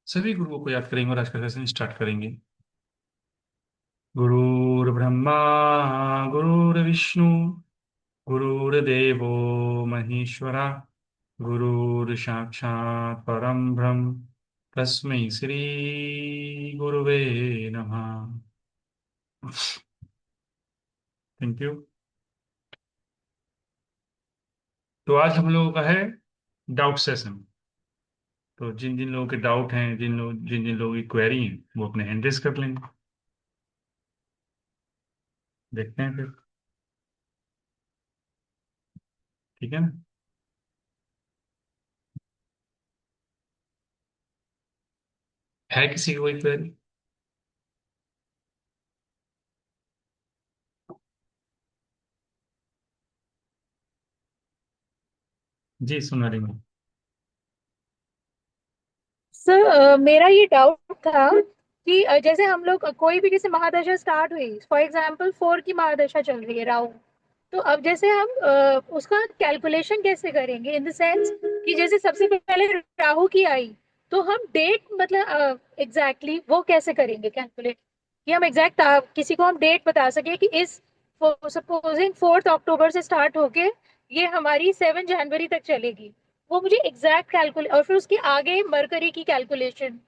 सभी गुरुओं को याद करेंगे और आज का सेशन स्टार्ट करेंगे। गुरुर्ब्रह्मा गुरुर्विष्णु गुरुर्देवो महेश्वरा गुरुर् साक्षात् परम ब्रह्म तस्मै श्री गुरुवे नमः। Thank you. तो आज हम लोगों का है डाउट सेशन। तो जिन जिन लोगों के डाउट हैं, जिन जिन लोगों की क्वेरी है, वो अपने हैंड रेज कर लेंगे। देखते हैं फिर। ठीक है ना। है किसी की कोई क्वेरी? जी, सुना रही हूँ। सर मेरा ये डाउट था कि जैसे हम लोग कोई भी जैसे महादशा स्टार्ट हुई, फॉर एग्जांपल 4 की महादशा चल रही है राहु। तो अब जैसे हम उसका कैलकुलेशन कैसे करेंगे, इन द सेंस कि जैसे सबसे पहले राहु की आई, तो हम डेट मतलब एग्जैक्टली वो कैसे करेंगे कैलकुलेट, कि हम एग्जैक्ट किसी को हम डेट बता सके कि इस सपोजिंग 4 अक्टूबर से स्टार्ट होके ये हमारी 7 जनवरी तक चलेगी। वो मुझे एग्जैक्ट कैलकुलेट, और फिर उसके आगे मरकरी की कैलकुलेशन,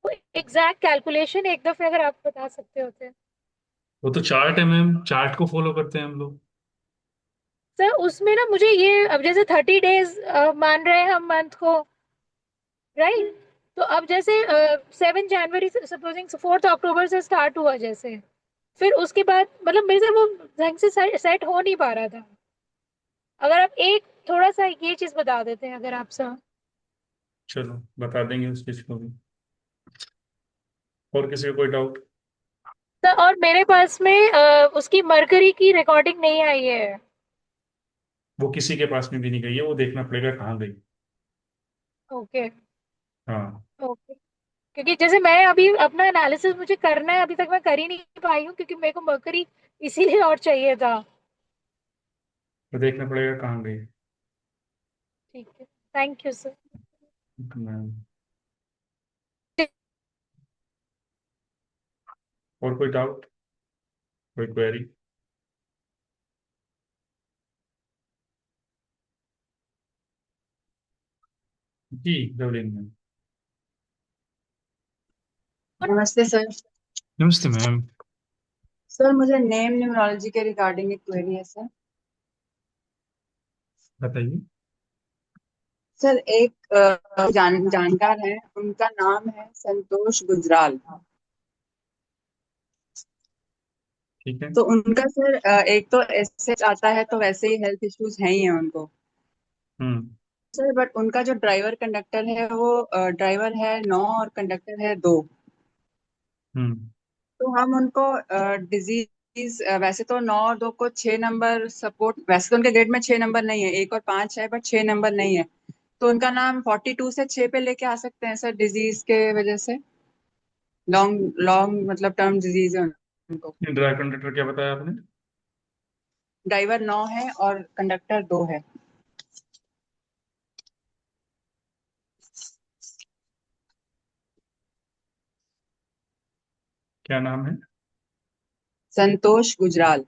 वो एग्जैक्ट कैलकुलेशन एक दफे अगर आप बता सकते होते। वो तो चार्ट है मैम, चार्ट को फॉलो करते हैं हम लोग। सर उसमें ना मुझे ये, अब जैसे 30 डेज मान रहे हैं हम मंथ को, राइट? तो अब जैसे 7 जनवरी से सपोजिंग 4 अक्टूबर से स्टार्ट हुआ, जैसे फिर उसके बाद मतलब मेरे से वो ढंग से सेट हो नहीं पा रहा था। अगर आप एक थोड़ा सा ये चीज बता देते हैं अगर आप सर। चलो, बता देंगे उस चीज को भी। और किसी को कोई डाउट? सर और मेरे पास में उसकी मरकरी की रिकॉर्डिंग नहीं आई है। वो किसी के पास में भी नहीं गई है, वो देखना पड़ेगा कहाँ गई। ओके। हाँ। ओके। क्योंकि जैसे मैं अभी अपना एनालिसिस मुझे करना है, अभी तक मैं कर ही नहीं पाई हूँ क्योंकि मेरे को मरकरी इसीलिए और चाहिए था। तो देखना पड़ेगा कहाँ गई। ठीक है, थैंक यू सर। मैम, और कोई डाउट, कोई क्वेरी? जी, जवलीन मैम। नमस्ते सर। नमस्ते मैम। सर मुझे नेम न्यूमरोलॉजी के रिगार्डिंग एक क्वेरी है सर। बताइए। सर एक जानकार है, उनका नाम है संतोष गुजराल। ठीक है। तो उनका सर एक तो ऐसे आता है, तो वैसे ही हेल्थ इश्यूज हैं ही हैं उनको। हम्म। सर बट उनका जो ड्राइवर कंडक्टर है वो ड्राइवर है 9 और कंडक्टर है 2। हम्म। तो हम उनको डिजीज, वैसे तो 9 और 2 को 6 नंबर सपोर्ट, वैसे तो उनके ग्रेड में 6 नंबर नहीं है, 1 और 5 है बट 6 नंबर नहीं है। तो उनका नाम 42 से 6 पे लेके आ सकते हैं सर, डिजीज के वजह से। लॉन्ग लॉन्ग मतलब टर्म डिजीज है उनको। ड्राइव कंडक्टर क्या बताया आपने? ड्राइवर 9 है और कंडक्टर 2 है। क्या नाम है? संतोष गुजराल।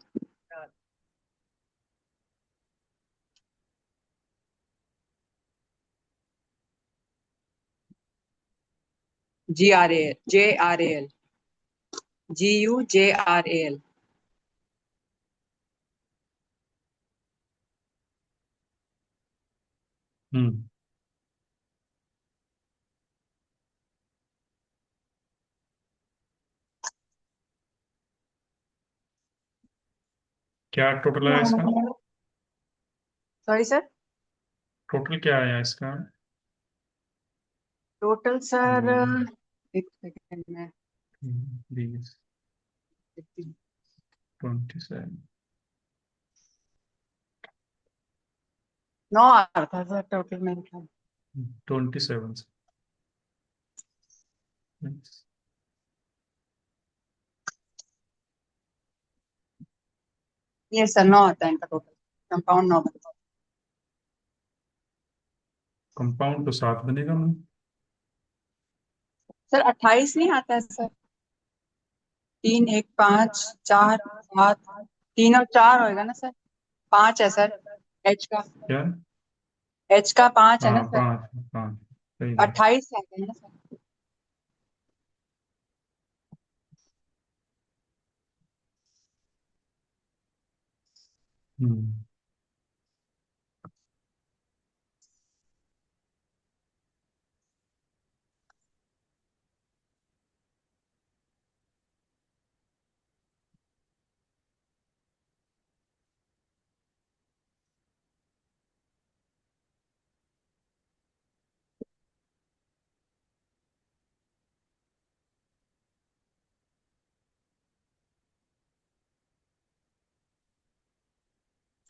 JRAL, GUJRAL। हम्म। क्या टोटल आया इसका? Sorry sir. टोटल क्या आया इसका? टोटल सर, हम्म, एक सेकेंड में 20, देखती हूँ। 27। 9 आ रहा था सर टोटल मेरे ख्याल। 27। ये सर 9 आता है इनका टोटल, कंपाउंड 9 बनता कंपाउंड तो 7 बनेगा मैम। सर 28 नहीं आता है सर। 3 1 5 4 7, 3 और 4 होएगा ना सर। 5 है सर। एच का। क्या? एच का 5 है हाँ, ना सर। 5, 5, सही बात। 28 आता है ना सर। हम्म।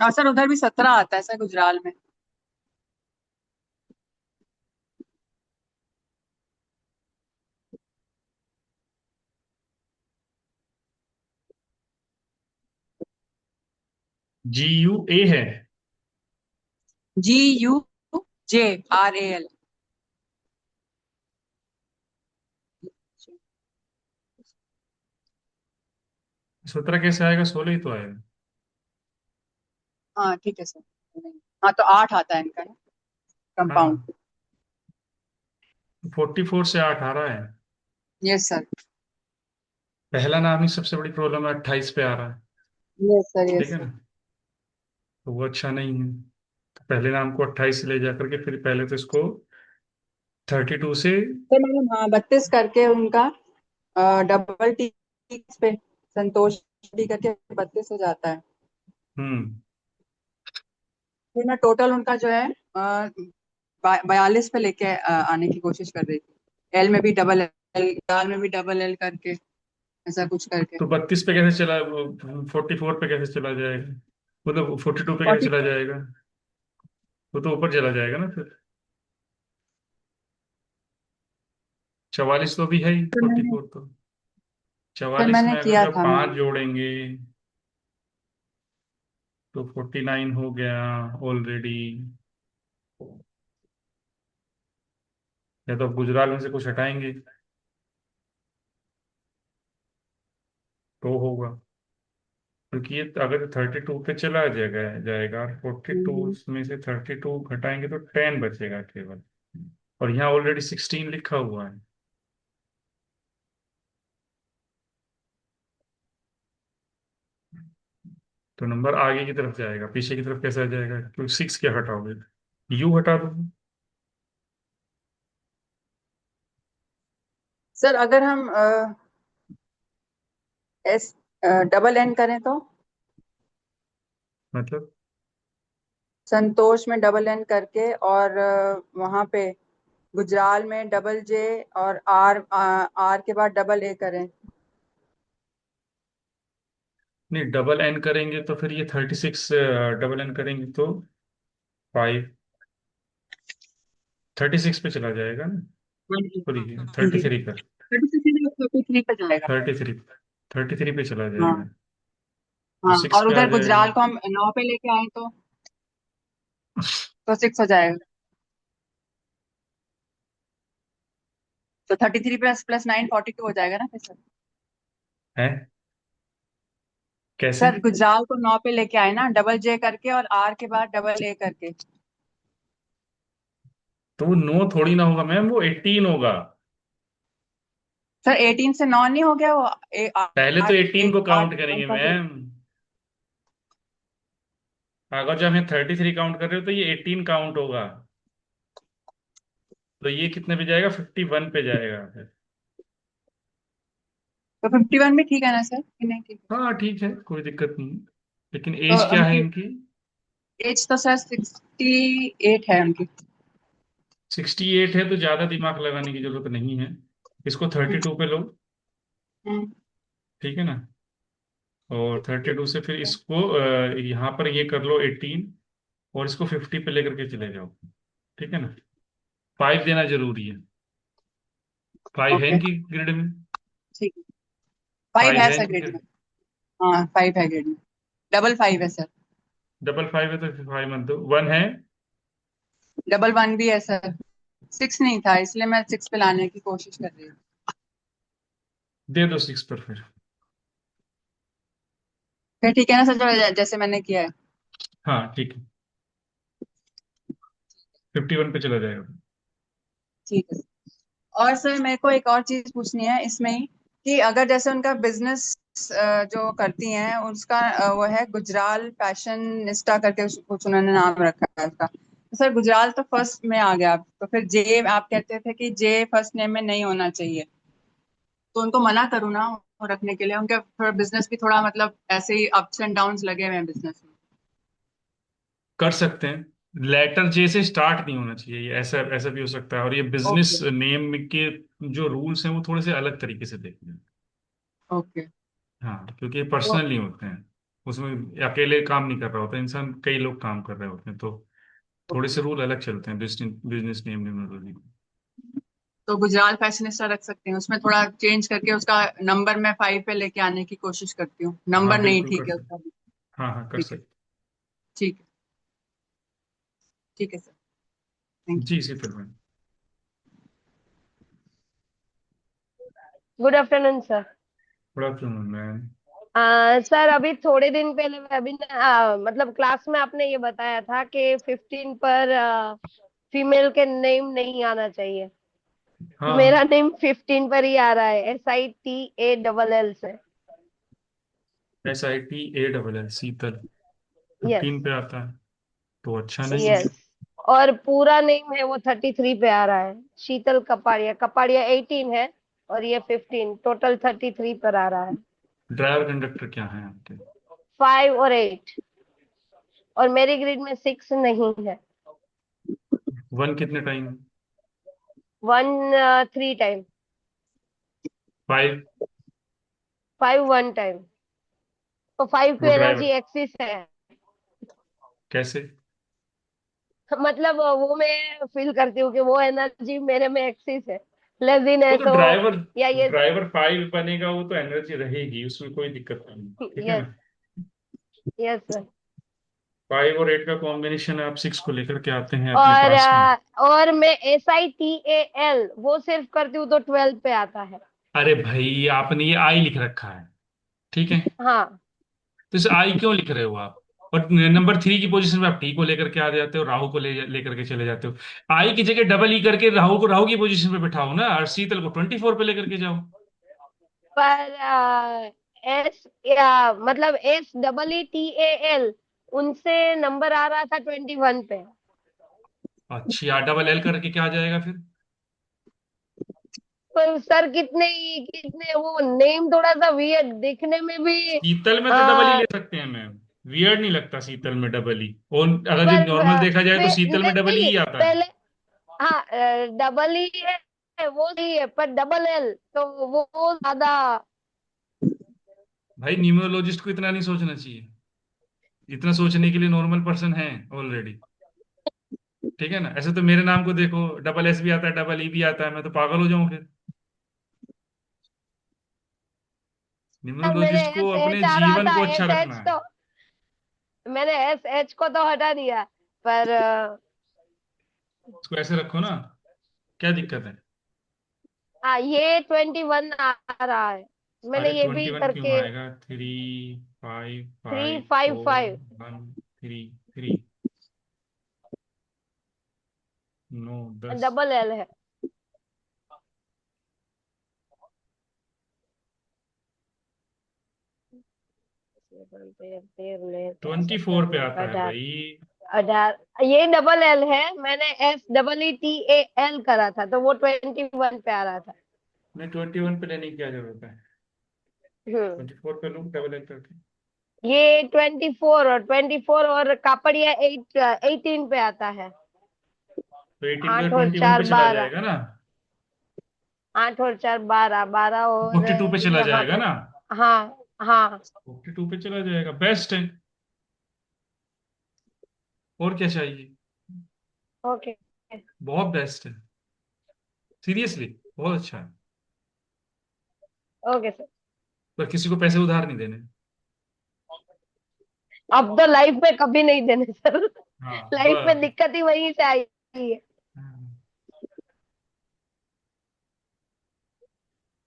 हाँ सर, उधर भी 17 आता है सर गुजराल में। GUA है। GUJRAL। 17 कैसे आएगा? 16 ही तो आएगा। हाँ ठीक है सर। हाँ तो 8 आता है इनका ना, कंपाउंड। हाँ, 44 से 8 आ रहा है। Yes sir. पहला नाम ही सबसे बड़ी प्रॉब्लम है, 28 पे आ रहा है। Yes sir. ठीक यस है सर। ना? तो वो अच्छा नहीं है। तो पहले नाम को 28 से ले जा करके फिर पहले तो इसको 32 से। सर मैंने हाँ 32 करके उनका डबल टी पे संतोष टी करके 32 हो जाता है। हम्म। फिर मैं टोटल उनका जो है 42 पे लेके आने की कोशिश कर रही थी। एल में भी डबल एल, दाल में भी डबल एल करके, ऐसा कुछ करके। तो 32 पे कैसे चला वो? 44 पे कैसे चला जाएगा? वो तो 42 पे कैसे 40। चला जाएगा? वो तो ऊपर चला जाएगा ना फिर। 44 तो भी है ही, सर मैंने 44 तो। सर 44 मैंने में अगर किया जब था। 5 जोड़ेंगे तो 49 हो गया ऑलरेडी। या तो अब गुजरात में से कुछ हटाएंगे तो होगा। क्योंकि ये अगर 32 पे चला जाएगा, 42 हम्म। में से 32 घटाएंगे तो 10 बचेगा केवल। और यहाँ ऑलरेडी 16 लिखा हुआ है। तो नंबर आगे की तरफ जाएगा, पीछे की तरफ कैसे आ जाएगा? क्योंकि 6 क्या हटाओगे? यू हटा दो। सर अगर हम एस डबल एन करें तो मतलब संतोष में डबल एन करके, और वहां पे गुजराल में डबल जे और आर, आर के बाद डबल ए करें। नहीं, डबल एन करेंगे तो फिर ये 36, डबल एन करेंगे तो 5, 36 पे चला जाएगा ना? सॉरी, जी। 33 पर। 33 पे जाएगा। 33, 33 पे चला हाँ। जाएगा। तो हाँ 6 और पे आ उधर जाएगा। गुजराल को हम 9 पे लेके आए तो 6 हो जाएगा। तो 33 प्लस प्लस 9 42 हो जाएगा ना फिर सर। है? कैसे? सर गुजराल को 9 पे लेके आए ना, डबल जे करके और आर के बाद डबल ए करके। तो वो 9 थोड़ी ना होगा मैम, वो 18 होगा। सर 18 से 9 नहीं हो गया वो? पहले तो 18 को आठ काउंट वन करेंगे का जो। मैम। अगर जब हमें 33 काउंट कर रहे हो तो ये 18 काउंट होगा। तो ये कितने पे जाएगा? 51 पे जाएगा फिर। तो 51 भी ठीक है ना सर कि नहीं ठीक? हाँ ठीक है, कोई दिक्कत नहीं। लेकिन तो एज क्या है उनकी इनकी? एज तो सर 68 है उनकी। 68 है तो ज्यादा दिमाग लगाने की जरूरत नहीं है। इसको 32 पे लो। हम्म। ठीक है ना? और 32 से फिर इसको यहाँ पर ये कर लो 18। और इसको 50 पे लेकर के चले जाओ। ठीक है ना? 5 देना जरूरी है। 5 है ओके इनकी ग्रिड में। ठीक है। 5 5 है है सर इनकी ग्रेड में। ग्रिड। हाँ 5 है ग्रेड में। डबल 5 है सर। डबल 5 है तो फिर 5 मत दो, 1 है। डबल 1 भी है सर। 6 नहीं था इसलिए मैं 6 पे लाने की कोशिश कर रही हूँ। दे दो 6 पर फिर। फिर ठीक है ना सर, जैसे मैंने किया है। हाँ ठीक है, 51 पे चला जाएगा। ठीक है। और सर मेरे को एक और चीज पूछनी है इसमें ही, कि अगर जैसे उनका बिजनेस जो करती हैं उसका वो है गुजराल फैशनिस्टा करके कुछ उन्होंने नाम रखा है उसका, तो सर गुजराल तो फर्स्ट में आ गया, तो फिर जे आप कहते थे कि जे फर्स्ट नेम में नहीं होना चाहिए, तो उनको मना करूँ ना वो रखने के लिए? उनका थोड़ा बिजनेस भी थोड़ा मतलब ऐसे ही अप्स एंड डाउन्स लगे हुए हैं बिजनेस में। कर सकते हैं, लेटर जे से स्टार्ट नहीं होना चाहिए, ये ऐसा ऐसा भी हो सकता है। और ये बिजनेस ओके। नेम के जो रूल्स हैं वो थोड़े से अलग तरीके से देखते हैं। ओके। हाँ, क्योंकि ये तो पर्सनल नहीं होते हैं, उसमें अकेले काम नहीं कर रहा होता इंसान, कई लोग काम कर रहे होते हैं, तो थोड़े से रूल अलग चलते हैं बिजनेस बिजनेस नेम न्यूमरोलॉजी में। तो गुजराल फैशनिस्टा रख सकते हैं, उसमें थोड़ा चेंज करके उसका नंबर मैं 5 पे लेके आने की कोशिश करती हूँ, हाँ नंबर नहीं बिल्कुल कर ठीक है उसका सकते। भी। हाँ हाँ कर ठीक है। सकते। ठीक है। ठीक है सर। थैंक जी इसी फिल्म में। Good afternoon sir. Good afternoon ma'am. Sir अभी थोड़े दिन पहले मतलब क्लास में आपने ये बताया था कि 15 पर फीमेल के नेम नहीं आना चाहिए। मेरा हाँ, नेम 15 पर ही आ रहा है, SITALL से। SITALL शीतल, यस। 15 पे आता है तो अच्छा नहीं है। यस। और पूरा नेम है वो 33 पे आ रहा है, शीतल कपाड़िया। कपाड़िया 18 है और ये 15, टोटल 33 पर आ रहा है। ड्राइवर कंडक्टर क्या है आपके? 5 और 8, और मेरी ग्रिड में 6 नहीं है। 1 कितने टाइम? 1 3 टाइम। 5? 5 1 टाइम। तो 5 की वो एनर्जी ड्राइवर एक्सिस है। कैसे? मतलब वो मैं फील करती हूँ कि वो एनर्जी मेरे में एक्सिस है, लेकिन वो है तो तो। ड्राइवर या ये। ड्राइवर 5 बनेगा, वो तो एनर्जी रहेगी, उसमें कोई दिक्कत नहीं, ठीक है यस। ना। Yes sir. 5 और 8 का कॉम्बिनेशन आप 6 को लेकर के आते हैं अपने और पास में। और मैं SITAL वो सिर्फ करती हूँ तो 12 पे आता है। अरे भाई, आपने ये आई लिख रखा है, ठीक है, हाँ। तो इसे आई क्यों लिख रहे हो आप? और नंबर 3 की पोजीशन में आप टी को लेकर के आ जाते हो, राहु को लेकर के चले जाते हो। आई की जगह डबल ई करके राहु की पोजीशन पे बिठाओ ना, और शीतल को 24 पे लेकर के जाओ। पर एस या मतलब SEETAL उनसे नंबर आ रहा था 21 पे। अच्छा, डबल एल करके क्या आ जाएगा फिर? पर सर कितने वो नेम थोड़ा सा वियर्ड दिखने में भी। शीतल में तो डबल ई आ, ले सकते हैं मैम, वियर्ड नहीं लगता शीतल में डबल ई। और अगर जो पर नॉर्मल देखा जाए तो शीतल में डबल नहीं ई आता है। पहले। हाँ, डबल ई है वो सही है, पर डबल एल तो वो ज्यादा। भाई न्यूमरोलॉजिस्ट को इतना नहीं सोचना चाहिए, इतना सोचने के लिए नॉर्मल पर्सन है ऑलरेडी, ठीक है ना। ऐसे तो मेरे नाम को देखो, डबल एस भी आता है, डबल ई भी आता है, मैं तो पागल हो जाऊं फिर। सर मेरे न्यूमरोलॉजिस्ट को अपने SH आ रहा जीवन था, को अच्छा एस रखना एच है। तो मैंने SH को तो हटा दिया। पर उसको ऐसे रखो ना, क्या दिक्कत है? हाँ, ये 21 आ रहा है। मैंने अरे ये भी 21 क्यों करके आएगा? 3 5 three 5 five 4 five 1 3 3 9 10। Double L है। 24 पे आता है 18 भाई। 18 ये डबल एल है। मैंने SEETAL करा था तो वो 21 पे आ रहा था। नहीं, 21 पे लेने की क्या जरूरत है? हम्म। 24 पे लूँ डबल एल करके। ये 24 और कापड़िया 18 पे आता है। तो 18 पे 8 और 21 4 पे चला 12। जाएगा ना। 8 और 4 12, 12 और 42 पे चला यहाँ जाएगा पे। ना। हाँ। हाँ। 42 पे चला जाएगा, बेस्ट है। और क्या चाहिए? ओके। बहुत बेस्ट है, सीरियसली, बहुत अच्छा है। Okay sir. पर किसी को पैसे उधार नहीं देने। अब तो लाइफ में कभी नहीं देने सर। हाँ लाइफ में बस। दिक्कत ही वहीं से आई है। हाँ,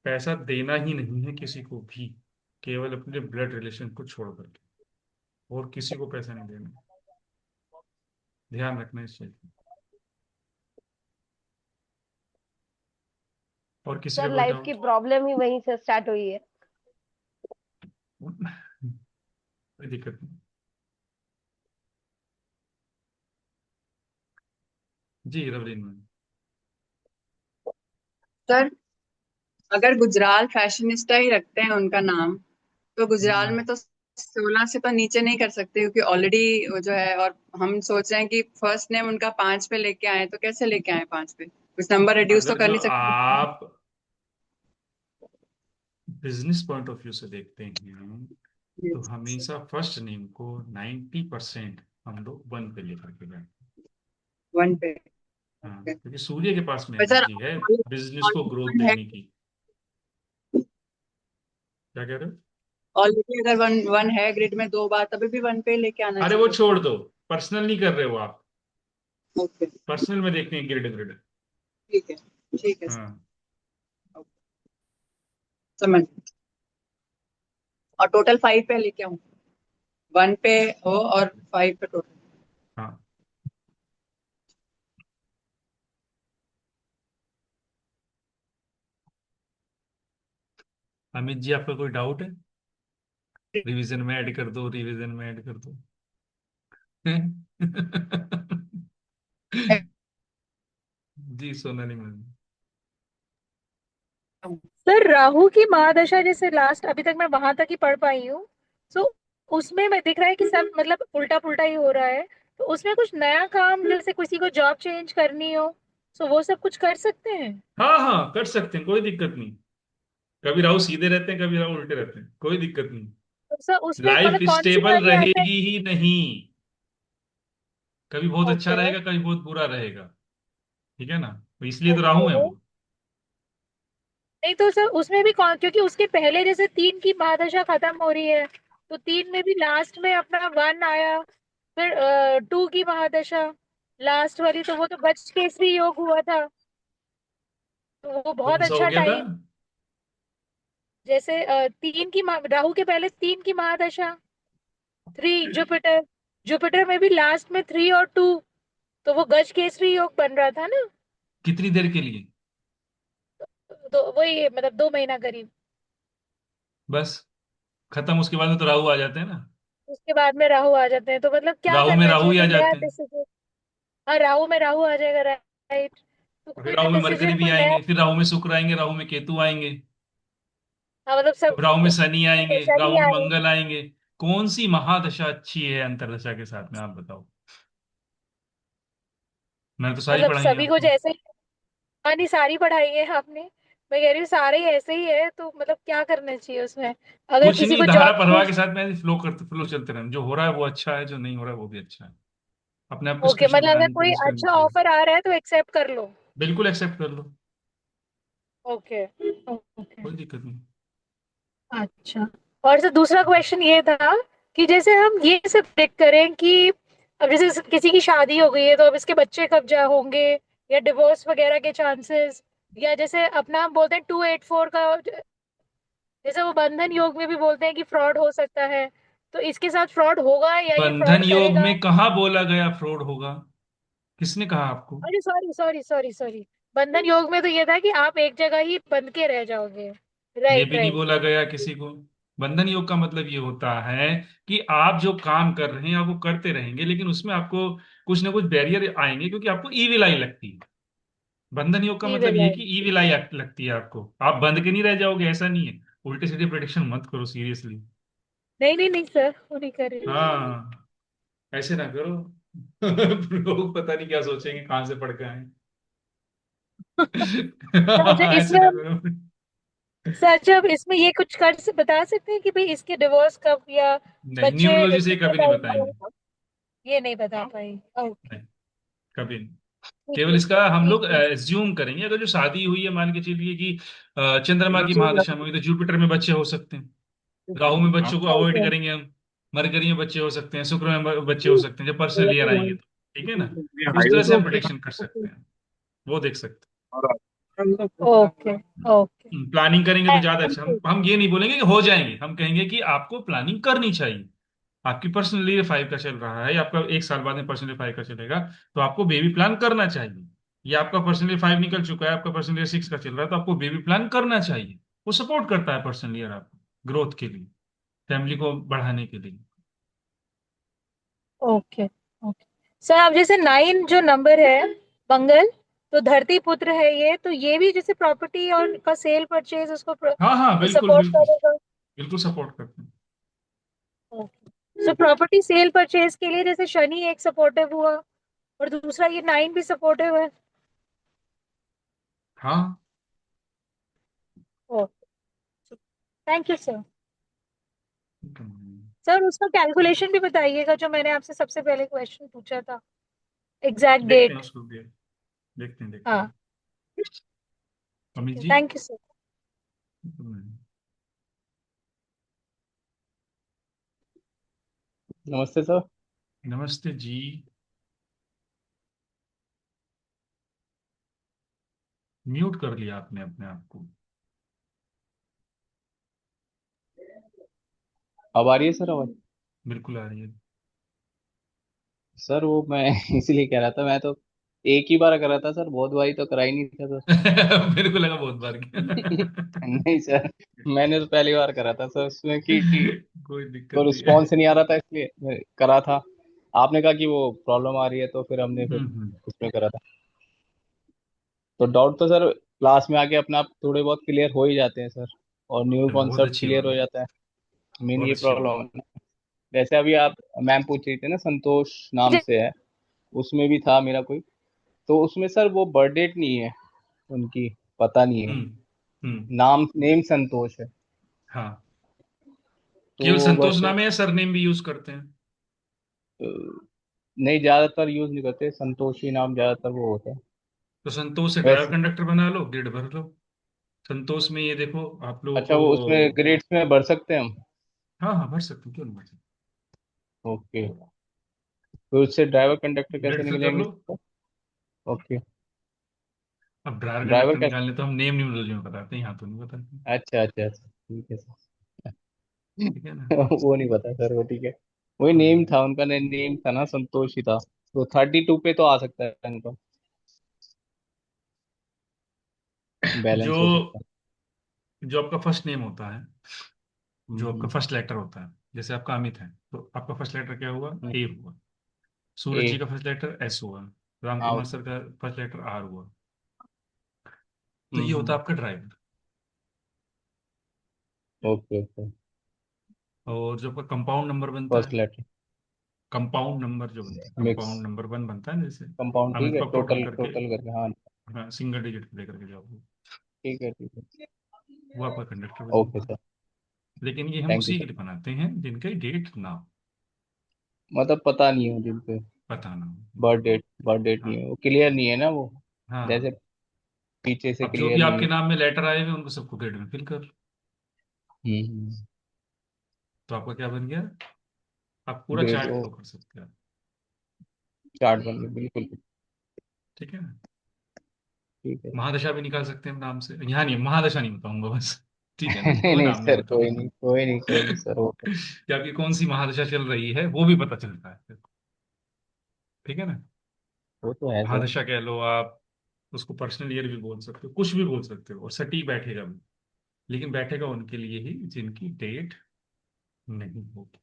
पैसा देना ही नहीं है किसी को भी, केवल अपने ब्लड रिलेशन को छोड़ करके, और किसी को पैसा नहीं देना। ध्यान रखना इस चीज का। और किसी सर का कोई लाइफ की डाउट? प्रॉब्लम ही वहीं से स्टार्ट हुई है। कोई दिक्कत नहीं। जी रवलीन मैम। सर, अगर गुजराल फैशनिस्टा ही रखते हैं उनका नाम, तो गुजराल हम्म, में तो 16 से तो नीचे नहीं कर सकते, क्योंकि ऑलरेडी वो जो है, और हम सोच रहे हैं कि फर्स्ट नेम उनका 5 पे लेके आए, तो कैसे लेके आए 5 पे? कुछ नंबर रिड्यूस तो अगर कर जो नहीं सकते? आप बिजनेस पॉइंट ऑफ व्यू से देखते हैं, तो हमेशा फर्स्ट नेम को 90% हम लोग वन पे लेकर के जाए। 1 पे। हाँ, क्योंकि सूर्य के पास में पर सर, एनर्जी है बिजनेस को ग्रोथ है, देने की। क्या कह रहे हो? ऑलरेडी अगर वन वन है ग्रिड में 2 बार, तभी भी 1 पे लेके आना अरे वो चाहिए। छोड़ दो, पर्सनल नहीं कर रहे हो आप, ओके। पर्सनल में देखते हैं ग्रिड ग्रिड। ठीक है, ठीक है सर। हाँ समझ। और टोटल 5 पे लेके आऊँ? 1 पे हो और 5 पे टोटल। हाँ। अमित जी आपका कोई डाउट है? रिवीजन में ऐड कर दो, रिवीजन में ऐड कर दो। जी सोनाली मैम। सर राहु की महादशा जैसे लास्ट अभी तक मैं वहां तक ही पढ़ पाई हूँ। सो उसमें मैं दिख रहा है कि सब मतलब उल्टा पुल्टा ही हो रहा है। तो उसमें कुछ नया काम जैसे किसी को जॉब चेंज करनी हो, सो वो सब कुछ कर सकते हैं? हाँ हाँ कर सकते हैं, कोई दिक्कत नहीं। कभी राहु सीधे रहते हैं, कभी राहु उल्टे रहते हैं, कोई दिक्कत नहीं। तो सर उसमें लाइफ मतलब कौन सी स्टेबल वाली आता है? रहेगी ही नहीं, कभी बहुत अच्छा ओके। रहेगा, कभी बहुत बुरा रहेगा। ठीक है ना, तो इसलिए तो राहु है ओके। वो। नहीं तो सर उसमें भी कौन, क्योंकि उसके पहले जैसे 3 की महादशा खत्म हो रही है, तो 3 में भी लास्ट में अपना 1 आया। फिर 2 की महादशा लास्ट वाली, तो वो तो गज केसरी योग हुआ था। तो वो बहुत कौन सा हो अच्छा गया था? टाइम। जैसे राहु के पहले 3 की महादशा, 3 जुपिटर। जुपिटर में भी लास्ट में 3 और 2, तो वो गज केसरी योग बन रहा था ना। कितनी देर के लिए? तो वही मतलब 2 महीना करीब। बस खत्म, उसके बाद में तो राहु आ जाते हैं ना। उसके बाद में राहु आ जाते हैं, तो मतलब क्या राहु में करना राहु चाहिए, ही आ कोई नया जाते हैं, डिसीजन? हाँ, राहु में राहु आ जाएगा, राइट। तो और फिर कोई राहु में मरकरी डिसीजन भी कोई नया। आएंगे, फिर राहु में शुक्र आएंगे, राहु में केतु आएंगे, हाँ मतलब सब। अब राहु में शनि आएंगे, शनि राहु में आए। मंगल आएंगे। कौन सी महादशा अच्छी है अंतरदशा के साथ में, आप बताओ। मैंने तो सारी मतलब पढ़ाई है सभी को आपको। जैसे ही। हाँ नहीं, सारी पढ़ाई है आपने। मैं कह रही हूँ सारे ही ऐसे ही है, तो मतलब क्या करना चाहिए उसमें, अगर कुछ किसी नहीं, को धारा जॉब प्रवाह के चेंज। साथ में फ्लो करते, फ्लो चलते रहें, जो हो रहा है वो अच्छा है, जो नहीं हो रहा है वो भी अच्छा है। अपने आप को ओके, स्टेशन मतलब अगर बनाने की कोई कोशिश करनी अच्छा चाहिए। ऑफर आ रहा है तो एक्सेप्ट कर लो। बिल्कुल एक्सेप्ट कर लो, ओके। ओके। कोई दिक्कत नहीं। अच्छा। और सर दूसरा क्वेश्चन ये था कि जैसे हम ये सब प्रेडिक्ट करें कि अब जैसे किसी की शादी हो गई है, तो अब इसके बच्चे कब जा होंगे, या डिवोर्स वगैरह के चांसेस, या जैसे अपना हम बोलते हैं 284 का, जैसे वो बंधन योग में भी बोलते हैं कि फ्रॉड हो सकता है, तो इसके साथ फ्रॉड होगा या ये बंधन फ्रॉड योग करेगा? में कहाँ बोला गया फ्रॉड होगा? किसने कहा आपको? अरे सॉरी सॉरी सॉरी सॉरी, बंधन योग में तो ये था कि आप एक जगह ही बंध के रह जाओगे। ये राइट भी नहीं राइट। बोला गया किसी को। बंधन योग का मतलब ये होता है कि आप जो काम कर रहे हैं आप वो करते रहेंगे, लेकिन उसमें आपको कुछ ना कुछ बैरियर आएंगे, क्योंकि आपको ईविल आई लगती है। बंधन योग का ये मतलब ये है वाला। कि ईविल आई लगती है आपको, आप बंद के नहीं रह जाओगे, ऐसा नहीं है। उल्टे सीधे प्रेडिक्शन मत करो सीरियसली। नहीं नहीं नहीं सर, वो नहीं कर रही। हाँ, ऐसे ना करो। लोग पता नहीं क्या सोचेंगे, कहाँ से पढ़ के आए। अच्छा ऐसे इसमें ना हम, करो। सर अच्छा अब इसमें ये कुछ कर से बता सकते हैं कि भाई इसके डिवोर्स कब या नहीं, बच्चे न्यूमरोलॉजी से कितने कभी नहीं टाइम में? बताएंगे। ये नहीं बता पाई। ओके। नहीं, कभी नहीं। ठीक केवल है इसका हम ठीक लोग है। एज्यूम करेंगे, अगर जो शादी हुई है, मान के चलिए कि चंद्रमा की महादशा में हुई, तो जुपिटर में बच्चे हो सकते हैं। राहु में बच्चों को अवॉइड ओके। करेंगे हम। मरकरी में बच्चे हो सकते हैं, शुक्र में बच्चे हो सकते हैं, जब पर्सनल ईयर आएंगे तो। ठीक है ना, तो इस तरह से हम ओके। प्रिडिक्शन कर सकते हैं, वो देख सकते ओके ओके। प्लानिंग करेंगे तो ज्यादा थैंक अच्छा। यू। हम ये नहीं बोलेंगे कि हो जाएंगे, हम कहेंगे कि आपको प्लानिंग करनी चाहिए। आपकी पर्सनल ईयर 5 का चल रहा है, या आपका एक साल बाद में पर्सनल ईयर 5 का चलेगा, तो आपको बेबी प्लान करना चाहिए। या आपका पर्सनल ईयर 5 निकल चुका है, आपका पर्सनल ईयर 6 का चल रहा है, तो आपको बेबी प्लान करना चाहिए। वो सपोर्ट करता है पर्सनल ईयर आपको ग्रोथ के लिए, फैमिली को बढ़ाने के लिए। Okay okay. सर अब जैसे 9 जो नंबर है, मंगल, तो धरती पुत्र है ये, तो ये भी जैसे प्रॉपर्टी और का सेल परचेज उसको हाँ हाँ, बिल्कुल सपोर्ट बिल्कुल। करेगा। बिल्कुल सपोर्ट करते हैं। Okay, so property cell purchase के लिए जैसे शनि एक सपोर्टिव हुआ और दूसरा ये 9 भी सपोर्टिव है। हाँ। Okay, thank you sir. Hmm, sir उसका कैलकुलेशन भी बताइएगा जो मैंने आपसे सबसे पहले क्वेश्चन पूछा था, एग्जैक्ट देखते हैं डेट। उसको भी। देखते हैं देखते हाँ हैं। ठीक अमित है, जी। Thank you sir. नमस्ते सर। नमस्ते जी। म्यूट कर लिया आपने अपने आप को। अब आ रही है सर आवाज? बिल्कुल आ रही है। सर वो मैं इसीलिए कह रहा था, मैं तो एक ही बार करा था सर, बहुत बारी तो करा ही नहीं था सर। मेरे को लगा बहुत बार किया। नहीं सर, मैंने तो पहली बार करा था सर उसमें कि कोई तो दिक्कत नहीं है। रिस्पॉन्स नहीं आ रहा था इसलिए मैं करा था। आपने कहा कि वो प्रॉब्लम आ रही है तो फिर हमने फिर हम्म। उसमें करा था। तो डाउट तो सर क्लास में आके अपना आप थोड़े बहुत क्लियर हो ही जाते हैं सर, और न्यू चलो, बहुत कॉन्सेप्ट अच्छी क्लियर बात हो है। जाता है। मेन बहुत ये अच्छी बात प्रॉब्लम है। जैसे अभी आप मैम पूछ रही थी ना, संतोष नाम जी। से है, उसमें भी था मेरा कोई। तो उसमें सर वो बर्थ डेट नहीं है उनकी, पता नहीं है। है। हम्म। नाम नेम संतोष है। हाँ। केवल तो संतोष बस नाम है या सरनेम भी यूज करते हैं? नहीं, ज्यादातर यूज नहीं करते, संतोषी नाम ज्यादातर वो होता है। तो संतोष से ड्राइवर वैसे कंडक्टर बना लो, ग्रेड भर लो। संतोष में ये देखो आप लोगों अच्छा, वो उसमें को। ग्रेड्स में बढ़ सकते हैं हम? हाँ हाँ, भर सकते हो, क्यों नहीं भर सकते। ओके। तो उससे ड्राइवर कंडक्टर कैसे ग्रेड फिल कर निकलेंगे लो। इसको? ओके। अब ड्राइवर ड्राइवर कंडक्टर कैसे? निकालने तो हम नेम न्यूमरोलॉजी में बताते हैं, यहाँ तो नहीं बताते। अच्छा अच्छा अच्छा, ठीक है सर। ठीक है ना। वो नहीं पता सर, वो ठीक है। वही नेम हम्म। था उनका, नेम था ना, संतोष ही था। तो 32 पे तो आ सकता है उनका, जो बैलेंस हो सकता जो आपका फर्स्ट नेम होता है, है। जो आपका फर्स्ट लेटर होता है, जैसे आपका अमित है, तो आपका फर्स्ट लेटर क्या हुआ? हम्म, ए हुआ। सूरज जी ए। का फर्स्ट लेटर एस हुआ। राम हाँ। कुमार सर का फर्स्ट लेटर आर हुआ। तो ये होता हम्म। है आपका ड्राइवर। Okay okay. और जो आपका कंपाउंड नंबर बनता फर्स्ट है, लेटर। कंपाउंड नंबर जो बनता है, मिक्स। कंपाउंड नंबर 1 बनता है जैसे। कंपाउंड ठीक अमित है, को आप टोटल टोटल करके, टोटल करके, हाँ। हाँ, सिंगल डिजिट लेकर के जाओ, ठीक है ठीक है। वो आपका कंडक्टर बन ओके जाता है। सर। लेकिन ये हम थैंक यू उसी के सर। लिए बनाते हैं जिनका डेट ना हो, मतलब पता नहीं है जिन पे पता ना हो। बर्थ डेट नहीं हाँ है, वो क्लियर नहीं है ना वो, जैसे हाँ। पीछे से अब जो भी क्लियर नहीं आपके है। नाम में लेटर आए हुए उनको सबको ग्रेड में फिल कर लो। हम्म। तो आपका क्या बन गया? आप पूरा ग्रेड चार्ट ओ, फ्लो कर सकते हैं। चार्ट बन गया बिल्कुल। ठीक है ना। ठीक है। महादशा भी निकाल सकते हैं हम नाम से, यहाँ नहीं, महादशा नहीं बताऊंगा बस। ठीक है ना, नहीं कोई नहीं नाम नहीं सर, कोई बताऊंगा। नहीं कोई नहीं कोई नहीं सर, वो कि आपकी कौन सी महादशा चल रही है वो भी पता चलता है फिर। ठीक है ना। वो तो है सर। महादशा कह लो आप, उसको पर्सनल ईयर भी बोल सकते हो, कुछ भी बोल सकते हो, और सटीक बैठेगा भी। लेकिन बैठेगा उनके लिए ही जिनकी डेट नहीं होगी।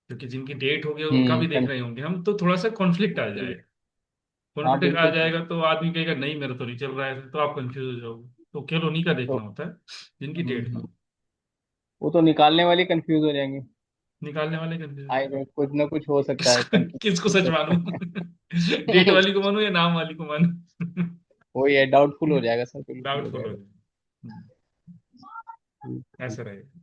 क्योंकि जिनकी डेट होगी उनका भी देख रहे होंगे हम, तो थोड़ा सा कॉन्फ्लिक्ट आ जाएगा। हाँ कॉन्फ्लिक्ट आ बिल्कुल सर। जाएगा तो आदमी कहेगा नहीं मेरा तो नहीं चल रहा है, तो आप कंफ्यूज हो जाओगे। तो केवल उन्हीं का तो देखना होता है जिनकी डेट ना हो। वो तो निकालने वाले कंफ्यूज हो जाएंगे। निकालने वाले कंफ्यूज। आए कुछ ना कुछ हो सकता है, कंफ्यूज किसको हो सच सकता मानूं? डेट है। वाली को मानूं या नाम वाली को मानूं? वही है, डाउटफुल हो जाएगा सर, बिल्कुल हो डाउटफुल हो जाएगा। जाए। ऐसा रहेगा।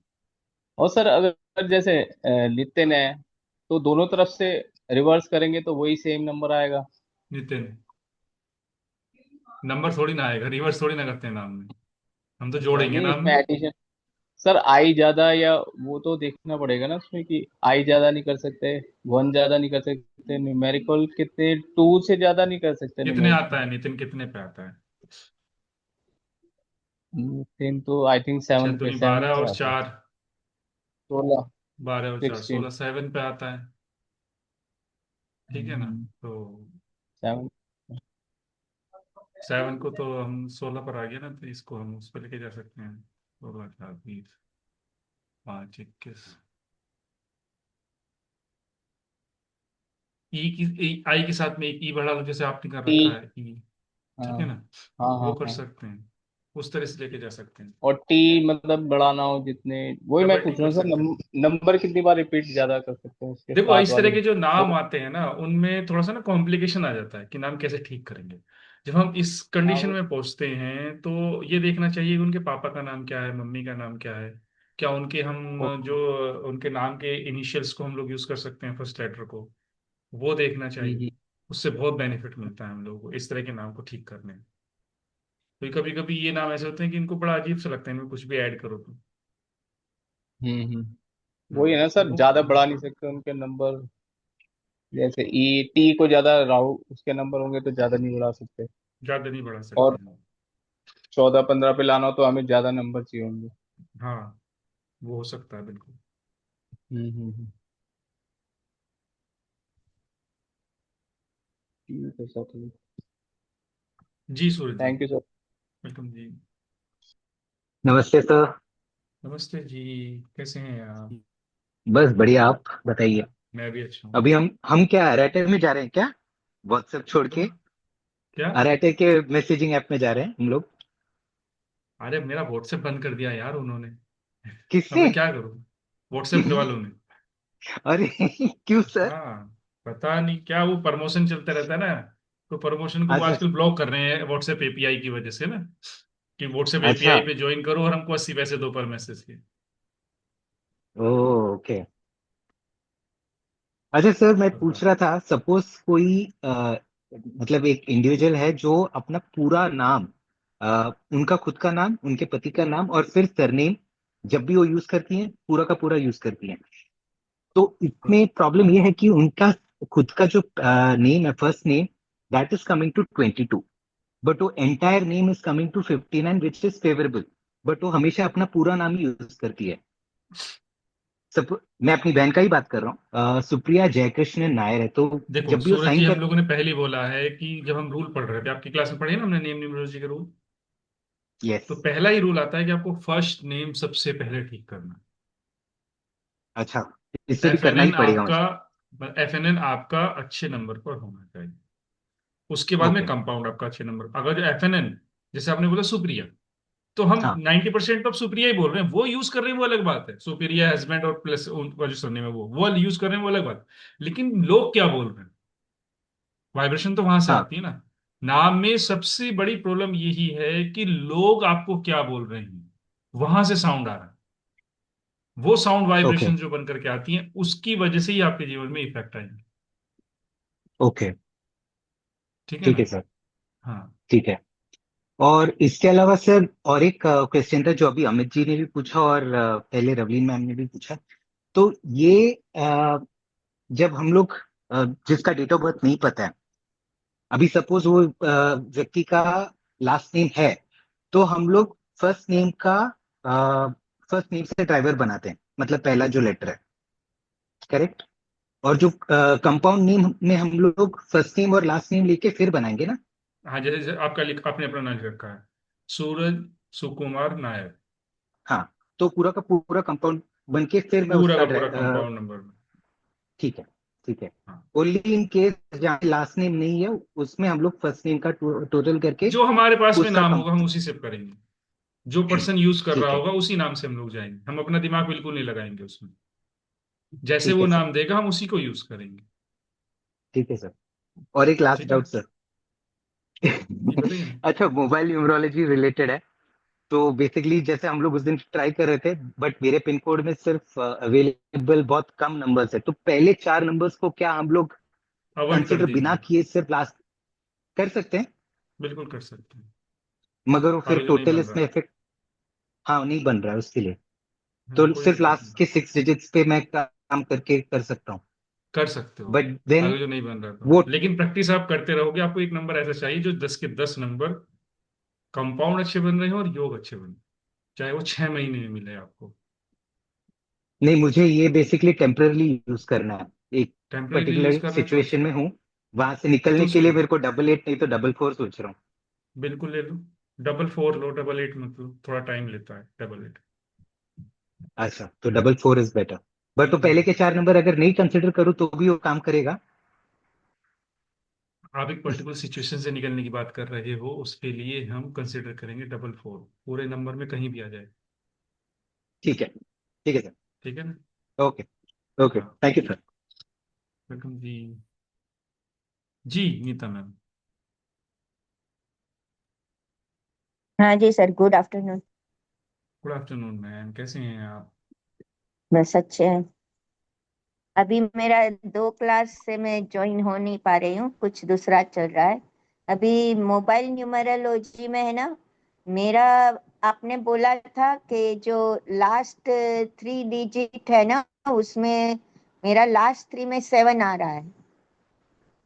और सर अगर जैसे नितिन है, तो दोनों तरफ से रिवर्स करेंगे तो वही सेम नंबर आएगा? नितिन, नंबर थोड़ी ना आएगा, रिवर्स थोड़ी ना करते हैं नाम में। हम तो अच्छा, जोड़ेंगे नहीं नाम इसमें में। एडिशन सर, आई ज्यादा या वो तो देखना पड़ेगा ना उसमें, कि आई ज्यादा नहीं कर सकते, वन ज्यादा नहीं कर सकते, न्यूमेरिकल कितने, टू से ज्यादा नहीं कर सकते कितने आता न्यूमेरिकल। है नितिन, कितने पे आता है? 10 तो आई थिंक छह 7 पे, दूनी 7 बारह पे और आता है। चार, 16, 12 और 4 16। 16, 7 पे आता है। ठीक है ना? तो 7। 7 को तो हम 16 पर आ गया ना, तो इसको हम उस पर लेके जा सकते हैं। 16 4 20, 5 21। आई के साथ में एक ई बढ़ा लो, जैसे आपने कर टी। रखा है ई। ठीक हाँ है ना? हाँ वो हाँ कर हाँ। सकते हैं, उस तरह से लेके जा सकते हैं। और टी मतलब बढ़ाना हो जितने, वही मैं डबल टी पूछ रहा कर हूँ सर, सकते हैं। नंबर कितनी बार रिपीट ज्यादा कर सकते हैं उसके देखो, साथ इस तरह वाले? के जो नाम वो। आते हैं ना, उनमें थोड़ा सा ना कॉम्प्लिकेशन आ जाता है कि नाम कैसे ठीक करेंगे। जब हम इस हाँ कंडीशन वो। में पहुंचते हैं तो ये देखना चाहिए कि उनके पापा का नाम क्या है, मम्मी का नाम क्या है। क्या उनके हम ओके। जो उनके नाम के इनिशियल्स को हम लोग यूज कर सकते हैं, फर्स्ट लेटर को, वो देखना चाहिए। हम्म उससे बहुत बेनिफिट मिलता है हम लोगों को इस तरह के नाम को ठीक करने में। तो कभी कभी ये नाम ऐसे होते हैं कि इनको बड़ा अजीब सा लगता है, इनमें कुछ भी ऐड करो तो। वही है ना तो सर, वो ज्यादा बढ़ा नहीं सकते उनके नंबर। जैसे ई टी को ज्यादा राउ उसके नंबर होंगे तो ज्यादा नहीं बढ़ा सकते। ज्यादा नहीं बढ़ा सकते और हैं। 14 15 पे लाना हो तो हमें ज्यादा नंबर चाहिए होंगे। हाँ, वो हो सकता है बिल्कुल। हम्म। ठीक है सर, ठीक। जी Suraj ji. Thank you sir. Welcome जी। नमस्ते सर। नमस्ते जी। कैसे हैं आप? बस बढ़िया, आप बताइए। मैं भी अच्छा हूँ। अभी हम क्या अराटे में जा रहे हैं क्या? व्हाट्सएप छोड़ के क्या? अराटे के मैसेजिंग ऐप में जा रहे हैं हम लोग। अरे मेरा व्हाट्सएप बंद कर दिया यार उन्होंने। अब किससे? मैं क्या करूँ? व्हाट्सएप वालों ने। अरे क्यों सर? हाँ, पता नहीं क्या, वो प्रमोशन चलता रहता है ना। तो प्रमोशन को वो अच्छा आजकल ब्लॉक कर रहे हैं व्हाट्सएप एपीआई की वजह से ना, कि व्हाट्सएप अच्छा। एपीआई पे ज्वाइन करो और हमको 80 पैसे दो पर मैसेज के। ओके। अच्छा सर, मैं बताओ। पूछ रहा था, सपोज कोई मतलब एक इंडिविजुअल है जो अपना पूरा नाम, उनका खुद का नाम, उनके पति का नाम और फिर सरनेम, जब भी वो यूज करती हैं पूरा का पूरा यूज करती हैं। तो इसमें प्रॉब्लम ये है कि उनका खुद का जो नेम है, first name, that is coming to 22, but वो entire name is coming to 59 which is favourable, but वो हमेशा अपना पूरा नाम ही यूज करती है। सब, मैं अपनी बहन का ही बात कर रहा हूँ, सुप्रिया जयकृष्ण नायर है, तो देखो जब भी वो सूरज जी, साइन हम कर। लोगों ने पहले बोला है कि जब हम रूल पढ़ रहे थे, आपकी क्लास में पढ़े ना हमने नेम न्यूमरोलॉजी के रूल। यस। तो पहला ही रूल आता है कि आपको फर्स्ट नेम सबसे पहले ठीक करना। अच्छा, इससे भी एफ एन करना ही एन पड़ेगा आपका मुझे। एफ एन एन आपका अच्छे नंबर पर होना चाहिए। उसके बाद में ओके। कंपाउंड आपका अच्छे नंबर, अगर एफ एन एन, जैसे आपने बोला सुप्रिया, तो हम हाँ। 90% तो अब सुप्रिया ही बोल रहे हैं, वो यूज कर रहे हैं वो अलग बात है, सुप्रिया हस्बैंड और प्लस उनका जो सरनेम है वो यूज कर रहे हैं वो अलग बात है। लेकिन लोग क्या बोल रहे हैं, वाइब्रेशन तो वहां से हाँ। आती है ना। नाम में सबसे बड़ी प्रॉब्लम यही है कि लोग आपको क्या बोल रहे हैं, वहां से साउंड आ रहा है। वो साउंड ओके। वाइब्रेशन जो बन करके आती है, उसकी वजह से ही आपके जीवन में इफेक्ट आएंगे। ओके। ठीक है ठीक ना? है सर। हाँ। ठीक है। और इसके अलावा सर, और एक क्वेश्चन था जो अभी अमित जी ने भी पूछा और पहले रवलीन मैम ने भी पूछा। तो ये जब हम लोग जिसका डेट ऑफ बर्थ नहीं पता है, अभी सपोज वो व्यक्ति का लास्ट नेम है, तो हम लोग फर्स्ट नेम का फर्स्ट नेम से ड्राइवर बनाते हैं, मतलब पहला जो लेटर है, करेक्ट? और जो कंपाउंड नेम में हम लोग फर्स्ट नेम और लास्ट नेम लेके फिर बनाएंगे ना? हाँ, जैसे आपका आपने अपना नाम लिख रखा है, सूरज सुकुमार नायर। हाँ। तो पूरा का पूरा कंपाउंड बन के फिर मैं पूरा उसका का पूरा कंपाउंड नंबर में। ठीक है। ठीक है। हाँ, ओनली इन केस जहाँ लास्ट नेम नहीं है, उसमें हम लोग फर्स्ट नेम का टोटल करके जो हमारे पास में उसका नाम कम। होगा हम उसी से करेंगे। जो पर्सन यूज कर रहा ठीक है। होगा उसी नाम से हम लोग जाएंगे, हम अपना दिमाग बिल्कुल नहीं लगाएंगे उसमें। जैसे ठीक वो है सर। नाम देगा हम उसी को यूज करेंगे। ठीक है सर। और एक लास्ट ठीक है डाउट ना? सर। जी बताइए ना। अच्छा, मोबाइल न्यूमरोलॉजी रिलेटेड है। तो बेसिकली जैसे हम लोग उस दिन ट्राई कर रहे थे, बट मेरे पिन कोड में सिर्फ अवेलेबल बहुत कम नंबर्स है, तो पहले 4 नंबर्स को क्या हम लोग अवॉइड कर कंसिडर बिना दीजिए। किए सिर्फ लास्ट कर सकते हैं? बिल्कुल कर सकते हैं। मगर वो फिर आगे जो नहीं टोटल बन इसमें रहा। इफेक्ट, हाँ, नहीं बन रहा है उसके लिए। तो कोई सिर्फ दिक्कत नहीं। लास्ट के 6 डिजिट्स पे मैं काम करके कर सकता हूँ, कर सकते हो। बट देन आगे जो नहीं बन रहा तो, वो। लेकिन प्रैक्टिस आप करते रहोगे, आपको एक नंबर ऐसा चाहिए जो 10 के 10 नंबर कंपाउंड अच्छे बन रहे हो और योग अच्छे बन रहे हो, चाहे वो 6 महीने में मिले आपको। नहीं, मुझे ये बेसिकली टेम्पररी यूज करना है। एक टेम्परेरी यूज पर्टिकुलर कर रहे हैं तो सिचुएशन अच्छा, में हूँ, वहां से तो निकलने के उसको लिए मेरे को 88 नहीं तो 44 सोच रहा हूँ। बिल्कुल ले लो। 44 लो, 88 मत लो, थोड़ा टाइम लेता है 88। अच्छा, तो 44 इज बेटर। बट तो पहले के 4 नंबर अगर नहीं कंसिडर करूँ तो भी वो काम करेगा? आप एक पर्टिकुलर सिचुएशन से निकलने की बात कर रहे हो, उसके लिए हम कंसिडर करेंगे 44, पूरे नंबर में कहीं भी आ जाए। ठीक है, ठीक है सर। ठीक है ना? ओके। ओके, हाँ, थैंक यू सर। वेलकम जी। जी नीता मैम। हाँ जी sir, good afternoon. Good afternoon ma'am, कैसे हैं आप? बस अच्छे हैं। अभी मेरा 2 क्लास से मैं ज्वाइन हो नहीं पा रही हूँ, कुछ दूसरा चल रहा है। अभी मोबाइल न्यूमरोलॉजी में है ना, मेरा आपने बोला था कि जो लास्ट 3 डिजिट है ना, उसमें मेरा लास्ट 3 में 7 आ रहा है।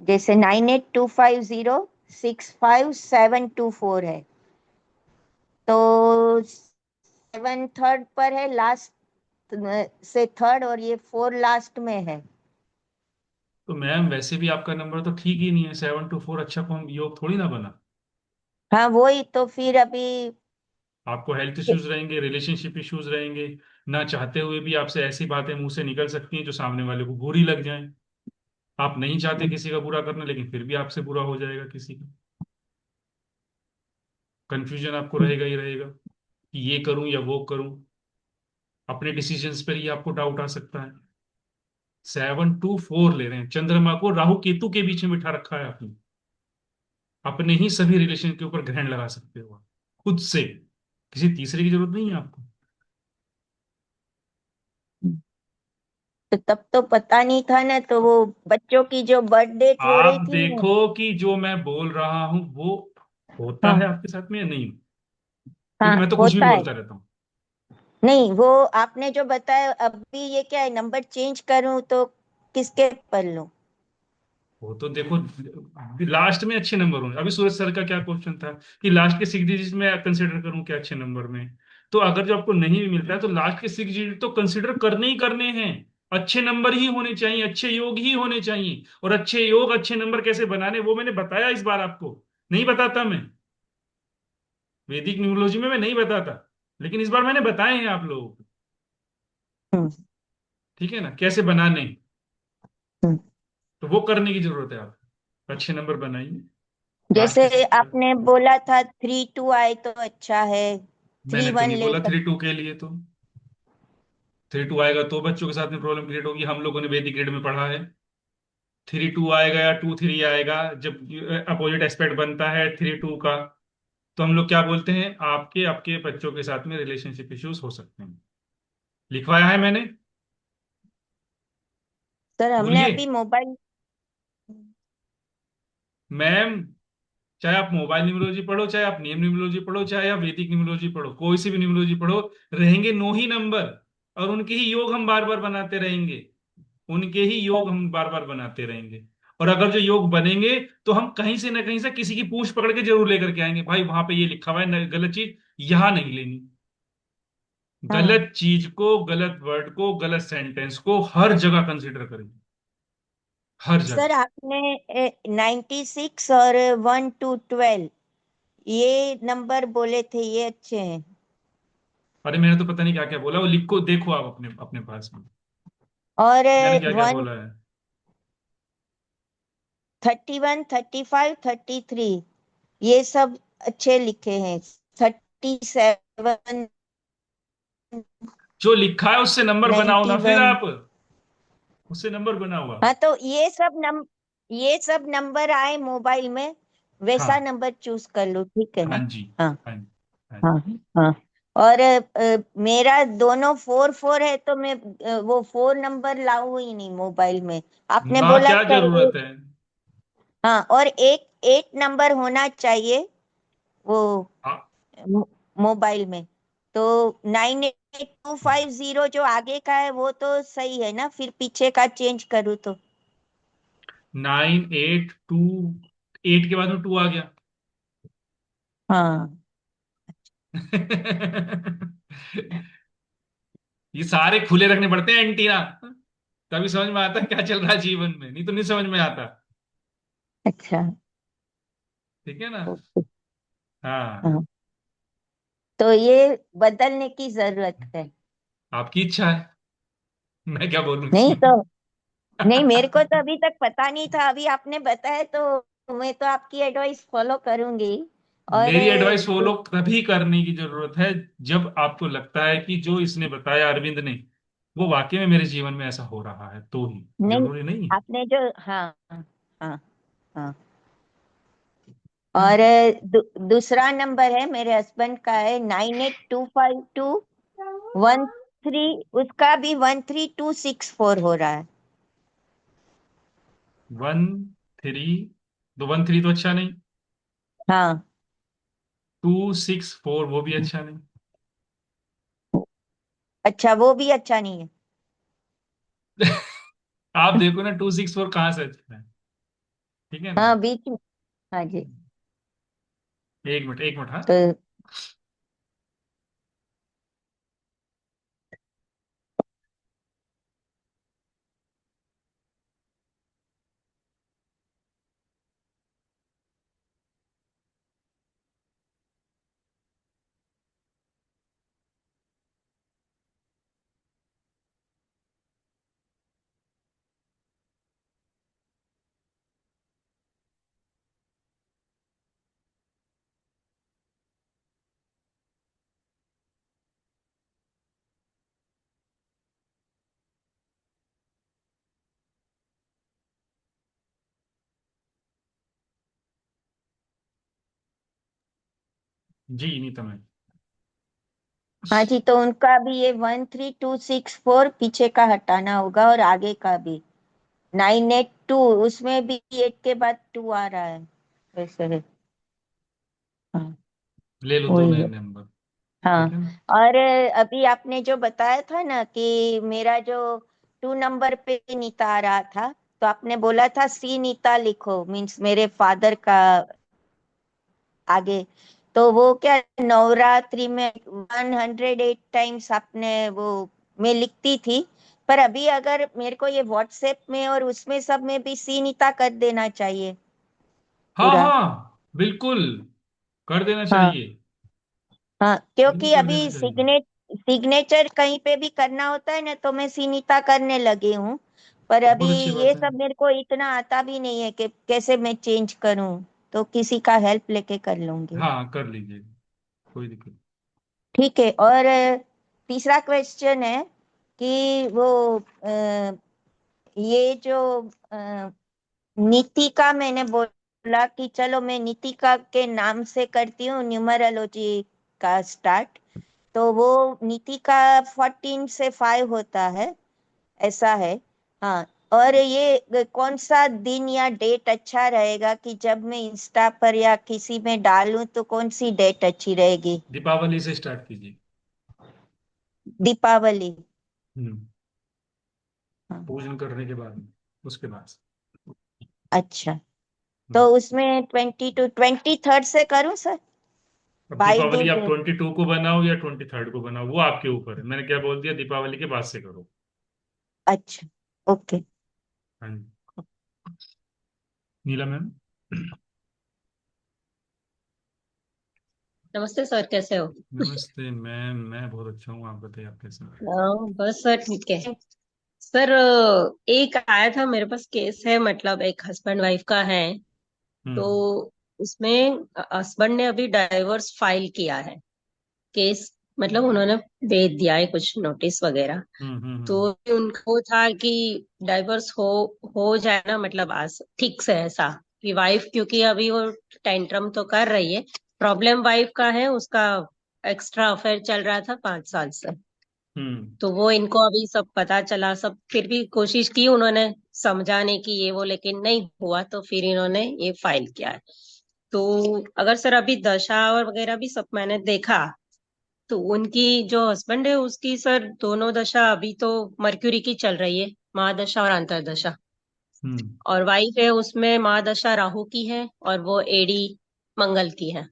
जैसे 9825065724 है, तो 7 थर्ड पर है, लास्ट से थर्ड, और ये 4 लास्ट में है। तो मैम वैसे भी आपका नंबर तो ठीक ही नहीं है, 7 to 4 अच्छा कौन योग थोड़ी ना बना। हाँ, वही तो फिर अभी। आपको हेल्थ इश्यूज रहेंगे, रिलेशनशिप इश्यूज रहेंगे, ना चाहते हुए भी आपसे ऐसी बातें मुंह से निकल सकती हैं जो सामने वाले को बुरी लग जाएं। आप नहीं चाहते किसी का बुरा करना, लेकिन फिर भी आपसे बुरा हो जाएगा किसी का। कंफ्यूजन आपको रहेगा ही रहेगा कि ये करूं या वो करूं। अपने डिसीजंस पर ही आपको डाउट आ सकता है। 7 to 4 ले रहे हैं, चंद्रमा को राहु केतु के बीच में बिठा रखा है आपने। अपने ही सभी रिलेशन के ऊपर ग्रहण लगा सकते हो आप, खुद से, किसी तीसरे की जरूरत नहीं है आपको। तो तब तो पता नहीं था ना, तो वो बच्चों की जो बर्थ डेट हो रही आप थी ना। देखो कि जो मैं बोल रहा हूं वो होता है हाँ आपके साथ में या नहीं, हाँ, क्योंकि मैं तो कुछ भी होता है। बोलता रहता हूँ। नहीं, वो आपने जो बताया, अभी ये क्या है, नंबर चेंज करूं तो किसके पर लूं? वो तो देखो, लास्ट में अच्छे नंबर होंगे। अभी सूरज सर का क्या क्वेश्चन था कि लास्ट के 6 डिजिट में कंसिडर करूं क्या अच्छे नंबर में। तो अगर जो आपको नहीं भी मिलता है तो लास्ट के 6 डिजिट तो कंसिडर करने ही करने हैं। अच्छे नंबर ही होने चाहिए, अच्छे योग ही होने चाहिए। और अच्छे योग अच्छे नंबर कैसे बनाने वो मैंने बताया इस बार आपको। नहीं बताता मैं, वैदिक न्यूमरोलॉजी में मैं नहीं बताता, लेकिन इस बार मैंने बताए हैं आप लोगों को। हम्म, ठीक है ना, कैसे बनाने। हम्म। तो वो करने की जरूरत है आपको, अच्छे नंबर बनाइए। लास्ट जैसे के, आपने बोला था 3 2 आए तो अच्छा है, थ्री मैंने तो वन नहीं ले बोला सकते। 3 2 के लिए। तो 3 2 आएगा तो बच्चों के साथ में प्रॉब्लम क्रिएट होगी, हम लोगों ने वैदिक ग्रेड में पढ़ा है। 3 2 आएगा या 2 3 आएगा, जब अपोजिट एस्पेक्ट बनता है 3 2 का, तो हम लोग क्या बोलते हैं, आपके आपके बच्चों के साथ में रिलेशनशिप इश्यूज हो सकते हैं। लिखवाया है मैंने, सर हमने बोलिए अभी मोबाइल। मैम। चाहे आप मोबाइल न्यूमरोलॉजी पढ़ो, चाहे आप नेम न्यूमरोलॉजी पढ़ो, चाहे आप वैदिक न्यूमरोलॉजी पढ़ो, कोई सी भी न्यूमरोलॉजी पढ़ो, रहेंगे 9 ही नंबर। और उनके ही योग हम बार बार बनाते रहेंगे। उनके ही योग हम बार बार बनाते रहेंगे। और अगर जो योग बनेंगे तो हम कहीं से ना कहीं से किसी की पूंछ पकड़ के जरूर लेकर के आएंगे, भाई वहां पे ये लिखा हुआ है, गलत चीज यहां नहीं लेनी। हाँ गलत चीज को, गलत वर्ड को, गलत सेंटेंस को हर जगह कंसिडर करेंगे, हर जगह। सर, आपने 96 और 1 to 12 ये नंबर बोले थे, ये अच्छे हैं। अरे मैंने तो पता नहीं क्या क्या बोला, वो लिखो देखो आप अपने अपने पास में, और मैंने क्या क्या वन बोला है। 31 35 33, ये सब अच्छे लिखे हैं। 37 जो लिखा है उससे नंबर बनाओ ना फिर 91। आप, उससे नंबर बनाओ आप। हाँ, तो ये सब नंबर आए मोबाइल में, वैसा हाँ, नंबर चूज कर लो, ठीक है हाँ ना? जी, हाँ हाँ जी, हाँ हाँ जी। हाँ। और मेरा दोनों 4 4 है, तो मैं वो 4 नंबर लाऊं ही नहीं मोबाइल में। आपने ना बोला क्या था जरूरत है। हाँ, और एक 8 नंबर होना चाहिए वो हाँ, मोबाइल में। तो 98250 जो आगे का है वो तो सही है ना, फिर पीछे का चेंज करूँ तो? 9 8 2, 8 के बाद में 2 आ गया। हाँ ये सारे खुले रखने पड़ते हैं एंटीना, तभी समझ में आता है क्या चल रहा है जीवन में, नहीं तो नहीं समझ में आता। अच्छा। ठीक है ना। ओके। हाँ। हाँ, तो ये बदलने की जरूरत है। आपकी इच्छा है, मैं क्या बोलूं नहीं इसमें। तो, नहीं मेरे को तो अभी तक पता नहीं था, अभी आपने बताया तो मैं तो आपकी एडवाइस फॉलो करूंगी। और मेरी एडवाइस फॉलो तभी करने की जरूरत है जब आपको लगता है कि जो इसने बताया अरविंद ने, वो वाकई में मेरे जीवन में ऐसा हो रहा है, तो ही। नहीं, जरूरी नहीं आपने जो, हाँ हाँ हाँ। है। और दूसरा नंबर है मेरे हस्बैंड का है 982521 3, उसका भी 13264 हो रहा है। 13, तो 13 तो अच्छा नहीं, हाँ। 264 वो भी अच्छा नहीं। अच्छा, वो भी अच्छा नहीं है। आप देखो ना 264 कहाँ से अच्छा है। ठीक है ना। हाँ, बीच में। हाँ जी। एक मिनट, एक मिनट, हाँ। तो जी नीता मैम। हाँ जी, तो उनका भी ये 13264 पीछे का हटाना होगा, और आगे का भी 982, उसमें भी 8 के बाद 2 आ रहा है, वैसे है। हाँ, ले लो दो वही नए है। नंबर। हाँ। ठीक है ना। और अभी आपने जो बताया था ना कि मेरा जो 2 नंबर पे नीता आ रहा था, तो आपने बोला था सी नीता लिखो, मीन्स मेरे फादर का आगे। तो वो क्या, नवरात्रि में 108 टाइम्स आपने वो मैं लिखती थी। पर अभी अगर मेरे को ये व्हाट्सएप में और उसमें सब में भी सी नीता कर देना चाहिए हाँ पूरा। हाँ, बिल्कुल कर देना हाँ चाहिए। हाँ, बिल्कुल क्योंकि कर देना अभी चाहिए। सिग्नेचर कहीं पे भी करना होता है ना, तो मैं सीनिता करने लगी हूँ। पर अभी बहुत अच्छी बात ये है। सब मेरे को इतना आता भी नहीं है कि कैसे मैं चेंज करूँ, तो किसी का हेल्प लेके कर लूंगी। हाँ कर लीजिए, कोई दिक्कत। ठीक है। और तीसरा क्वेश्चन है कि वो ये जो अ, नीतिका, मैंने बोला कि चलो मैं नीतिका के नाम से करती हूँ न्यूमरोलॉजी का स्टार्ट। तो वो नीति का 14 से 5 होता है, ऐसा है। हाँ। और ये कौन सा दिन या डेट अच्छा रहेगा कि जब मैं इंस्टा पर या किसी में डालूं, तो कौन सी डेट अच्छी रहेगी? दीपावली से स्टार्ट कीजिए। दीपावली। हम्म। हाँ। पूजन करने के बाद में, उसके बाद। अच्छा, तो हम्म। उसमें 23 से करूं सर? अब भाई दीपावली दूज आप है। 22 को बनाओ या 23 को बनाओ, वो आपके ऊपर है। मैंने क्या बोल दिया, दीपावली के बाद से करो। अच्छा। ओके। हाँ जी। नीला मैम। नमस्ते सर, कैसे हो? नमस्ते मैम, मैं बहुत अच्छा हूँ, आप बताइए आप कैसे हैं। बस सर ठीक है। सर एक आया था मेरे पास, केस है, मतलब एक हस्बैंड वाइफ का है। तो हम्म उसमें हस्बैंड ने अभी डाइवोर्स फाइल किया है। केस मतलब उन्होंने भेज दिया है कुछ नोटिस वगैरह। तो हम्म। उनको था कि डाइवोर्स हो जाए ना, मतलब आज ठीक से ऐसा कि वाइफ, क्योंकि अभी वो टेंट्रम तो कर रही है। प्रॉब्लम वाइफ का है, उसका एक्स्ट्रा अफेयर चल रहा था 5 साल से। हम्म। तो वो इनको अभी सब पता चला, सब फिर भी कोशिश की उन्होंने समझाने की ये वो, लेकिन नहीं हुआ, तो फिर इन्होंने ये फाइल किया है। तो अगर सर अभी दशा और वगैरह भी सब मैंने देखा, तो उनकी जो हस्बैंड है उसकी सर दोनों दशा अभी तो मर्क्यूरी की चल रही है, महादशा और अंतर्दशा। हम्म। और वाइफ है उसमें महादशा राहु की है, और वो एडी मंगल की है।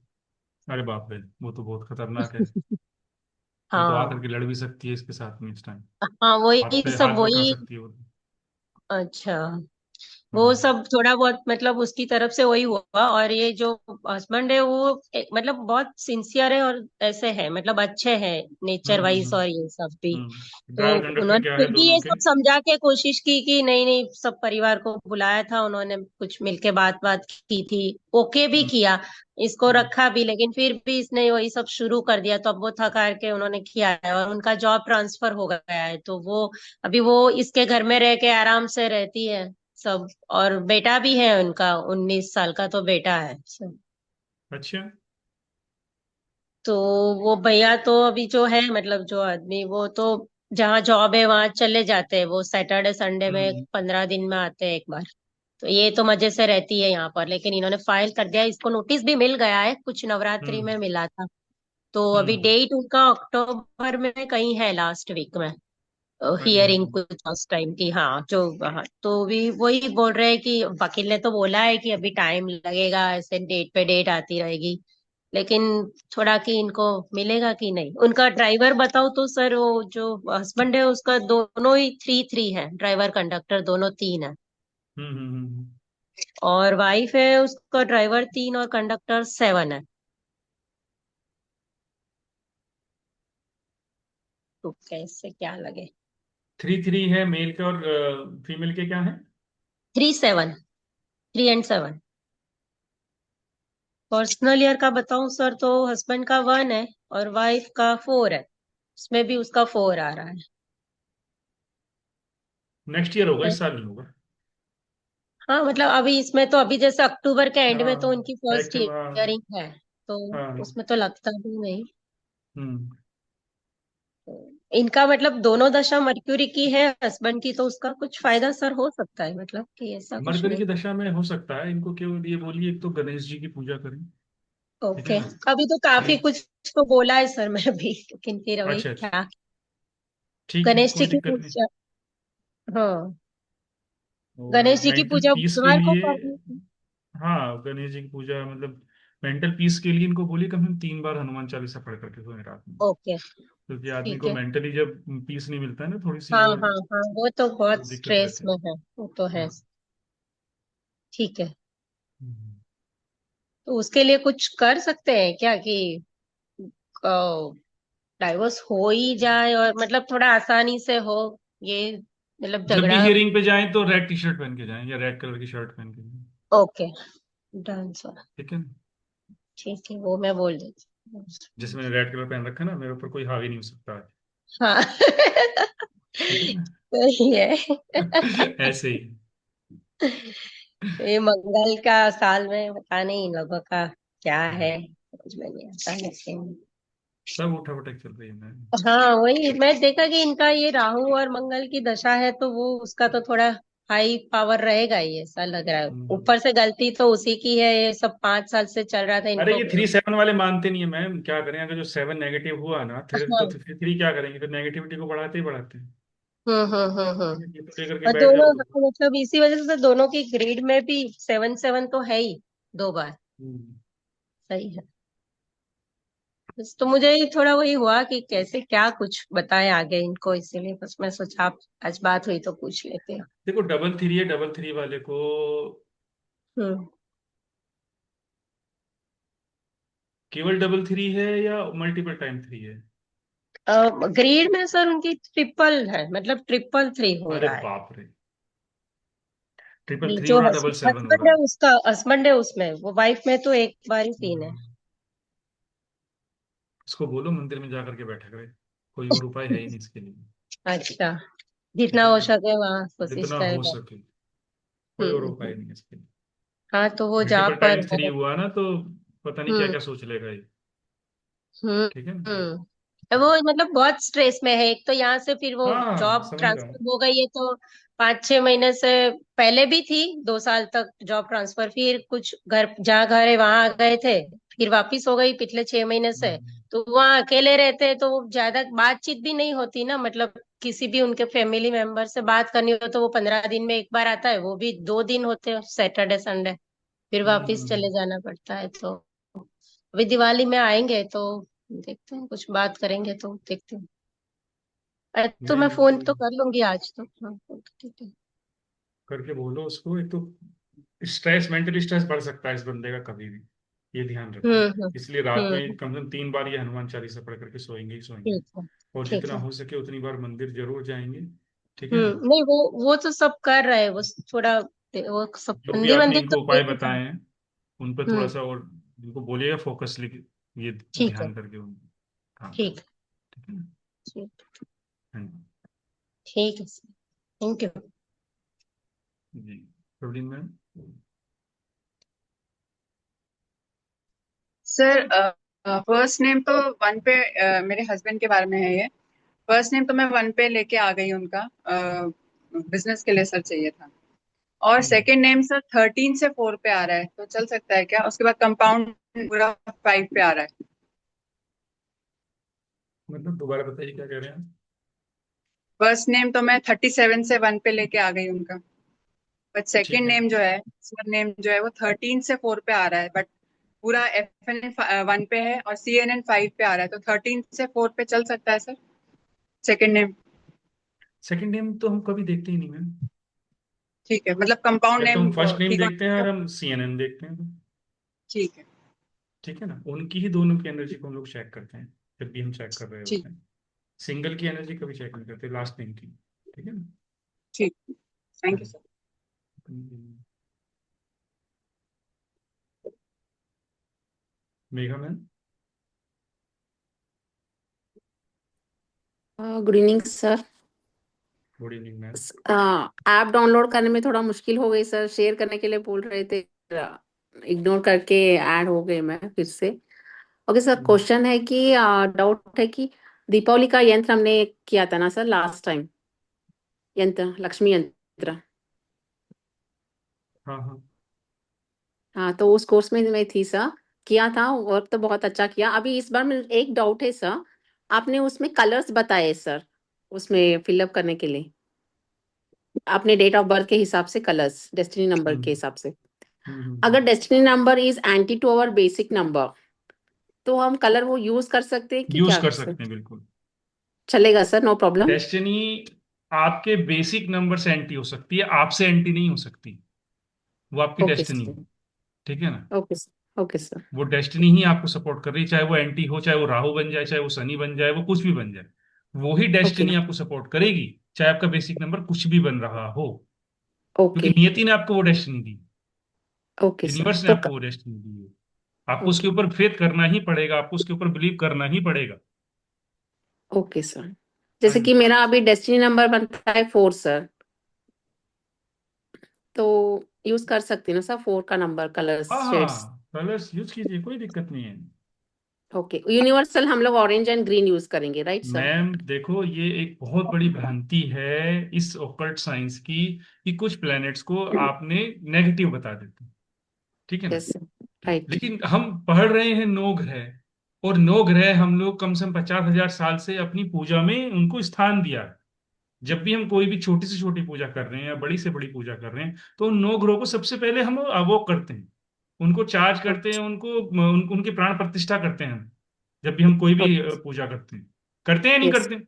अरे बाप रे, वो तो बहुत खतरनाक है। वो तो आकर हाँ के लड़ भी सकती है इसके साथ में इस टाइम। हाँ, वही सब हाथ पे उठा वही। सकती है वो तो। अच्छा, वो हाँ। सब थोड़ा बहुत मतलब उसकी तरफ से वही हुआ। और ये जो हस्बैंड है वो मतलब बहुत सिंसियर है और ऐसे है, मतलब अच्छे हैं नेचर वाइज और ये सब भी। तो ड्राइवर कंडक्टर उन्होंने क्या है फिर भी दोनों ये के? सब समझा के कोशिश की कि नहीं नहीं, सब परिवार को बुलाया था उन्होंने, कुछ मिलके बात बात की थी, ओके भी हम्म, किया, इसको हम्म, रखा भी, लेकिन फिर भी इसने वही सब शुरू कर दिया। तो अब वो थक हार के उन्होंने किया है और उनका जॉब ट्रांसफर हो गया है, तो वो अभी वो इसके घर में रह के आराम से रहती है सब। और बेटा भी है उनका, 19 साल का तो बेटा है सब। अच्छा। तो वो भैया तो अभी जो है, मतलब जो आदमी, वो तो जहाँ जॉब है वहां चले जाते हैं, वो सैटरडे संडे में हम्म, 15 दिन में आते हैं एक बार। तो ये तो मजे से रहती है यहाँ पर, लेकिन इन्होंने फाइल कर दिया, इसको नोटिस भी मिल गया है, कुछ नवरात्रि हम्म, में मिला था। तो अभी हम्म। डेट उनका अक्टूबर में कहीं है, लास्ट वीक में अरे हियरिंग कुछ उस टाइम की। हाँ जो, हाँ तो भी वही बोल रहे हैं कि वकील ने तो बोला है कि अभी टाइम लगेगा, ऐसे डेट पे डेट आती रहेगी, लेकिन थोड़ा कि इनको मिलेगा कि नहीं। उनका ड्राइवर बताओ तो सर, वो जो हस्बैंड है उसका दोनों ही 3-3 है, ड्राइवर कंडक्टर दोनों 3 है। हम्म, और वाइफ है उसका ड्राइवर 3 और कंडक्टर 7 है। तो कैसे क्या लगे? 3-3 है मेल के, और फीमेल के क्या है? 3-7, 3 and 7। पर्सनल ईयर का बताऊं सर तो हस्बैंड का 1 है और वाइफ का 4 है, उसमें भी उसका 4 आ रहा नेक्स्ट ईयर होगा, है। इस साल नहीं होगा। हाँ मतलब अभी इसमें तो, अभी जैसे अक्टूबर के एंड में तो हाँ, उनकी फर्स्ट एक्चुअल, हाँ। ईयरिंग है, तो हाँ। उसमें तो लगता भी नहीं। हम्म। तो इनका मतलब दोनों दशा मर्क्यूरी की है हस्बैंड की, तो उसका कुछ फायदा सर हो सकता है, मतलब कि ऐसा कुछ मरकरी नहीं। की दशा में हो सकता है, इनको केवल ये बोलिए, एक तो गणेश जी की पूजा करें। ठीक है ओके। ना? अभी तो काफी ये, कुछ तो बोला है सर मैं भी, लेकिन फिर अभी अच्छा अच्छा, क्या। ठीक है, गणेश जी कोई की दिक्कत नहीं। पूजा, हाँ, और गणेश जी की मेंटल पूजा पीस के बुधवार को लिए, करनी थी। हाँ, गणेश जी की पूजा मतलब मेंटल पीस के लिए इनको बोलिए कम से कम 3 बार हनुमान चालीसा पढ़ करके सोए रात में। ओके, क्योंकि आदमी ठीक को है। मेंटली जब पीस नहीं मिलता है ना, थोड़ी सी हाँ और हाँ हाँ, वो तो तो बहुत दिक्कत स्ट्रेस रहती है। में है, वो तो है। हाँ। ठीक है। हम्म। तो उसके लिए कुछ कर सकते हैं क्या कि डाइवोर्स हो ही जाए और मतलब थोड़ा आसानी से हो ये, मतलब जब भी झगड़ा। हियरिंग पे जाएं तो रेड टी शर्ट पहन के जाएं, या रेड कलर की शर्ट पहन के जाएं। Okay, done sir. ठीक है ना? ठीक है, वो मैं बोल देती हूँ। जैसे मैंने रेड कलर पहन रखा है ना, मेरे ऊपर कोई हावी नहीं हो सकता आज। हाँ ठीक है ना? सही है। ऐसे ही। ये मंगल का साल में पता नहीं इन लोगों का क्या है, समझ में नहीं आता, लेकिन सब उठा पटक चल रही है मैं। हाँ वही मैं देखा कि इनका ये राहु और मंगल की दशा है, तो वो उसका तो थोड़ा हाई पावर रहेगा ही, ऐसा लग रहा है। हम्म। ऊपर से गलती तो उसी की है, ये सब 5 साल से चल रहा था अरे इनको। ये 3-7 वाले मानते नहीं है मैम, क्या करें? अगर जो 7 नेगेटिव हुआ ना, फिर तो हाँ, फिर 3 क्या करेंगे? फिर नेगेटिविटी को बढ़ाते ही बढ़ाते हैं। ये तो लेकर के और बैठ दोनों जाओ तो। मतलब इसी वजह से दोनों की ग्रेड में भी 7-7 तो है ही 2 बार। हम्म। सही है। बस तो मुझे ही थोड़ा वही हुआ कि कैसे क्या कुछ बताएं आगे इनको, इसीलिए बस मैं सोचा आप आज बात हुई तो पूछ लेते हैं। देखो, डबल थ्री है, डबल थ्री वाले को हम्म। केवल डबल थ्री है या मल्टीपल टाइम थ्री है? ग्रेड में सर उनकी ट्रिपल है, मतलब 333 हो अरे रहा है। बाप रे, ट्रिपल थ्री हो जो रहा, डबल 7 हो हस्बैंड रहा। है उसका, हस्बैंड है उसमें, वो वाइफ में तो एक बार ही 3 है। हम्म। इसको बोलो मंदिर में जाकर के बैठा करे, कोई और उपाय है ही नहीं इसके लिए। अच्छा, ठीक जितना है हो ना? सके वहाँ कोशिश जितना हो करेगा। सके, कोई और उपाय हम्म। नहीं है इसके लिए। हाँ तो वो जहाँ मल्टीपल पर टाइम्स थ्री हो। हुआ ना, तो पता नहीं क्या हम्म क्या सोच लेगा ये। हम्म ठीक है ना? वो मतलब बहुत स्ट्रेस में है, एक तो यहाँ से फिर वो हाँ, जॉब समझ रहा हूँ। ट्रांसफर हो गई है, तो 5-6 महीने से पहले भी थी, 2 साल तक जॉब ट्रांसफर, फिर कुछ घर जहाँ घर है वहां आ गए थे, फिर वापिस हो गई पिछले 6 महीने से। हम्म, तो वहाँ अकेले रहते हैं तो ज्यादा बातचीत भी नहीं होती ना, मतलब किसी भी उनके फैमिली मेंबर से बात करनी हो तो वो 15 दिन में एक बार आता है, वो भी 2 दिन होते हैं, सैटरडे संडे, फिर वापिस चले हम्म, जाना पड़ता है। तो अभी दिवाली में आएंगे तो देखते हैं, कुछ बात करेंगे तो देखते हैं। तो मैं नहीं फोन कोई तो कर लूंगी आज तो, हाँ तो ठीक है। करके बोलो उसको। एक तो स्ट्रेस, मेंटली स्ट्रेस बढ़ सकता है इस बंदे का कभी भी, ये ध्यान रखो। हम्म। इसलिए रात में हम्म। कम से कम 3 बार ये हनुमान चालीसा पढ़ करके सोएंगे ही सोएंगे। ठीक है। और ठीक जितना है। हो सके उतनी बार मंदिर जरूर जाएंगे। ठीक है ना। नहीं, वो तो सब कर रहे हैं, वो थोड़ा वो सब जो भी मंदिर आपने मंदिर तो इनको उपाय डेली बताए जाते। हैं उन पर थोड़ा हम्म। सा और इनको बोलिएगा फोकस, ये ठीक है। ध्यान करके उन काम ठीक करें। है। ठीक है ना। ठीक। हाँ जी। ठीक है सर। Thank you. जी Praveen ma'am. Sir first name तो वन पे मेरे हस्बैंड के बारे में है ये। फर्स्ट नेम तो मैं वन पे लेके आ गई उनका, बिजनेस के लिए सर चाहिए था। और सेकंड नेम सर 13 से 4 पे आ रहा है, तो चल सकता है क्या? उसके बाद कंपाउंड पूरा 5 पे आ रहा है। मतलब दोबारा बताइए क्या कह रहे हैं। फर्स्ट नेम तो मैं 37 से 1 पे लेके आ गई उनका, बट ठीक सेकंड है। नेम जो है, सर नेम जो है वो 13 से 4 पे आ रहा है, बट पूरा FNN 1 पे है और CNN 5 पे आ रहा है, तो 13 से 4 पे चल सकता है sir second name? Second name तो हम कभी देखते ही नहीं मैम। ठीक है, मतलब कंपाउंड या तो नेम हम फर्स्ट नेम ठीक देखते हैं होना और चाहिए। हम सीएनएन देखते हैं। ठीक है। ठीक है ना, उनकी ही दोनों की एनर्जी को हम लोग चेक करते हैं जब भी हम चेक कर रहे ठीक। होते हैं। सिंगल की एनर्जी कभी चेक नहीं करते, लास्ट नेम की। ठीक है ना। ठीक। थैंक हाँ। You sir. Megha ma'am. Good evening sir. Good evening ma'am. App download करने में थोड़ा मुश्किल हो गई सर, शेयर करने के लिए बोल रहे थे, इग्नोर करके ऐड हो गए मैं फिर से। ओके सर, क्वेश्चन है कि डाउट है कि दीपावली का यंत्र हमने किया था ना सर लास्ट टाइम, यंत्र लक्ष्मी यंत्र। हाँ हाँ। हाँ, तो उस कोर्स में मैं थी सर, किया था, वर्क तो बहुत अच्छा किया। अभी इस बार में एक डाउट है सर, आपने उसमें कलर्स बताए सर, उसमें फिलअप करने के लिए आपने डेट ऑफ बर्थ के हिसाब से कलर्स, डेस्टिनी नंबर के हम्म हिसाब से। हम्म अगर destiny number is anti to our basic number, तो हम कलर वो यूज कर सकते हैं कि यूज क्या कर सर? सकते हैं बिल्कुल। चलेगा सर, नो प्रॉब्लम। डेस्टिनी आपके बेसिक नंबर से एंटी हो सकती है, आपसे एंटी नहीं हो सकती। वो आपकी ओके डेस्टिनी सर। है। ठीक है ना। Okay sir. Okay sir. वो डेस्टिनी ही आपको सपोर्ट कर रही है, चाहे वो एंटी हो, चाहे वो राहु बन जाए, चाहे वो शनि बन जाए, वो कुछ भी बन जाए। वो ही ओके। डेस्टिनी आपको सपोर्ट करेगी, चाहे आपका बेसिक नंबर कुछ भी बन रहा हो। क्योंकि ओके। नियति ने आपको वो डेस्टिनी दी, ओके सर यूनिवर्स ने तो आपको वो डेस्टिनी दी है। आपको उसके ओके। ऊपर फेथ करना ही पड़ेगा, आपको उसके ऊपर बिलीव करना ही पड़ेगा। ओके सर, हाँ जैसे जी। कि मेरा अभी डेस्टिनी नंबर बनता है 4 सर, तो यूज कर सकती हूँ ना सर 4 का नंबर, कलर्स हाँ शेड्स? हाँ, कलर्स यूज कीजिए, कोई दिक्कत नहीं है। ओके, यूनिवर्सल हम लोग ऑरेंज एंड ग्रीन यूज करेंगे, राइट सर? मैम देखो, ये एक बहुत बड़ी भ्रांति है इस ओकल्ट साइंस की, कि कुछ प्लैनेट्स को आपने नेगेटिव बता देते हैं। ठीक है ना। Yes, right. लेकिन हम पढ़ रहे हैं 9 ग्रह, और 9 ग्रह हम लोग कम से कम 50,000 साल से अपनी पूजा में उनको स्थान दिया है। जब भी हम कोई भी छोटी से छोटी पूजा कर रहे हैं या बड़ी से बड़ी पूजा कर रहे हैं, तो उन 9 ग्रहों को सबसे पहले हम अवोक करते हैं, उनको चार्ज करते हैं, उनकी प्राण प्रतिष्ठा करते हैं हम। जब भी हम कोई भी पूजा करते हैं या नहीं यस। करते? तो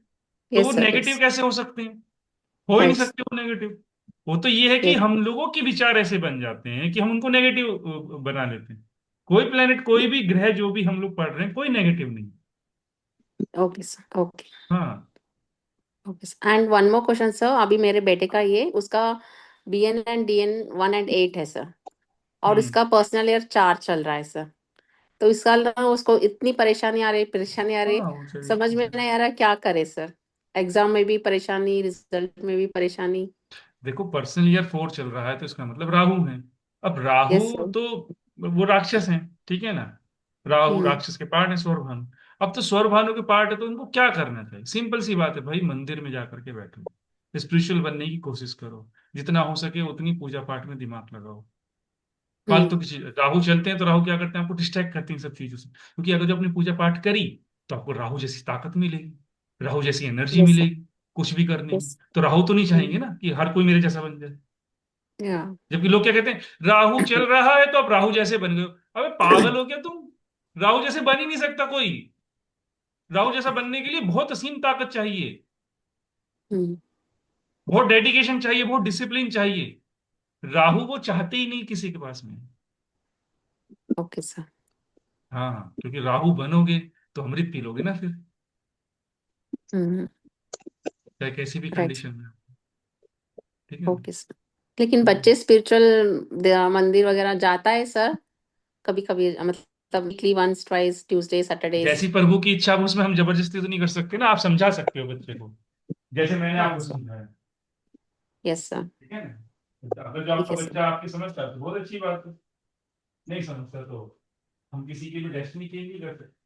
वो यस सर, नेगेटिव यस। कैसे हो सकते हैं? हो ही नहीं राइट। सकते वो नेगेटिव। वो तो ये है कि यस। हम लोगों के विचार ऐसे बन जाते हैं कि हम उनको नेगेटिव बना लेते हैं। कोई प्लेनेट, कोई भी ग्रह जो भी हम लोग पढ़ रहे हैं, कोई नेगेटिव नहीं। Okay sir. ओके। हाँ। Okay sir, and one more question sir, अभी मेरे बेटे का ये उसका BN एंड DN 1 एंड 8 है सर, और हम्म। इसका पर्सनल ईयर 4 चल रहा है सर। तो इस साल ना उसको इतनी परेशानी आ रही, हाँ वो चलिए। समझ में नहीं आ रहा क्या करे सर। एग्जाम में भी परेशानी, रिजल्ट में भी परेशानी। देखो, पर्सनल ईयर 4 चल रहा है तो इसका मतलब राहु है। अब राहु यस सर। तो वो राक्षस हैं। ठीक है ना। राहु हम्म। राक्षस के पार्ट है, स्वर भानु। अब तो स्वर भानु के पार्ट है, तो उनको क्या करना चाहिए? सिंपल सी बात है भाई, मंदिर में जाकर के बैठो, स्पिरिचुअल बनने की कोशिश करो, जितना हो सके उतनी पूजा पाठ में दिमाग लगाओ। फालतू हम्म। की चीज, राहु चलते हैं तो राहु क्या करते हैं? आपको डिस्ट्रैक्ट करते हैं सब चीजों से, क्योंकि अगर जो आपने पूजा पाठ करी तो आपको राहु जैसी ताकत मिलेगी, राहु जैसी एनर्जी यस सर। मिलेगी कुछ भी करने की। यस। तो राहु तो नहीं चाहेंगे हम्म। ना कि हर कोई मेरे जैसा बन जाए। या। जबकि लोग क्या कहते हैं, राहु चल रहा है तो अब राहु जैसे बन गए हो। अबे पागल हो क्या तुम? राहु जैसे बन ही नहीं सकता कोई। राहु जैसा बनने के लिए बहुत असीम ताकत चाहिए, हम्म। बहुत डेडिकेशन चाहिए, बहुत डिसिप्लिन चाहिए। राहु वो चाहते ही नहीं किसी के पास में। Okay sir. हाँ हाँ, क्योंकि राहु बनोगे तो अमृत पी लोगे ना फिर, हम्म। चाहे कैसी भी राइट। कंडीशन में। ठीक है ना। Okay sir. लेकिन हम्म। बच्चे स्पिरिचुअल मंदिर वगैरह जाता है सर, कभी कभी, मतलब weekly once twice, Tuesday Saturdays. जैसी प्रभु की इच्छा हो, उसमें हम जबरदस्ती तो नहीं कर सकते ना। आप समझा सकते हो बच्चे को, जैसे मैंने हाँ आपको सर। समझाया। Yes sir. ठीक है ना। अगर जो ठीक आपका है सर। बच्चा आपकी समझता है तो बहुत अच्छी बात है, नहीं समझता तो हम किसी की भी डेस्टिनी चेंज नहीं कर सकते।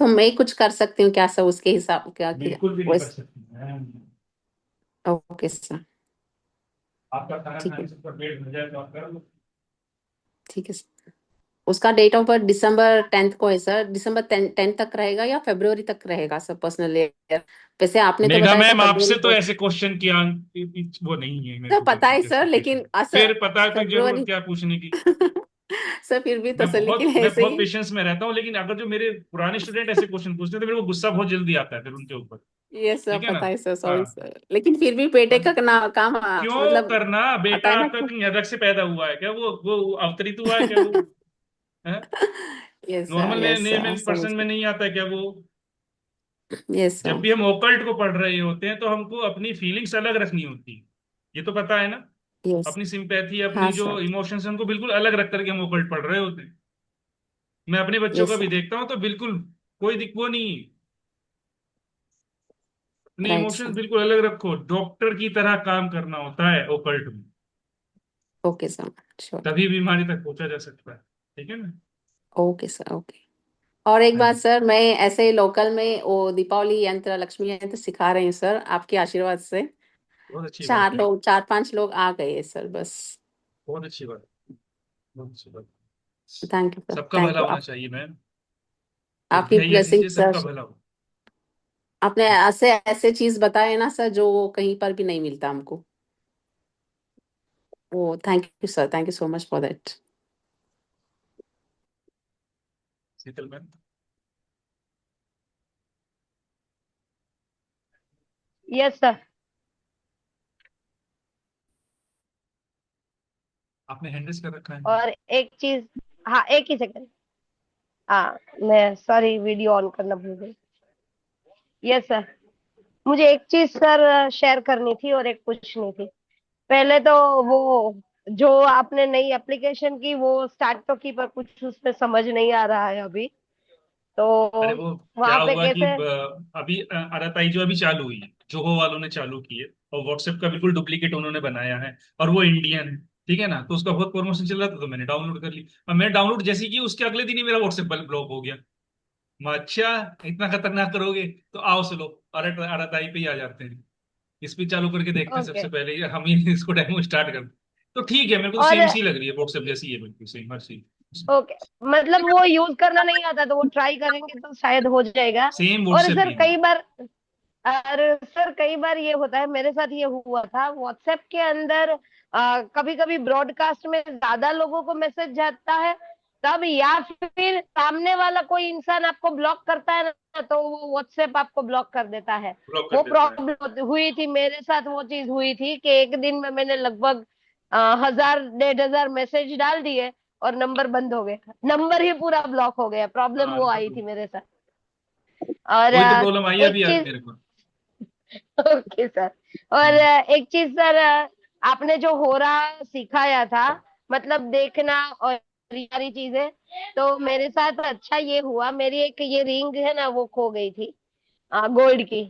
तो मैं कुछ कर सकती हूँ क्या सर उसके हिसाब क्या बिल्कुल भी नहीं कर वैस सकती हैं। Okay sir. आपका खाना ठीक खाने है। से उसका पेट भर जाए तो आप कर लो। ठीक है सर। उसका डेट ऑफ बर्थ December 10 को है सर। December 10 तक रहेगा या फरवरी तक रहेगा सर, पर्सनल ईयर? वैसे आपने तो मेघा बताया था मैम, आपसे फरवरी तो को। ऐसे क्वेश्चन की वो नहीं है मेरे सर को कोई पता है सर, दिलचस्पी लेकिन पूछने। फिर पता है तो जरूरत फरवरी क्या पूछने की। सर फिर भी तसल्ली के लिए मैं ऐसे बहुत ही। पेशेंस में रहता हूँ, लेकिन अगर जो मेरे पुराने स्टूडेंट ऐसे क्वेश्चन पूछते हैं तो मेरे को गुस्सा बहुत जल्दी आता है फिर उनके ऊपर। ये सर ठीक है ना। पता है सर, सॉरी हाँ। सर, लेकिन फिर भी बेटे का पर काम क्यों मतलब करना, बेटा आता है ना आपका कि कहीं अलग से पैदा हुआ है क्या? वो अवतरित हुआ है क्या वो? Yes sir, normal yes sir, name समझ पर्सन में नहीं आता क्या वो? गए। यस जब सर। भी हम ओकल्ट को पढ़ रहे होते हैं तो हमको अपनी फीलिंग्स अलग रखनी होती है, ये तो पता है ना। यस। अपनी सिंपैथी, हाँ अपनी जो सर। इमोशंस हैं उनको बिल्कुल अलग रख करके हम ओकल्ट पढ़ रहे होते हैं। मैं अपने बच्चों का यस भी सर। देखता हूँ तो बिल्कुल कोई वो नहीं। अपने राइट इमोशंस सर। बिल्कुल अलग रखो, डॉक्टर की तरह काम करना होता है ओकल्ट में। Okay sir, sure. तभी बीमारी तक पहुंचा जा सकता है। ठीक है ना। Okay sir, okay. और एक हाँ बात जी। सर, मैं ऐसे लोकल में वो दीपावली यंत्र, लक्ष्मी यंत्र सिखा रही हूँ सर, आपके आशीर्वाद से। बहुत अच्छी बात चार है। लोग, 4-5 लोग आ गए हैं सर बस। बहुत अच्छी बात है। बहुत अच्छी बात। थैंक यू सर, सबका थैंक भला यू। होना आप, चाहिए मैम। आपकी बुद्धियां ही ऐसी ब्लेसिंग चाहिए, सर। सबका भला हो। आपने ऐसे ऐसे चीज बताए ना सर जो कहीं पर भी नहीं मिलता हमको। Oh thank you sir, thank you so much for that. Sheetal ma'am, yes sir. आपने हैंडल्स कर रखा है? और एक चीज, हाँ एक ही सेकंड। हाँ, मैं सॉरी वीडियो ऑन करना भूल गई। Yes sir. मुझे एक चीज सर शेयर करनी थी और एक पूछनी थी। पहले तो वो जो आपने नई एप्लीकेशन की वो स्टार्ट तो की, पर कुछ उसमें समझ नहीं आ रहा है अभी। तो अरे वो क्या वहां पे हुआ कि कैसे? अभी आरएफआई जो अभी चालू हुई है, जोहो वालों ने चालू की है, और व्हाट्सएप का बिल्कुल डुप्लीकेट उन्होंने बनाया है, और वो इंडियन है। ठीक है ना। तो उसका बहुत प्रमोशन चल रहा था तो मैंने डाउनलोड कर ली। अब मैंने डाउनलोड जैसी की उसके अगले दिन ही मेरा व्हाट्सएप ब्लॉक हो गया। मैं, अच्छा इतना खतरनाक करोगे तो आओ चलो, आरएफआई पे ही आ जाते हैं। इस पे चालू करके देखते हैं ओके। सबसे पहले, हम ही इसको डेमो स्टार्ट कर। तो ठीक है, मेरे को तो और सेम सी लग रही है, व्हाट्सएप जैसी है, बिल्कुल सेम हर चीज। ओके, मतलब वो यूज करना नहीं आता तो वो ट्राई करेंगे तो शायद हो जाएगा। सेम और व्हाट्सएप सर भी है। कई बार, और सर कई बार ये होता है, मेरे साथ ये हुआ था व्हाट्सएप के अंदर, कभी कभी ब्रॉडकास्ट में ज्यादा लोगों को मैसेज जाता है तब, या फिर सामने वाला कोई इंसान आपको ब्लॉक करता है ना, तो वो व्हाट्सएप आपको ब्लॉक कर देता है। ब्लॉक कर वो देता है। प्रॉब्लम हुई थी मेरे साथ, वो चीज हुई थी कि एक दिन में मैंने लगभग 1000-1500 मैसेज डाल दिए और नंबर बंद हो गया, नंबर ही पूरा ब्लॉक हो गया। प्रॉब्लम हाँ वो आई तो थी मेरे साथ। और वही तो प्रॉब्लम आई है एक अभी आज चीज, मेरे को। Okay sir. और हम्म। एक चीज सर, आपने जो हो रहा सिखाया था, मतलब देखना और ये सारी चीजें, तो मेरे साथ अच्छा ये हुआ, मेरी एक ये रिंग है ना वो खो गई थी, गोल्ड की।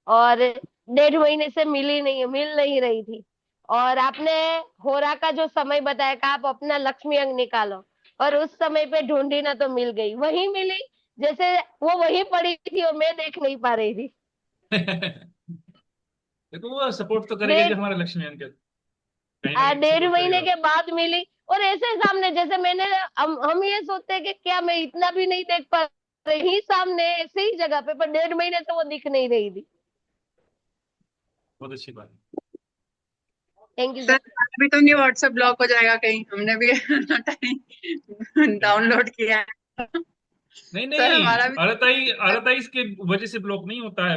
और 1.5 महीने से मिल नहीं रही थी। और आपने होरा का जो समय बताया कि आप अपना लक्ष्मी अंक निकालो, और उस समय पे ढूंढी ना तो मिल गई, वही मिली, जैसे वो वही पड़ी थी और मैं देख नहीं पा रही थी। देखो वो सपोर्ट तो करेगा कि डेढ़ हमारा लक्ष्मी अंकल कहीं ना कहीं तो डेढ़ सपोर्ट महीने करेगा। के बाद मिली, और ऐसे सामने जैसे मैंने, हम ये सोचते हैं कि क्या मैं इतना भी नहीं देख पा रही, सामने ऐसे ही जगह पे, पर 1.5 महीने से वो दिख नहीं रही थी। बहुत अच्छी बात थैंक यू सर सर। हमारा भी तो नहीं व्हाट्सएप ब्लॉक हो जाएगा कहीं? हमने भी टाइम है। डाउनलोड किया है। नहीं सर नहीं, हमारा भी अड़ताईस के वजह से ब्लॉक नहीं होता है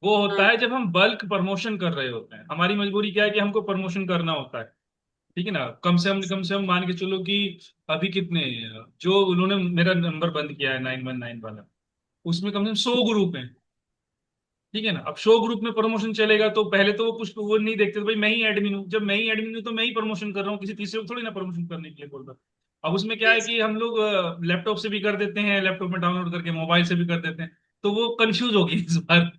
वो होता हाँ है जब हम बल्क प्रमोशन कर रहे होते हैं। हमारी मजबूरी क्या है कि हमको प्रमोशन करना होता है। ठीक है ना, कम से कम मान के चलो कि अभी कितने, जो उन्होंने मेरा नंबर बंद किया है 919 वाला, उसमें कम से कम 100 ग्रुप हैं। ठीक है ना, अब शो ग्रुप में प्रमोशन चलेगा तो पहले तो वो कुछ वो नहीं देखते थे, भाई मैं ही एडमिन हूँ, जब मैं ही एडमिन हूँ तो मैं ही प्रमोशन कर रहा हूँ, किसी तीसरे को थोड़ी ना प्रमोशन करने के लिए बोल रहा हूँ। अब उसमें क्या है yes, कि हम लोग लैपटॉप से भी कर देते हैं, लैपटॉप में डाउनलोड करके मोबाइल से भी कर देते हैं, तो वो कंफ्यूज हो गई इस बार,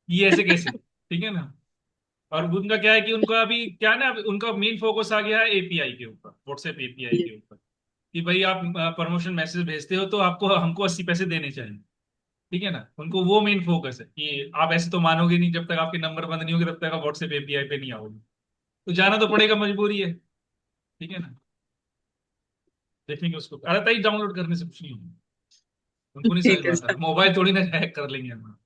ये ऐसे कैसे, ठीक है ना। और उनका क्या है कि उनका अभी क्या है ना, अभी उनका मेन फोकस आ गया है एपीआई के ऊपर, व्हाट्सएप एपीआई yes, के ऊपर, कि भाई आप प्रमोशन मैसेज भेजते हो तो आपको हमको 80 पैसे देने चाहिए। ठीक है ना, उनको वो मेन फोकस है कि आप ऐसे तो मानोगे नहीं, जब तक आपके नंबर बंद नहीं होंगे तब तक आप व्हाट्सएप एपीआई पे नहीं आओगे, तो जाना तो पड़ेगा, मजबूरी है। ठीक है ना, देखेंगे उसको, अरे ताई डाउनलोड करने से कुछ नहीं होगा, उनको नहीं समझ ठीक में है आता, सर। मोबाइल थोड़ी ना हैक कर लेंगे हम।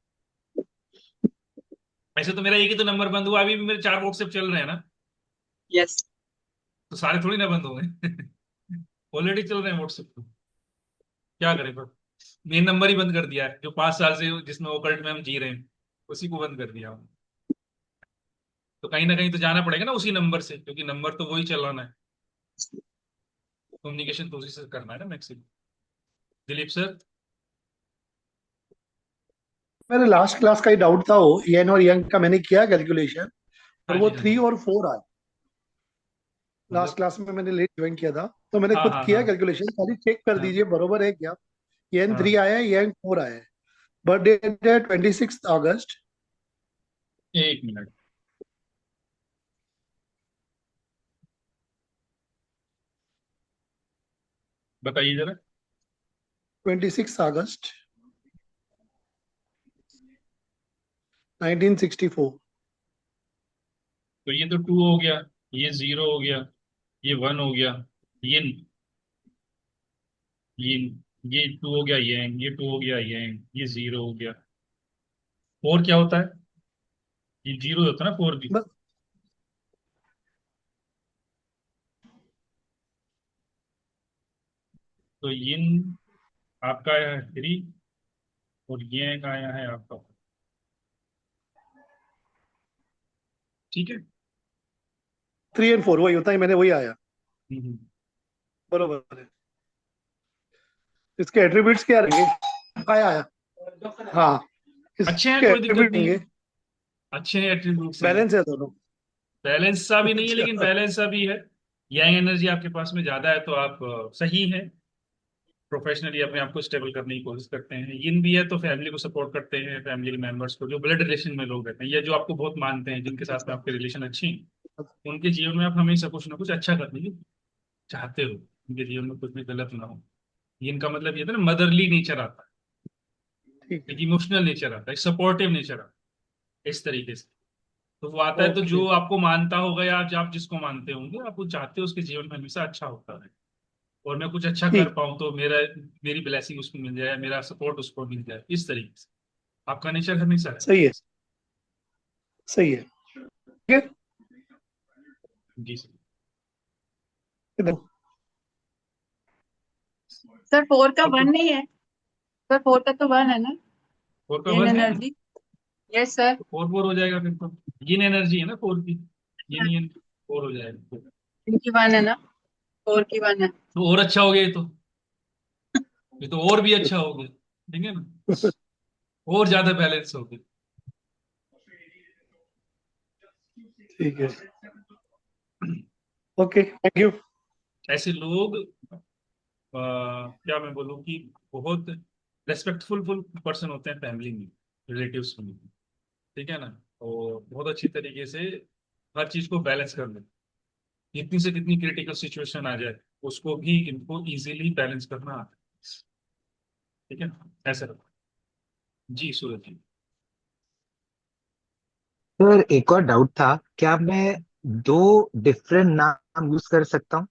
वैसे तो मेरा एक ही तो नंबर बंद हुआ, अभी भी मेरे 4 व्हाट्सएप चल रहे हैं ना, यस। तो सारे थोड़ी ना बंद हो गए। ऑलरेडी चल रहे हैं व्हाट्सएप तो, क्या करें पर, मेन नंबर ही बंद कर दिया है, जो 5 साल से जिसमें ओकल्ट में हम जी रहे हैं, उसी को बंद कर दिया हमने। तो कहीं ना कहीं तो जाना पड़ेगा ना उसी नंबर से, क्योंकि नंबर तो वही चलाना है, कम्युनिकेशन तो उसी से करना है ना मैक्सिमम। दिलीप सर। मेरे लास्ट क्लास का ही डाउट था, वो येन और यंग का मैंने किया कैलकुलेशन, और हाँ वो जी, हाँ थ्री जी। और फोर आए। लास्ट मतलब, क्लास में मैंने लेट ज्वाइन किया था, तो मैंने हाँ खुद हाँ किया हाँ कैलकुलेशन, खाली चेक कर हाँ दीजिए बरोबर है क्या। येन थ्री हाँ। आया है, येन फोर आया है। बर्थडे है 26 अगस्त। 1 मिनट, बताइए जरा। 26 अगस्त 1964। तो ये तो 2 हो गया, ये 0 हो गया, ये 1 हो गया, ये ये ये 2 हो गया, ये 2 हो गया, ये 0 हो गया। 4 क्या होता है? ये 0 होता है ना 4 भी। बस तो ये आपका आया है 3, और ये का आया है आपका, ठीक है। 3 और 4 वही होता है, मैंने वही आया। हम्म। बरोबर है। इसके एट्रीब्यूट्स क्या रहेंगे? आया आया। हाँ, अच्छे हैं, इसके कोई दिक्कत एट्रीब्यूट नहीं है, होंगे। अच्छे हैं, एट्रीब्यूट्स हैं। बैलेंस है दोनों। बैलेंस सा भी नहीं है, लेकिन अच्छा। बैलेंस सा भी है। यंग एनर्जी आपके पास में ज्यादा है, तो आप सही है, प्रोफेशनली अपने आप को स्टेबल करने की कोशिश करते हैं। यिन भी है तो फैमिली को सपोर्ट करते हैं, फैमिली मेंबर्स को, जो ब्लड रिलेशन में लोग रहते हैं या जो आपको बहुत मानते हैं, जिनके साथ में आपके रिलेशन अच्छी हैं, उनके जीवन में आप हमेशा कुछ ना कुछ अच्छा करने की चाहते हो, उनके जीवन में कुछ भी गलत ना हो। यिन का मतलब ये था ना, मदरली नेचर आता ठीक है, है। एक इमोशनल नेचर आता है, एक सपोर्टिव नेचर आता है, इस तरीके से। तो वो आता है, तो ओके। जो आपको मानता होगा या आप जिसको मानते होंगे, आप वो चाहते हो उसके जीवन में हमेशा अच्छा होता है, और मैं कुछ अच्छा कर ठीक। पाऊं तो मेरी ब्लेसिंग उसको मिल जाए, मेरा सपोर्ट उसको मिल जाए, इस तरीके से आपका नेचर हमेशा है। सही है। सही है। ठीक है। जी सर। इधर। सर 4 का अब 1 नहीं है? सर 4 का तो 1 है ना? 4 का येन 1 है, एनर्जी। Yes sir. तो 4 हो जाएगा फिर तो, यिन एनर्जी है ना 4 की, यिन 4 हो जाएगा, इनकी 1 है ना? 4 की 1 है। तो और अच्छा हो गया ये तो और भी अच्छा हो गया, ठीक है ना, और ज्यादा बैलेंस हो गया। ठीक है। Okay, thank you. ऐसे लोग क्या मैं बोलूँ कि बहुत रेस्पेक्टफुल पर्सन होते हैं फैमिली में, रिलेटिव्स में, ठीक है ना, और बहुत अच्छी तरीके से हर चीज को बैलेंस कर ले, कितनी से कितनी क्रिटिकल सिचुएशन आ जाए, उसको भी इनको इजीली बैलेंस करना आता है। ठीक है, ऐसा रखो। जी सूरज जी। सर एक और डाउट था, क्या मैं दो डिफरेंट नाम यूज कर सकता हूँ?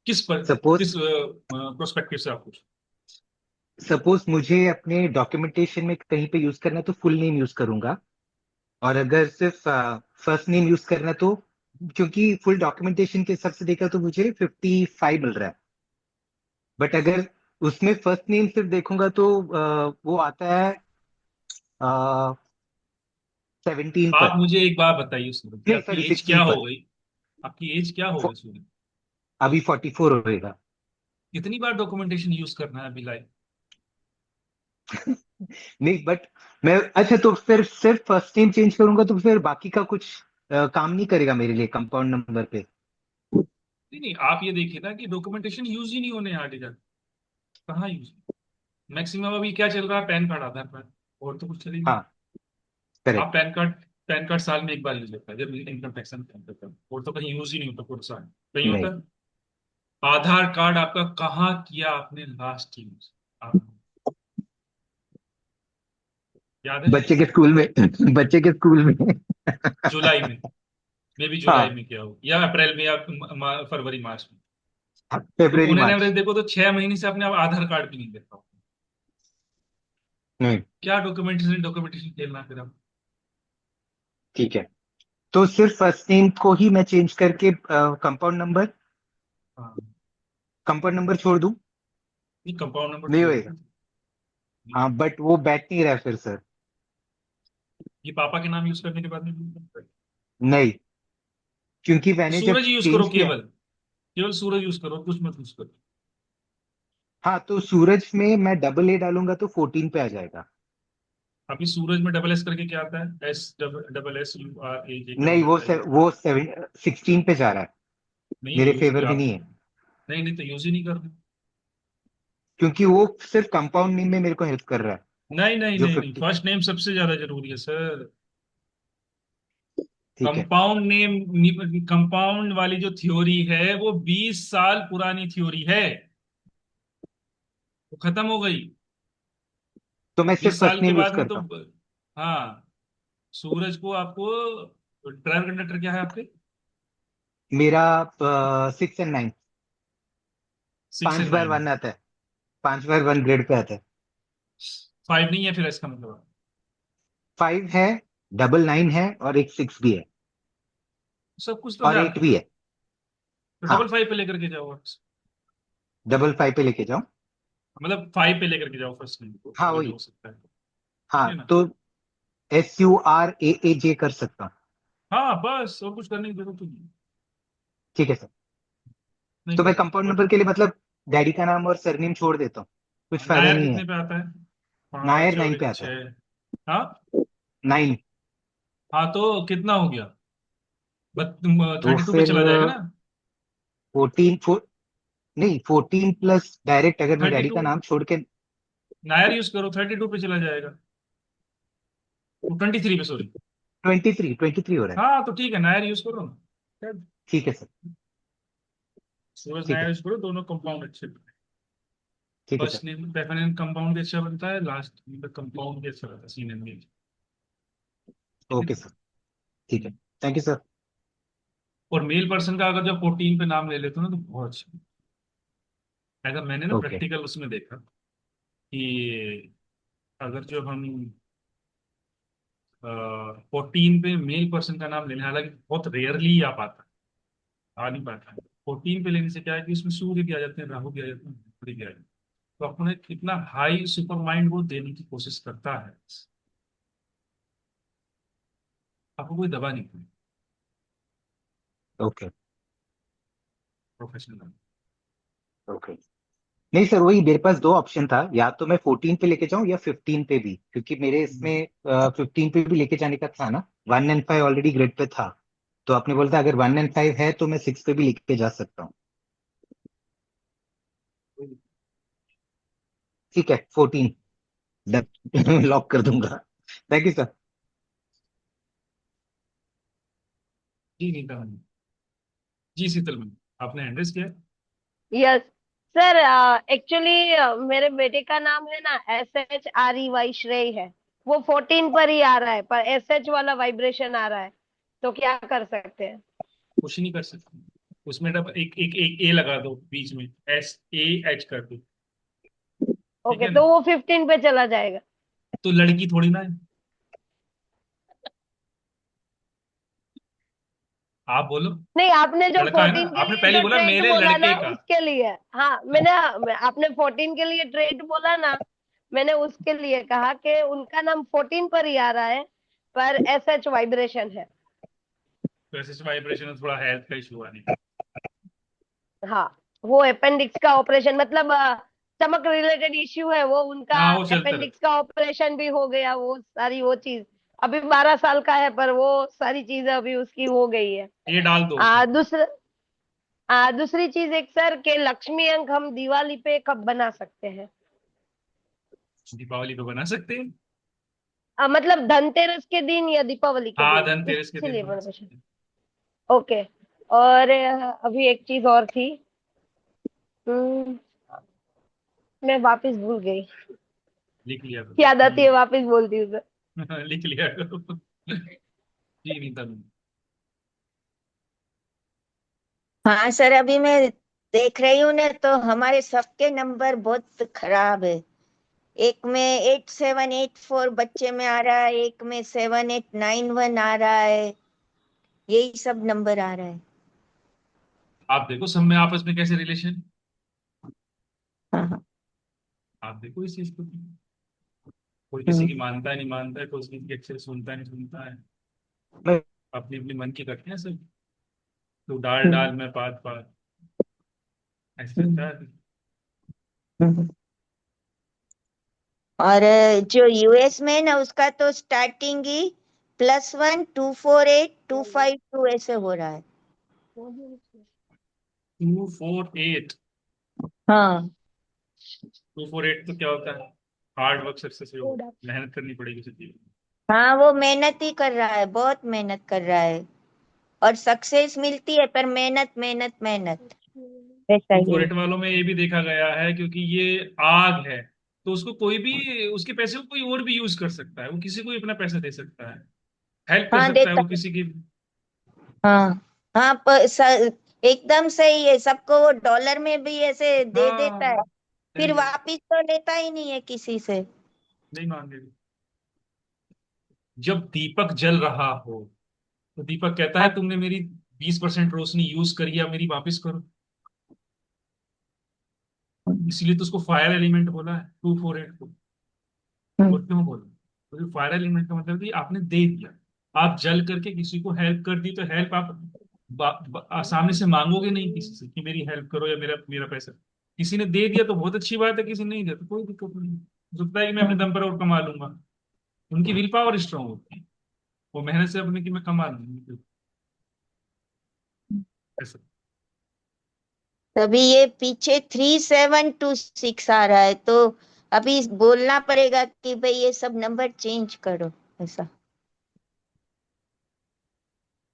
सपोज किस प्रोस्पेक्टिव से आप पूछ। सपोज मुझे अपने डॉक्यूमेंटेशन में कहीं पे यूज करना है तो फुल नेम यूज करूंगा, और अगर सिर्फ फर्स्ट नेम यूज करना है तो, क्योंकि फुल डॉक्यूमेंटेशन के हिसाब से देखा तो मुझे 55 मिल रहा है, बट अगर उसमें फर्स्ट नेम सिर्फ देखूंगा तो वो आता है 17 आप पर। मुझे एक बात बताइए सूरज कि नहीं आपकी सॉरी, एज क्या 16 हो पर। गई? आपकी एज क्या हो फो- गई सूरज? अभी 44 होएगा। कितनी बार डॉक्यूमेंटेशन यूज करना है अभी लाइव? नहीं बट मैं, अच्छा तो फिर सिर्फ फर्स्ट नेम चेंज करूंगा तो फिर बाकी का कुछ काम नहीं करेगा मेरे लिए कंपाउंड नंबर पे। नहीं नहीं, आप ये देखिए ना कि डॉक्यूमेंटेशन यूज ही नहीं होने हैं आगे जाके। कहाँ यूज? मैक्सिमम अभी क्या चल रहा है? पैन कार्ड, आधार कार्ड, और तो कुछ चल ही नहीं। हाँ आप करेक्ट। पैन कार्ड साल में एक बार यूज होता है जब इनकम टैक्स करता है, और तो कहीं यूज ही नहीं होता पूरा साल। कहीं नहीं, होता है? आधार कार्ड आपका कहाँ किया आपने लास्ट यूज? आप याद है? बच्चे के स्कूल में बच्चे के स्कूल में जुलाई में, मे भी जुलाई हाँ, में किया हो, या अप्रैल में, या फरवरी मार्च में। तो फरवरी उन्होंने मार्च। एवरेज देखो तो 6 महीने से आपने अब आधार कार्ड भी नहीं देखा। नहीं क्या डॉक्यूमेंटेशन डॉक्यूमेंटेशन खेलना फिर आप? ठीक है, तो सिर्फ फर्स्ट नेम को ही मैं चेंज करके हाँ, कंपाउंड नंबर छोड़ दूं? नहीं कंपाउंड नंबर नहीं छोड़ होएगा। दो। हाँ बट वो बैठ नहीं रहा फिर सर। ये पापा के नाम यूज करने के बाद में नहीं, क्योंकि मैंने जब सूरज यूज करो, चेंज किया। केवल केवल सूरज यूज करो, कुछ मत यूज करो। हाँ तो सूरज में मैं डबल ए डालूंगा तो 14 पे आ जाएगा। अभी सूरज में डबल एस करके क्या आता है? S double S U R A J नहीं, डबल एस। वो 16 पे जा रहा है। नहीं मेरे यूज फेवर में आप, नहीं है, नहीं नहीं तो यूज ही नहीं कर रहे। क्योंकि वो सिर्फ कंपाउंड नेम में मेरे को हेल्प कर रहा है। नहीं नहीं जो नहीं नहीं, 50। फर्स्ट नेम सबसे ज्यादा जरूरी है सर। ठीक है। कंपाउंड नेम, कंपाउंड वाली जो थ्योरी है वो 20 साल पुरानी थ्योरी है, वो खत्म हो गई। तो मैं सिर्फ 20 फर्स्ट साल के नेम यूज बाद में तो, करता हूँ। हाँ, सूरज को आपको, ड्राइवर कंडक्टर क्या है आपके? मेरा 6 और 9। 6 पांच एंड बार 9 वन आता है, 5 बार वन ग्रेड पे आता है। 5 नहीं है फिर इसका मतलब? 5 है, डबल 9 है और एक 6 भी है, सब कुछ तो और है 8 आपके भी पास। है। तो हाँ, डबल 5 पे लेकर के जाओ आप। डबल 5 पे लेके जाओ। मतलब 5 पे लेकर के जाओ फर्स्ट नेम को, हाँ अगर जो वही। हो सकता है तो। ठीक हाँ है ना? तो SURAAJ कर सकता हूँ। हाँ बस, और कुछ करने की जरूरत तो नहीं। ठीक है सर। नहीं तो मैं करना कंपाउंड बट। नंबर के लिए मतलब डैडी का नाम और सरनेम छोड़ देता हूँ, कुछ फायदा नायर नहीं कितने है। पे आता है? नायर पाँच और 9 पे एक आता है। 6। हाँ। 9। हाँ तो कितना हो गया? बट तो 32 पे फिर चला जाएगा ना? 14 नहीं, 14 प्लस डायरेक्ट अगर मैं थर्टी डैडी टू का नाम छोड़ के। नायर यूज करो, 32 पे चला जाएगा। 23 पे, सॉरी। 23 हो रहा है। हाँ तो ठीक है, नायर यूज करो ना। क्या, ठीक है सर। सूरज ठीक नायर है। यूज करो, दोनों कंपाउंड अच्छे बनते हैं। ठीक है sir. First name definite compound भी अच्छा बनता है, लास्ट नेम कंपाउंड भी अच्छा बनता है, सी नेम भी। ठीक है ओके ना? सर। ठीक है। Thank you sir. और मेल पर्सन का अगर जब 14 पे नाम ले लेते हो ना तो बहुत अच्छा। ऐसा मैंने ना ओके। प्रैक्टिकल उसमें देखा कि अगर जो हम 14 पे मेल पर्सन का नाम लेने, हालांकि बहुत रेयरली आ पाता है, आ नहीं पाता है। 14 पे लेने से क्या है कि उसमें सूर्य भी आ जाते हैं, राहु भी आ जाते हैं, बृहस्पति भी आ जाते हैं। तो अपने कितना हाई सुपर माइंड वो देने की कोशिश करता है, आपको कोई दबा नहीं पड़ी। ओके। प्रोफेशनल। ओके। नहीं सर, वही मेरे पास दो ऑप्शन था, या तो मैं 14 पे लेके जाऊं या 15 पे भी, क्योंकि मेरे इसमें 15 पे भी लेके जाने का था ना। 1 और 5 ऑलरेडी ग्रिड पे था। तो आपने बोला था अगर 1 और 5 है तो मैं 6 पे भी लेके जा सकता हूँ। ठीक है, 14 लॉक कर दूंगा। Thank you sir. जी नीता मैम। जी शीतल मैम, आपने एड्रेस किया है? यस सर, एक्चुअली मेरे बेटे का नाम है ना SHREY, श्रेय है। वो 14 पर ही आ रहा है, पर SH वाला वाइब्रेशन आ रहा है। तो क्या कर सकते हैं? कुछ नहीं कर सकते। उसमें डब एक एक एक ए लगा दो बीच में, SAH कर दो। ठीक ओके, है ना? तो वो 15 पे चला जाएगा। तो लड़की थोड़ी ना है। आप बोलो। नहीं, आपने जो लड़का है ना, 14 के आपने लिए पहले जो बोला ट्रेड मेरे बोला लड़के ना का। उसके लिए, हाँ आपने 14 के लिए ट्रेड बोला ना, मैंने उसके लिए कहा कि उनका नाम 14 पर ही आ रहा है, पर एसएच वाइब्रेशन है। तो ऐसे वाइब्रेशन थोड़ा हेल्थ का इशू आने। हाँ, वो अपेंडिक्स का ऑपरेशन, मतलब स्टमक रिलेटेड इश्यू है वो उनका। हाँ वो चलता अपेंडिक्स रहता का ऑपरेशन भी हो गया, वो सारी वो चीज। अभी 12 साल का है, पर वो सारी चीजें अभी उसकी हो गई है। है। ये डाल दो उसमें। दूसरा, दूसरी चीज एक सर, के लक्ष्मी अंक हम दिवाली पे कब बना सकते हैं? दीपावली पे बना सकते हैं। मतलब धनतेरस के दिन या दीपावली के हाँ दिन, धनतेरस के दिन इसलिए बना बना सकते हैं। ओके। और अभी एक चीज और थी। हम्म, मैं वापस भूल गई। लिख लिया याद करो। आती है वापस बोलती हूँ सर। लिख लिया करो। जी नीता मैम। हाँ सर, अभी मैं देख रही हूँ ना, तो हमारे सबके नंबर बहुत खराब है। एक में 8784 बच्चे में आ रहा है, एक में 7891 आ रहा है, यही सब नंबर आ रहा है। आप देखो सब में आपस में कैसे रिलेशन। हाँ हाँ। आप देखो इस चीज को। कोई किसी हम्म, की मानता है नहीं मानता है, कोई किसी की अच्छे से सुनता है नहीं सुनता है। मैं- अपनी अपनी मन की करते हैं सब। तो डाल हम्म, डाल में पात पात, ऐसे चलता हम्म, है। हम्म। और जो यूएस में है ना, उसका तो स्टार्टिंग ही +1 248 252 ऐसे हो रहा है। 248। हाँ 248 तो क्या होता है? हार्ड वर्क सक्सेस हो, मेहनत करनी पड़ेगी उसे जीवन में। हाँ, वो मेहनत ही कर रहा है, बहुत मेहनत कर रहा है, और सक्सेस मिलती है, पर मेहनत मेहनत मेहनत, वैसा टू ही फोर है। एट वालों में ये भी देखा गया है, क्योंकि ये आग है, तो उसको कोई भी उसके पैसे को कोई और भी यूज कर सकता है, वो किसी को भी अपना पैसा दे सकता है, हेल्प कर हाँ सकता है देता वो है। किसी की। हाँ हाँ, एकदम सही है, सबको वो डॉलर में भी ऐसे दे देता हाँ है, सही फिर है। वापिस तो लेता ही नहीं है किसी से। नहीं मांगे। जब दीपक जल रहा हो तो दीपक कहता है तुमने मेरी 20% रोशनी यूज करी, या मेरी वापस करो। इसलिए तो उसको फायर एलिमेंट बोला है 248 को। हम्म, और क्यों बोला? क्योंकि फायर एलिमेंट का मतलब कि आपने दे दिया। आप जल करके किसी को हेल्प कर दी, तो हेल्प आप सामने से मांगोगे नहीं किसी से कि मेरी हेल्प करो या मेरा मेरा पैसा। किसी ने दे दिया तो बहुत अच्छी बात है, किसी ने नहीं दिया तो कोई दिक्कत नहीं। सोचता है कि मैं अपने दम पर और कमा लूंगा। उनकी विल पावर स्ट्रांग होती है, वो मेहनत से अपने की मैं कमा लूंगी ऐसा। तभी ये पीछे 3726 आ रहा है, तो अभी बोलना पड़ेगा कि भाई ये सब नंबर चेंज करो, ऐसा।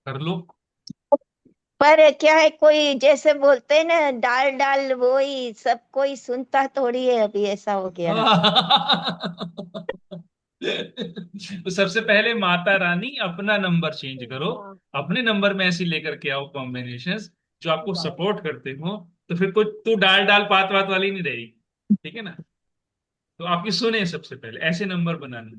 कर लो। पर क्या है, कोई जैसे बोलते हैं ना, डाल डाल वो ही सब, कोई सुनता थोड़ी है, अभी ऐसा हो गया है। तो सबसे पहले माता रानी अपना नंबर चेंज करो। अपने नंबर में ऐसी लेकर के आओ कॉम्बिनेशंस जो आपको सपोर्ट करते हो। तो फिर कोई तू डाल डाल पात वात वाली नहीं रहेगी। ठीक है ना? तो आपकी सुने सबसे पहले ऐसे नंबर बनाने।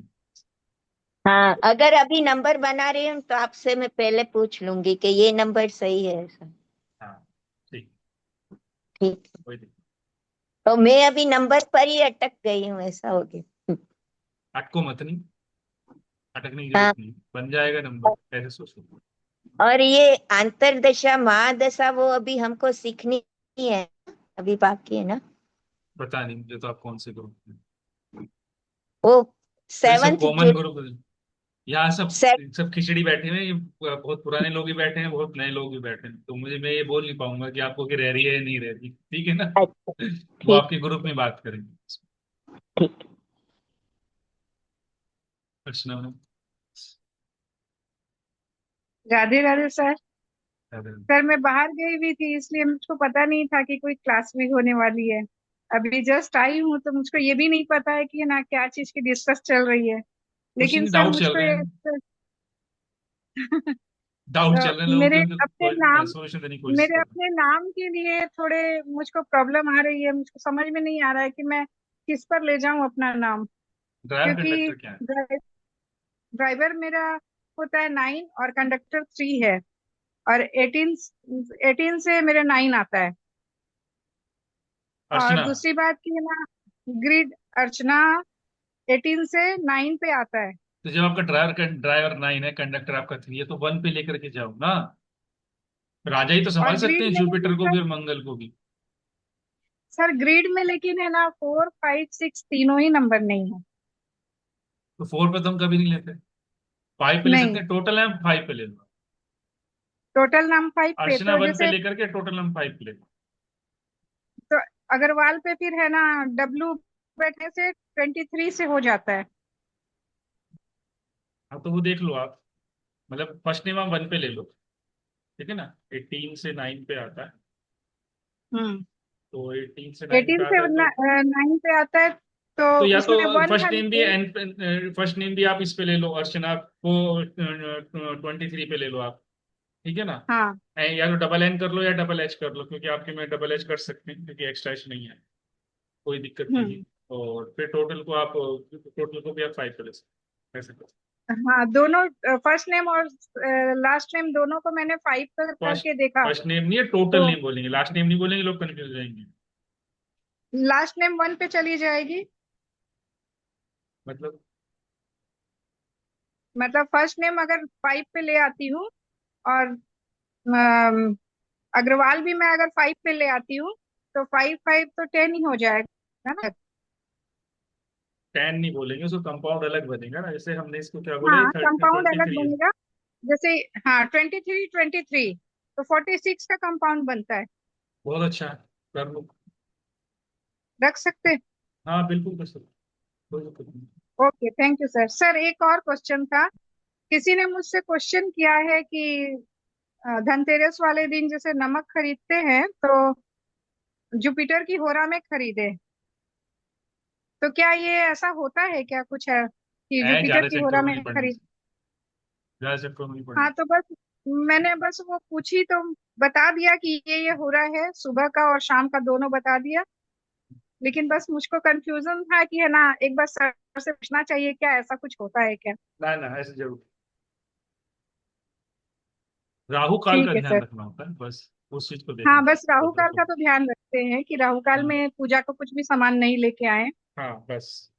हाँ, अगर अभी नंबर बना रही हूँ तो आपसे मैं पहले पूछ लूंगी कि ये नंबर सही है, ऐसा। हाँ ठीक। ठीक है। कोई दिक्कत। तो मैं अभी नंबर पर ही अटक गई हूँ, ऐसा हो गया। अटको मत नहीं। अटकने की हाँ, जरूरत नहीं, बन जाएगा नंबर, ऐसे सोचो। और ये अंतरदशा महादशा वो अभी हमको सीखनी है, अभी बाकी है ना, पता नहीं मुझे तो आप कौन से ग्रुप में। वो अरे सब 7th कॉमन जुलाई ग्रुप। यहाँ सब से। सब खिचड़ी बैठे हुए हैं, ये बहुत पुराने लोग भी बैठे हैं, बहुत नए लोग भी बैठे हैं, तो मुझे मैं ये बोल नहीं पाऊंगा कि आपको कि रह रही है या नहीं रह रही, ठीक है ना? अच्छा, वो ठीक आपके ग्रुप में बात करेंगे। ठीक। अर्चना मैम। राधे राधे सर। अरे, सर मैं बाहर गई हुई थी, इसलिए मुझको पता नहीं था कि कोई क्लास भी होने वाली है। अभी जस्ट आई हूँ, तो मुझको ये भी नहीं पता है कि ना क्या चीज की डिस्कस चल रही है। कुछ लेकिन नहीं, सर डाउट चल मुझको रहे ये हैं। डाउट चल रहे हैं लोगों मेरे के, तो अपने कोई नाम सोल्यूशन देने की कोशिश मेरे कर रहे अपने नाम के लिए थोड़े मुझको प्रॉब्लम आ रही है। मुझको समझ में नहीं आ रहा है कि मैं किस पर ले जाऊं अपना नाम। हैं। ड्राइवर क्योंकि कंडक्टर क्या है? ड्राइवर मेरा होता है 9 और कंडक्टर 3 है। और 18 से मेरे 9 आता है। और अर्चना। दूसरी बात की है ना, ग्रिड अर्चना 18 से 9 पे आता है। तो जब आपका ड्राइवर 9 है, कंडक्टर आपका 3 है, तो 1 पे लेकर के जाओ ना। राजा ही तो और संभाल सकते ग्रिड हैं में जुपिटर लेकिन को सर, भी और मंगल को भी। ग्रिड में लेकिन है ना 4 5 6 तीनों ही नंबर नहीं है। तो 4 पे तो हम कभी नहीं लेते। 5 पे ले सकते नहीं, हैं, टोटल है 5 पे ले लो। टोटल नाम 5 पे, अर्चना तो 1 पे जैसे, लेकर के टोटल हम 5 पे ले लो। तो अग्रवाल पे फिर है ना डब्लू बैठने से 23 से हो जाता है। हाँ तो वो देख लो आप, मतलब फर्स्ट नेम आप 1 पे ले लो, ठीक है ना। 18 से 9 पे आता है, हम्म। तो 18 से 9 पे 18 से आता है तो 9 पे आता है, तो तो या तो उसमें वन फर्स्ट नेम भी खाली। फर्स्ट नेम भी आप इस पे ले लो, अर्चना को 23 पे ले लो आप, ठीक है ना। हाँ। या तो डबल एन कर लो या डबल एच कर लो, क्योंकि आपके में डबल एच कर सकते हैं क्योंकि एक्स्ट्रा एच नहीं है, कोई दिक्कत नहीं है। हम्म। और फिर टोटल को भी आप 5 पे ले सकते हैं, ऐसे कर। हाँ, दोनों फर्स्ट नेम और लास्ट नेम दोनों को मैंने 5 पर फर्स्ट करके देखा। फर्स्ट नेम नहीं है, टोटल तो नेम बोलेंगे, लास्ट नेम नहीं बोलेंगे, लोग कंफ्यूज हो जाएंगे। लास्ट नेम 1 पे चली जाएगी। मतलब मतलब फर्स्ट नेम अगर 5 पे ले आती हूँ, और अम, अग्रवाल भी मैं अगर 5 पे ले आती हूँ, तो 5 5 तो 10 ही हो जाएगा ना। 10 नहीं बोलेंगे, उसको कंपाउंड अलग बनेगा ना, जैसे हमने इसको क्या बोला, ये हाँ, कंपाउंड अलग 23 है। बनेगा। जैसे, हाँ, 23 तो 46 का कंपाउंड बनता है। बहुत अच्छा है, कर लो। रख सकते। हाँ बिल्कुल कर सकते, कोई दिक्कत नहीं। Okay, thank you sir. Sir, एक और क्वेश्चन था। किसी ने मुझसे क्वेश्चन किया है कि धनतेरस वाले दिन जैसे नमक खरीदते हैं तो जुपिटर की होरा में खरीदे, तो क्या ये ऐसा होता है, क्या कुछ है कि जुपिटर ज्यादा की चक्कर होरा में में नहीं पड़ना, खरीद। ज्यादा चक्कर में नहीं पड़ना। हाँ, तो बस मैंने बस वो पूछी तो बता दिया कि ये हो रहा है, सुबह का और शाम का दोनों बता दिया। लेकिन बस मुझको कंफ्यूजन था कि है ना, एक बार सर से पूछना चाहिए क्या ऐसा कुछ होता है क्या। ना ना, ऐसे जरूर। राहु काल का ठीक है ध्यान सर। रखना होता है बस, उस चीज को हाँ, देखना बस राहु होता है काल तो। का तो ध्यान रखते हैं कि राहु काल हाँ में पूजा का कुछ भी सामान नहीं लेके आए। हाँ बस,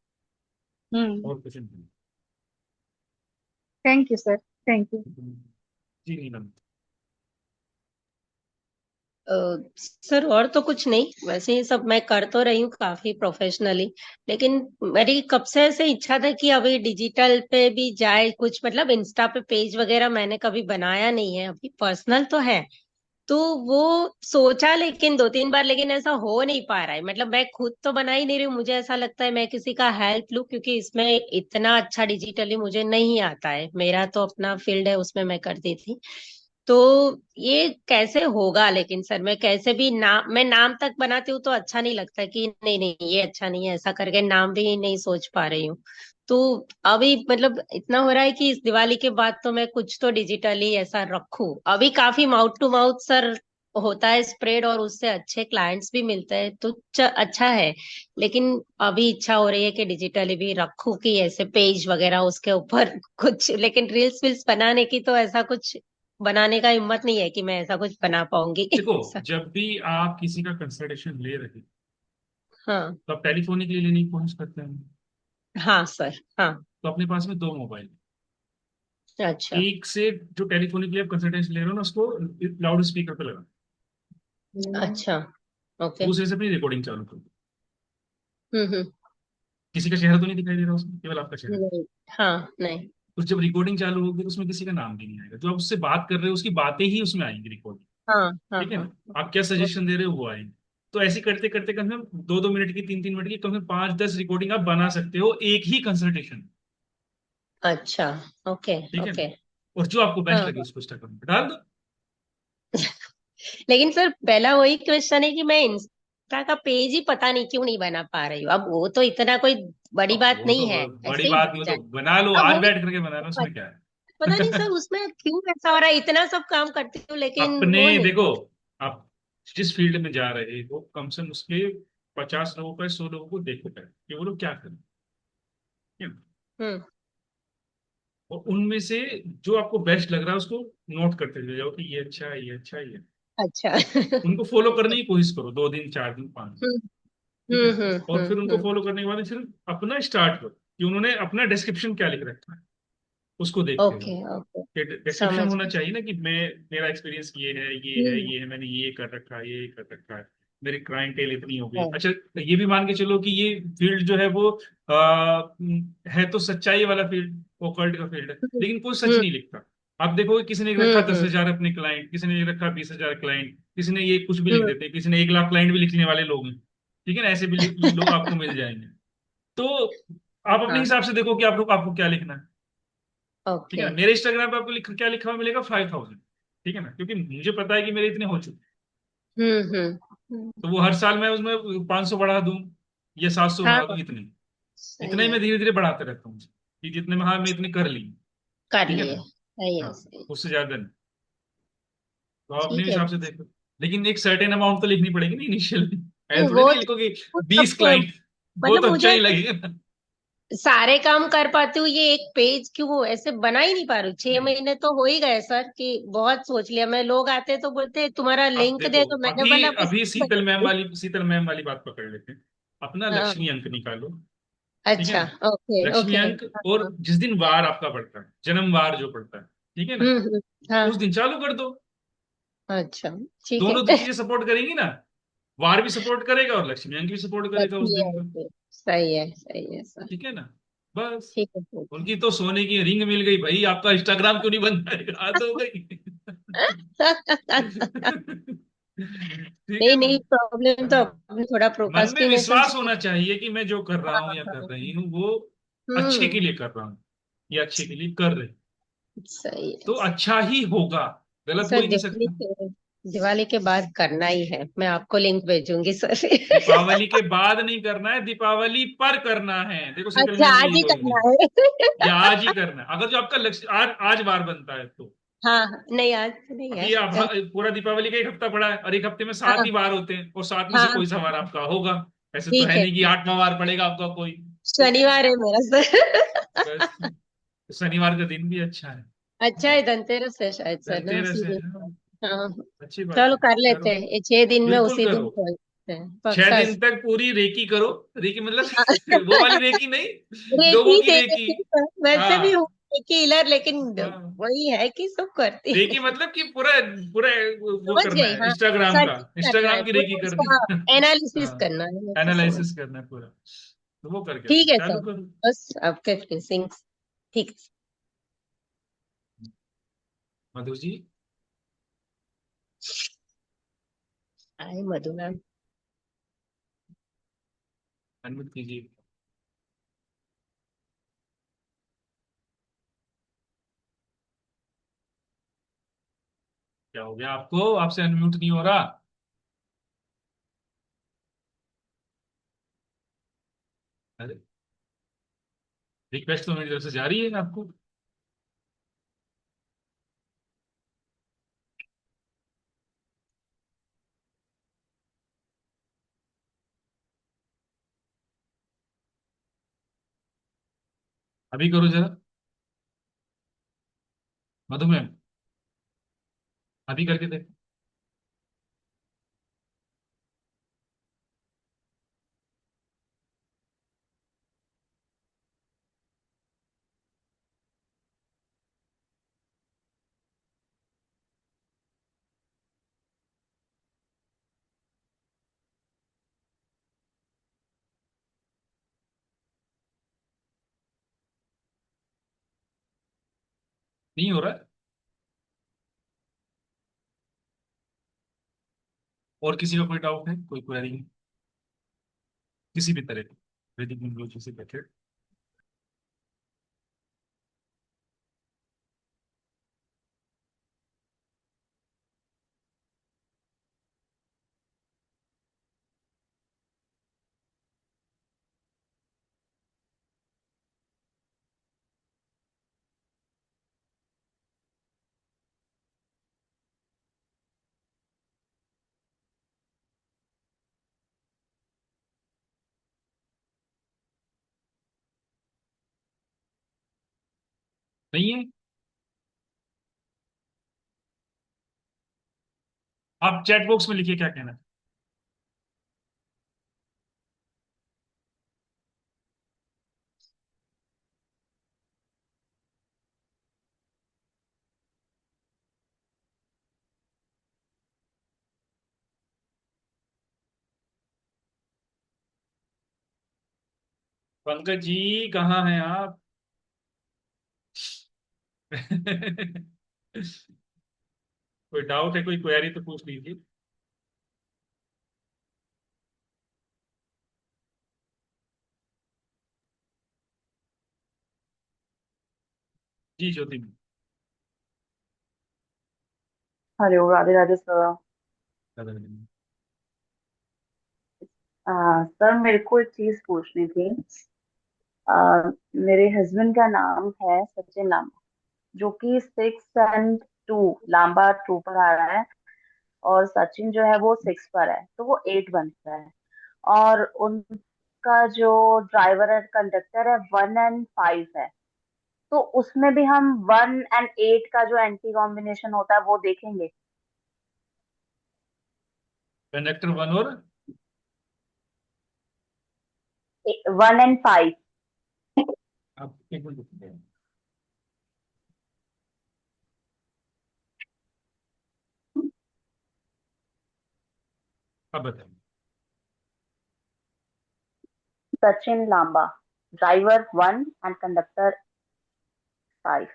हम्म। और कुछ नहीं। Thank you sir, thank you. जी नीलम। सर और तो कुछ नहीं, वैसे ये सब मैं कर तो रही हूँ काफी प्रोफेशनली। लेकिन मेरी कब से ऐसे इच्छा था कि अभी डिजिटल पे भी जाए कुछ, मतलब इंस्टा पे पेज वगैरह मैंने कभी बनाया नहीं है, अभी पर्सनल तो है। तो वो सोचा लेकिन 2 3 बार, लेकिन ऐसा हो नहीं पा रहा है। मतलब मैं खुद तो बना ही नहीं रही हूँ, मुझे ऐसा लगता है मैं किसी का हेल्प लूँ, क्योंकि इसमें इतना अच्छा डिजिटली मुझे नहीं आता है। मेरा तो अपना फील्ड है, उसमें मैं करती थी। तो ये कैसे होगा? लेकिन सर मैं कैसे भी मैं नाम तक बनाती हूँ तो अच्छा नहीं लगता कि नहीं नहीं ये अच्छा नहीं है, ऐसा करके नाम भी नहीं सोच पा रही हूँ। तो अभी मतलब इतना हो रहा है कि इस दिवाली के बाद तो मैं कुछ तो डिजिटली ऐसा रखूं। अभी काफी माउथ टू माउथ सर होता है स्प्रेड, और उससे अच्छे क्लाइंट्स भी मिलते हैं, तो अच्छा है। लेकिन अभी इच्छा हो रही है कि डिजिटली भी रखूं, कि ऐसे पेज वगैरह उसके ऊपर कुछ, लेकिन रील्स वील्स बनाने की तो ऐसा कुछ बनाने का हिम्मत नहीं है कि मैं ऐसा कुछ बना पाऊंगी। देखो, जब भी आप किसी का कंसल्टेशन ले रहे हैं हाँ। तो आप टेलीफोनिकली लेने की कोशिश करते हैं, हाँ सर। हाँ। तो अपने पास में 2 मोबाइल, अच्छा। एक से जो टेलीफोनिकली आप कंसल्टेशन ले रहे हो ना, उसको लाउड स्पीकर पे लगा, अच्छा। ओके। दूसरे से अपनी रिकॉर्डिंग चालू करो। हम्म। किसी का चेहरा तो नहीं दिखाई दे रहा उसमें, केवल आपका चेहरा। नहीं। हाँ नहीं। तो जब रिकॉर्डिंग चालू होगी तो उसमें किसी का नाम भी नहीं आएगा, जो आप उससे बात कर रहे हो उसकी बातें ही उसमें आएंगी रिकॉर्डिंग, हाँ हाँ ठीक है हाँ। ना। आप क्या सजेशन दे रहे हो वो आएंगे। तो ऐसे करते करते कम से कम 2 2 मिनट की, 3 3 मिनट की, कम से कम 5 10 रिकॉर्डिंग आप बना सकते हो एक ही कंसल्टेशन, अच्छा। ओके। ठीक है ना। ओके। और जो आपको बेस्ट हाँ लगे उसको स्टक में डाल दो। लेकिन सर पहला वही क्वेश्चन है कि मैं इंस्टा का पेज ही पता नहीं क्यों नहीं बना पा रही हूँ। अब वो तो इतना कोई बड़ी अब बात वो तो नहीं है, बड़ी ऐसे ही बात नहीं, बन वो तो जाए। बना लो, अब आज वो बैठ करके बना लो, उसमें क्या पता नहीं है। सर उसमें क्यों ऐसा हो रहा है, इतना सब काम करती हूँ लेकिन अपने हो नहीं। देखो, आप जिस फील्ड में जा रहे हो कम से कम उसके 50 लोगों का, 100 लोगों को देखो पहले कि वो लोग क्या कर रहे हैं, ठीक है ना? हम्म। और उनमें से जो आपको बेस्ट लग रहा है उसको नोट करते चले जाओ कि ये अच्छा है, ये अच्छा है, ये। अच्छा। उनको फॉलो करने की कोशिश करो, 2 दिन, 4 दिन, 5 दिन। हम्म ठीक है। और फिर उनको हम्म। फॉलो करने के बाद फिर अपना स्टार्ट करो कि उन्होंने अपना डिस्क्रिप्शन क्या लिख रखा है, उसको देखते ओके जाओ। ओके। डिस्क्रिप्शन समझ होना गई। चाहिए ना कि मैं, मेरा एक्सपीरियंस ये है, ये है, हम्म। ये है, मैंने ये कर रखा है, ये कर रखा है, मेरी क्लाइंटेल इतनी हो गई। हाँ। अच्छा, ये भी मान के चलो कि ये फील्ड जो है वो आ, है तो सच्चाई वाला फील्ड, ओकल्ट का फील्ड है, हम्म लेकिन कोई सच हम्म नहीं लिखता। आप देखोगे किसी ने लिख रखा दस हम्म हजार अपने क्लाइंट, किसी ने लिख रखा 20,000 क्लाइंट, किसी ने ये कुछ भी लिख हम्म। देते, किसी ने 1 लाख क्लाइंट भी लिखने वाले लोग हैं। ठीक है ना, ऐसे भी लोग आपको मिल जाएंगे। तो आप अपने हाँ। हिसाब से देखो कि आपको आपको क्या लिखना है। ठीक है ओके। ना, मेरे इंस्टाग्राम पे आपको क्या लिखा हुआ मिलेगा, 5,000। ठीक है ना, क्योंकि मुझे पता है कि मेरे इतने हो चुके। हम्म। तो वो हर साल मैं उसमें 500 बढ़ा दूं या 700 हाँ। बढ़ा दूं, इतने इतना सही ही है। मैं धीरे धीरे बढ़ाते रहता हूँ कि जितने में, हाँ मैं इतनी कर ली। कर ठीक है लिए। ना। सही है हाँ, सही है। उससे ज्यादा नहीं। तो आप अपने ठीक है। हिसाब से देखो, लेकिन एक सर्टेन अमाउंट तो लिखनी पड़ेगी ना इनिशियल। नहीं ऐसे थोड़ी वो नहीं लिखोगे वो 20 क्लाइंट, वो मतलब तो अच्छा मुझे ही लगेगा ना। सारे काम कर पाती हूँ, ये एक पेज क्यों ऐसे बना ही नहीं पा रही हूँ। छह नहीं, महीने तो हो ही गए सर कि बहुत सोच लिया मैं। लोग आते तो बोलते हैं, तुम्हारा आप लिंक देखो, दे दो, मैंने अभी बोला बस अभी बना दो। शीतल मैम वाली बात पकड़ लेते हैं। अपना हाँ। लक्ष्मी अंक निकालो। ठीक है अच्छा। ना, ओके लक्ष्मी ओके। अंक, और हाँ। जिस दिन वार आपका पड़ता है, जन्म वार जो पड़ता है, ठीक है ना, उस हाँ। दिन चालू कर दो। अच्छा। ठीक दोनों तो है। चीजें सपोर्ट करेंगी ना, वार भी सपोर्ट करेगा और लक्ष्मी अंक भी सपोर्ट करेगा उस लक्ष्मी दिन का। है। सही है सर। ठीक है ना, बस। ठीक है ठीक है। उनकी तो सोने की रिंग मिल गई भाई, आपका इंस्टाग्राम क्यों नहीं बन पाएगा, हाथ हो गई। ठीक है नहीं ना। नहीं, प्रॉब्लम तो हाँ, अपने थोड़ा मन में प्रोक्रास्टिनेशन विश्वास से। होना चाहिए कि मैं जो कर रहा हाँ हूँ या कर हाँ। रही हूँ वो अच्छे के हम्म। लिए कर रहा हूँ, या अच्छे के लिए कर रही हूँ, सही तो है। अच्छा ही होगा, गलत हो सर ही नहीं सकता। दिवाली के बाद करना ही है, मैं आपको लिंक भेजूंगी सर। दीपावली के बाद नहीं करना है, दीपावली पर करना है। देखो शीतल अच्छा, मैम ने आज यही ही बोल करना दिया, है। ये आज ही करना है। अगर जो आपका लक्ष्य आज आज बार बनता है तो। हाँ हाँ, नहीं आज नहीं है अभी आप, कल। पूरा दीपावली का 1 हफ्ता पड़ा है और 1 हफ्ते में 7 हाँ ही वार होते हैं, और 7 में से हाँ। कोई सा वार आपका होगा। ऐसे तो ठीक है है। नहीं कि 8वां वार पड़ेगा आपका कोई। ठीक है ना, शनिवार है मेरा सर। बस। शनिवार का दिन भी अच्छा है, अच्छा है, धनतेरस है शायद सर ना, धनतेरस उसी है, दिन। हाँ, हाँ। अच्छी बात चलो है, कर लेते करो, हैं ये 6 दिन में, बिल्कुल उसी दिन करो। खोलते हैं 6 पक्का दिन सर। तक पूरी रेकी करो। रेकी मतलब हाँ। वो वाली रेकी नहीं, लोगों रेकी की दे रेकी। देती हूँ सर, वैसे भी हूँ हाँ रेकी हीलर, लेकिन हाँ, वही है कि सब करती रेकी हूँ। मतलब कि पूरा पूरा वो समझ करना गई, है, हाँ। इंस्टाग्राम का, सर्च करना है इंस्टाग्राम की रेकी पूरा करनी उसका, है। एनालिसिस हाँ, करना है, मैं तो समझ। एनालिसिस करना है पूरा, तो वो करके ठीक है चालू सर। करो। बस आपके फिनिशिंग। ठीक है। मधु जी, आए मधु मैम। अनम्यूट कीजिए। क्या हो गया आपको, आपसे अनम्यूट नहीं हो रहा? अरे, रिक्वेस्ट तो मेरी तरफ से जा रही है आपको। अभी करो जरा, मधु मैम, अभी करके देखो। नहीं हो रहा है? और किसी का कोई डाउट है, कोई क्वेरी, किसी भी तरह की वैदिक न्यूमरोलॉजी से रिलेटेड? नहीं है? आप चैट बॉक्स में लिखिए क्या कहना है। पंकज जी कहाँ हैं आप? कोई डाउट है, कोई क्वेरी तो पूछ लीजिए। जी Jyoti ma'am. Hello, Radhe Radhe sir. Sir मेरे को एक चीज पूछनी थी। मेरे हस्बैंड का नाम है सचिन लांबा, जो कि 6 और 2 लांबा 2 पर आ रहा है, और सचिन जो है वो 6 पर है, तो वो 8 बनता है। और उनका जो ड्राइवर है, कंडक्टर है, 1 और 5 है। तो उसमें भी हम 1 और 8 का जो एंटी कॉम्बिनेशन होता है वो देखेंगे। कंडक्टर 1 और 1 और 5। आप एक मिनट रुकिए। अब बताइए। Sachin Lamba, driver 1 and conductor 5।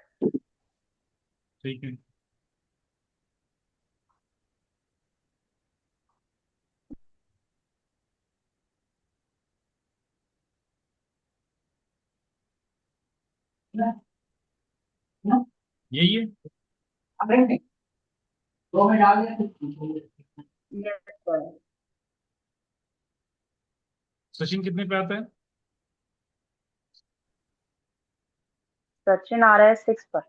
ठीक है। यही है। Yes sir. सचिन कितने पे आता है? सचिन आ रहा है 6 पर।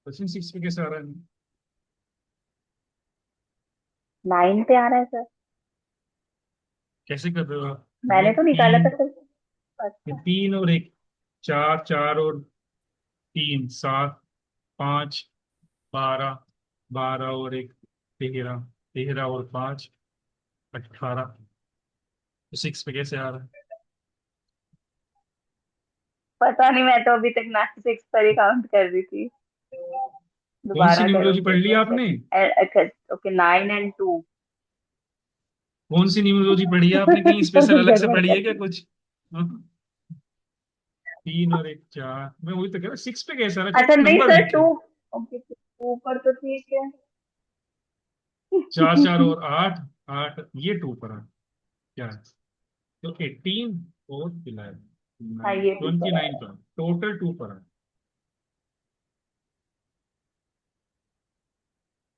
सचिन 6 पे कैसे आ रहा है? 9 पे आ रहा है सर। कैसे कर रहे हो आप? मैंने ये तो निकाला था तीन, सर। ये अच्छा। 3 और 1, 4, 4 और 3, 7, 5, 12, 12 और 1, 13, 13 और 5, 18। तो 6 पे कैसे आ रहा है? पता नहीं, मैं तो अभी तक 6 पर ही काउंट कर रही थी। कौन सी दोबारा करो न्यूमरोलॉजी पढ़ फिर ली से आपने? चेक। अच्छा। ओके, 9 और 2। कौन सी न्यूमरोलॉजी पढ़ी है आपने? कहीं स्पेशल अलग से पढ़ी है क्या कुछ? हाँ? 3 और 1, 4। मैं वही तो कह रहा, 6 पे कैसे आ रहा है? अच्छा नहीं नंबर सर, देखिए। 2। ओके, 2 पर तो ठीक है। 4, 4 और 8, 8 ये 2 पर है क्या है? तो 18 और 11, हाँ, ये 2 पर 29 आया। पर, टोटल 2 पर है।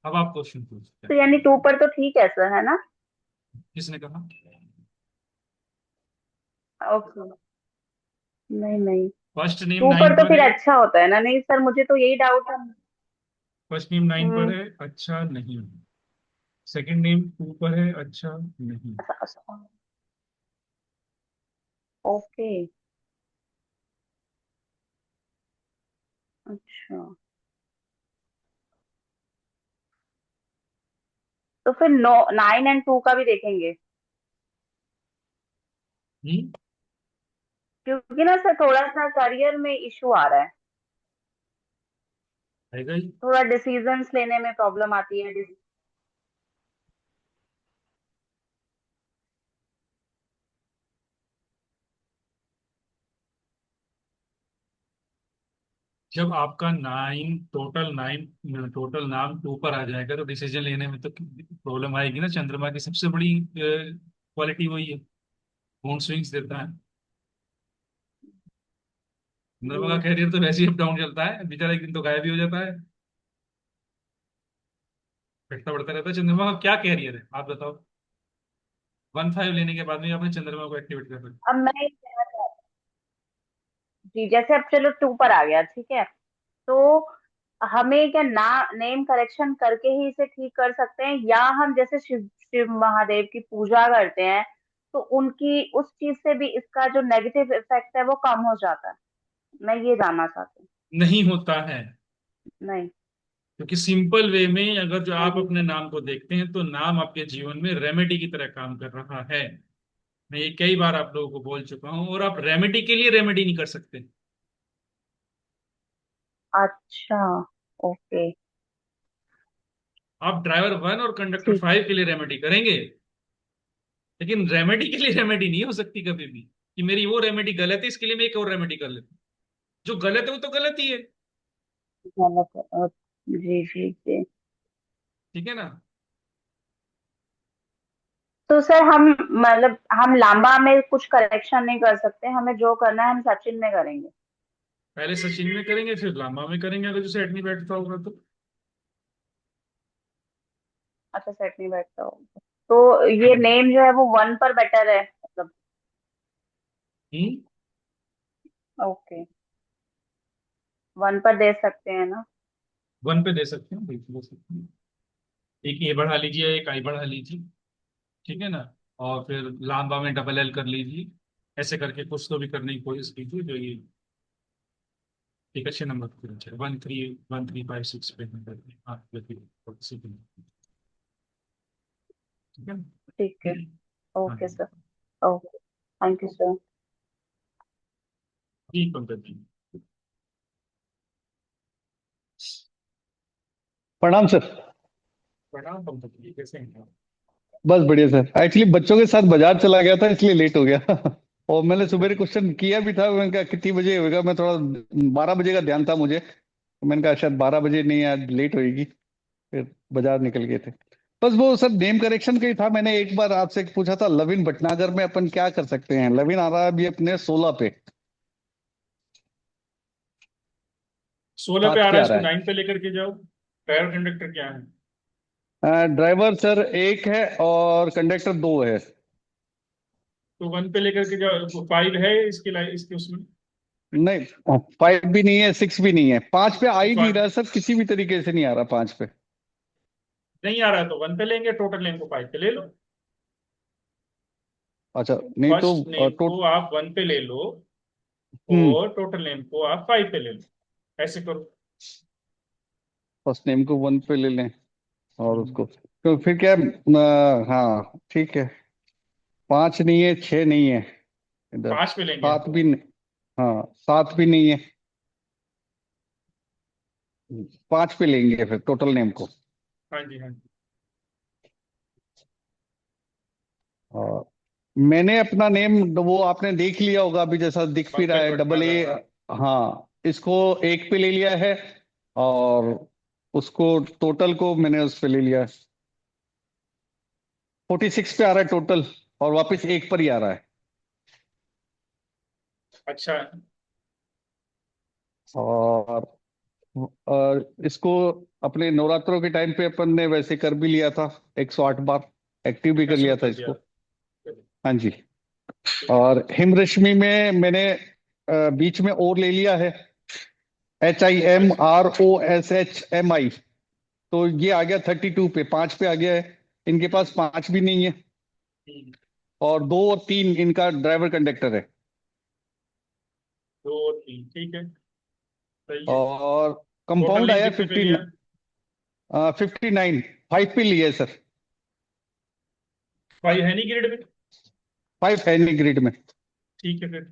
अब आप क्वेश्चन पूछते तो हैं। यानी 2 पर तो ठीक है सर, है ना? किसने कहा? ओके। नहीं नहीं, फर्स्ट नेम 2 पर 9 तो पर फिर है। अच्छा होता है ना? नहीं सर, मुझे तो यही डाउट है। फर्स्ट नेम 9 पर हम्म। है, अच्छा नहीं। सेकंड नेम 2 पर है, अच्छा नहीं। ओके। अच्छा, तो फिर 9 और 2 का भी देखेंगे। हम्म। क्योंकि ना सर, थोड़ा सा करियर में इशू आ रहा है। आएगा ही। थोड़ा डिसीजंस लेने में प्रॉब्लम आती है। जब आपका 9, टोटल नाम 2 पर आ जाएगा तो डिसीजन लेने में तो प्रॉब्लम आएगी ना। चंद्रमा की सबसे बड़ी क्वालिटी वही है, मूड स्विंग्स देता है। चंद्रमा का कैरियर तो वैसे ही अप डाउन चलता है, बेचारा एक दिन तो गायब ही हो जाता है। घटता बढ़ता रहता है। चंद्रमा का क्या कैरियर है आप बताओ? 1-5 लेने के बाद में आपने चंद्रमा को एक्टिवेट कर रखा। अब मैं ये कहना जी, जैसे अब चलो 2 पर आ गया, ठीक है, तो हमें क्या ना नेम करेक्शन करके ही इसे ठीक कर सकते हैं, या हम जैसे शिव शिव महादेव की पूजा करते हैं तो उनकी उस चीज से भी इसका जो नेगेटिव इफेक्ट है वो कम हो जाता है? मैं ये जानना चाहती हूँ। नहीं होता है, नहीं। क्योंकि सिंपल वे में अगर जो आप नहीं। अपने नाम को देखते हैं तो नाम आपके जीवन में रेमेडी की तरह काम कर रहा है। मैं ये कई बार आप लोगों को बोल चुका हूं, और आप रेमेडी के लिए रेमेडी नहीं कर सकते। अच्छा। ओके। आप ड्राइवर 1 और कंडक्टर ठीक। 5 के लिए रेमेडी करेंगे, लेकिन रेमेडी के लिए रेमेडी नहीं हो सकती कभी भी कि मेरी वो रेमेडी गलत है इसके लिए मैं एक और रेमेडी कर लेता हूं। जो गलत है वो तो गलत ही है। गलत है। जी जी जी। ठीक है ना। तो सर हम मतलब हम लांबा में कुछ करेक्शन नहीं कर सकते, हमें जो करना है हम सचिन में करेंगे? पहले सचिन में करेंगे फिर लांबा में करेंगे, अगर जो सेट नहीं बैठता होगा तो। अच्छा, सेट नहीं बैठता होगा तो ये नेम जो है वो 1 पर बेटर है मतलब? हम्म। ओके, 1 पर दे सकते हैं ना? 1 पे दे सकते हैं, बिल्कुल दे सकते हैं। एक ए बढ़ा लीजिए, एक आई बढ़ा लीजिए, ठीक है ना। और फिर लांबा में डबल एल कर लीजिए। ऐसे करके कुछ तो भी करने की कोशिश कीजिए जो ये एक अच्छे नंबर पर पहुंचे। 1-3 1-3 5 6 पे नंबर पे। हाँ, ठीक है ना? ठीक है। हाँ ओके जी। Sir. Okay, thank you sir. ठीक पंकज जी। प्रणाम सर। प्रणाम पंकज जी, कैसे हैं आप? बस बढ़िया सर, एक्चुअली बच्चों के साथ बाजार चला गया था इसलिए लेट हो गया। और मैंने सुबह क्वेश्चन किया भी था, मैंने कहा कितनी बजे होगा, मैं थोड़ा 12 बजे का ध्यान था मुझे, तो मैंने कहा शायद 12 बजे नहीं, आज लेट होएगी, फिर बाजार निकल गए थे। बस वो सर नेम करेक्शन का ही था। मैंने एक बार आपसे पूछा था लविन भटनागर में अपन क्या कर सकते हैं, लविन आ रहा है अभी अपने 16 पे, 16 पे 7 आ रहा पे है, आ रहा इसको 9 पे लेकर के जाओ। ड्राइवर कंडक्टर क्या है? है। ड्राइवर सर एक है और कंडक्टर दो है। तो 1 पे लेकर के जाओ। 5 है इसके इसके उसमें। नहीं, 5 भी नहीं है, 6 भी नहीं है, 5 पे आ तो ही नहीं रहा सर, किसी भी तरीके से नहीं आ रहा 5 पे। नहीं आ रहा तो 1 पे लेंगे, टोटल नेम को 5 पे ले लो। अच्छा नहीं तो फर्स्ट नेम टोट को आप 1 पे ले लो, हम्म और टोटल नेम को आप 5 पे ले लो। ऐसे करो। फर्स्ट नेम को 1 पे ले लें और हम्म। उसको, तो फिर क्या हाँ ठीक है। 5 नहीं है, 6 नहीं है इधर, 5 पे लेंगे 7 आप। भी नहीं। हाँ 7 भी नहीं है, 5 पे लेंगे फिर टोटल नेम को। हाँ जी, हाँ जी। और मैंने अपना नेम वो आपने देख लिया होगा अभी, जैसा दिख भी रहा पंकज है, डबल ए। भटनागर, हाँ। हाँ, इसको 1 पे ले लिया है, और उसको टोटल को मैंने उस पे ले लिया, 46 पे आ रहा है टोटल, और वापस 1 पर ही आ रहा है। अच्छा। और इसको अपने नवरात्रों के टाइम पे अपन ने वैसे कर भी लिया था, 108 बार एक्टिव भी अच्छा, कर शुरू लिया था कर दिया। इसको। हाँ जी। और हिम रश्मि में मैंने बीच में और ले लिया है, HIMROSHMI, तो ये आ गया 32 पे, 5 पे आ गया है। इनके पास 5 भी नहीं है, हम्म। और 2 और 3 इनका ड्राइवर कंडक्टर है। 2 और 3, ठीक है, सही है। और टोटल कंपाउंड नेम आया कितने पे 15, लिया? 59, 5 पे लिया है सर। 5 है नहीं ग्रेड में? 5 है नहीं ग्रिड में, ठीक है फिर।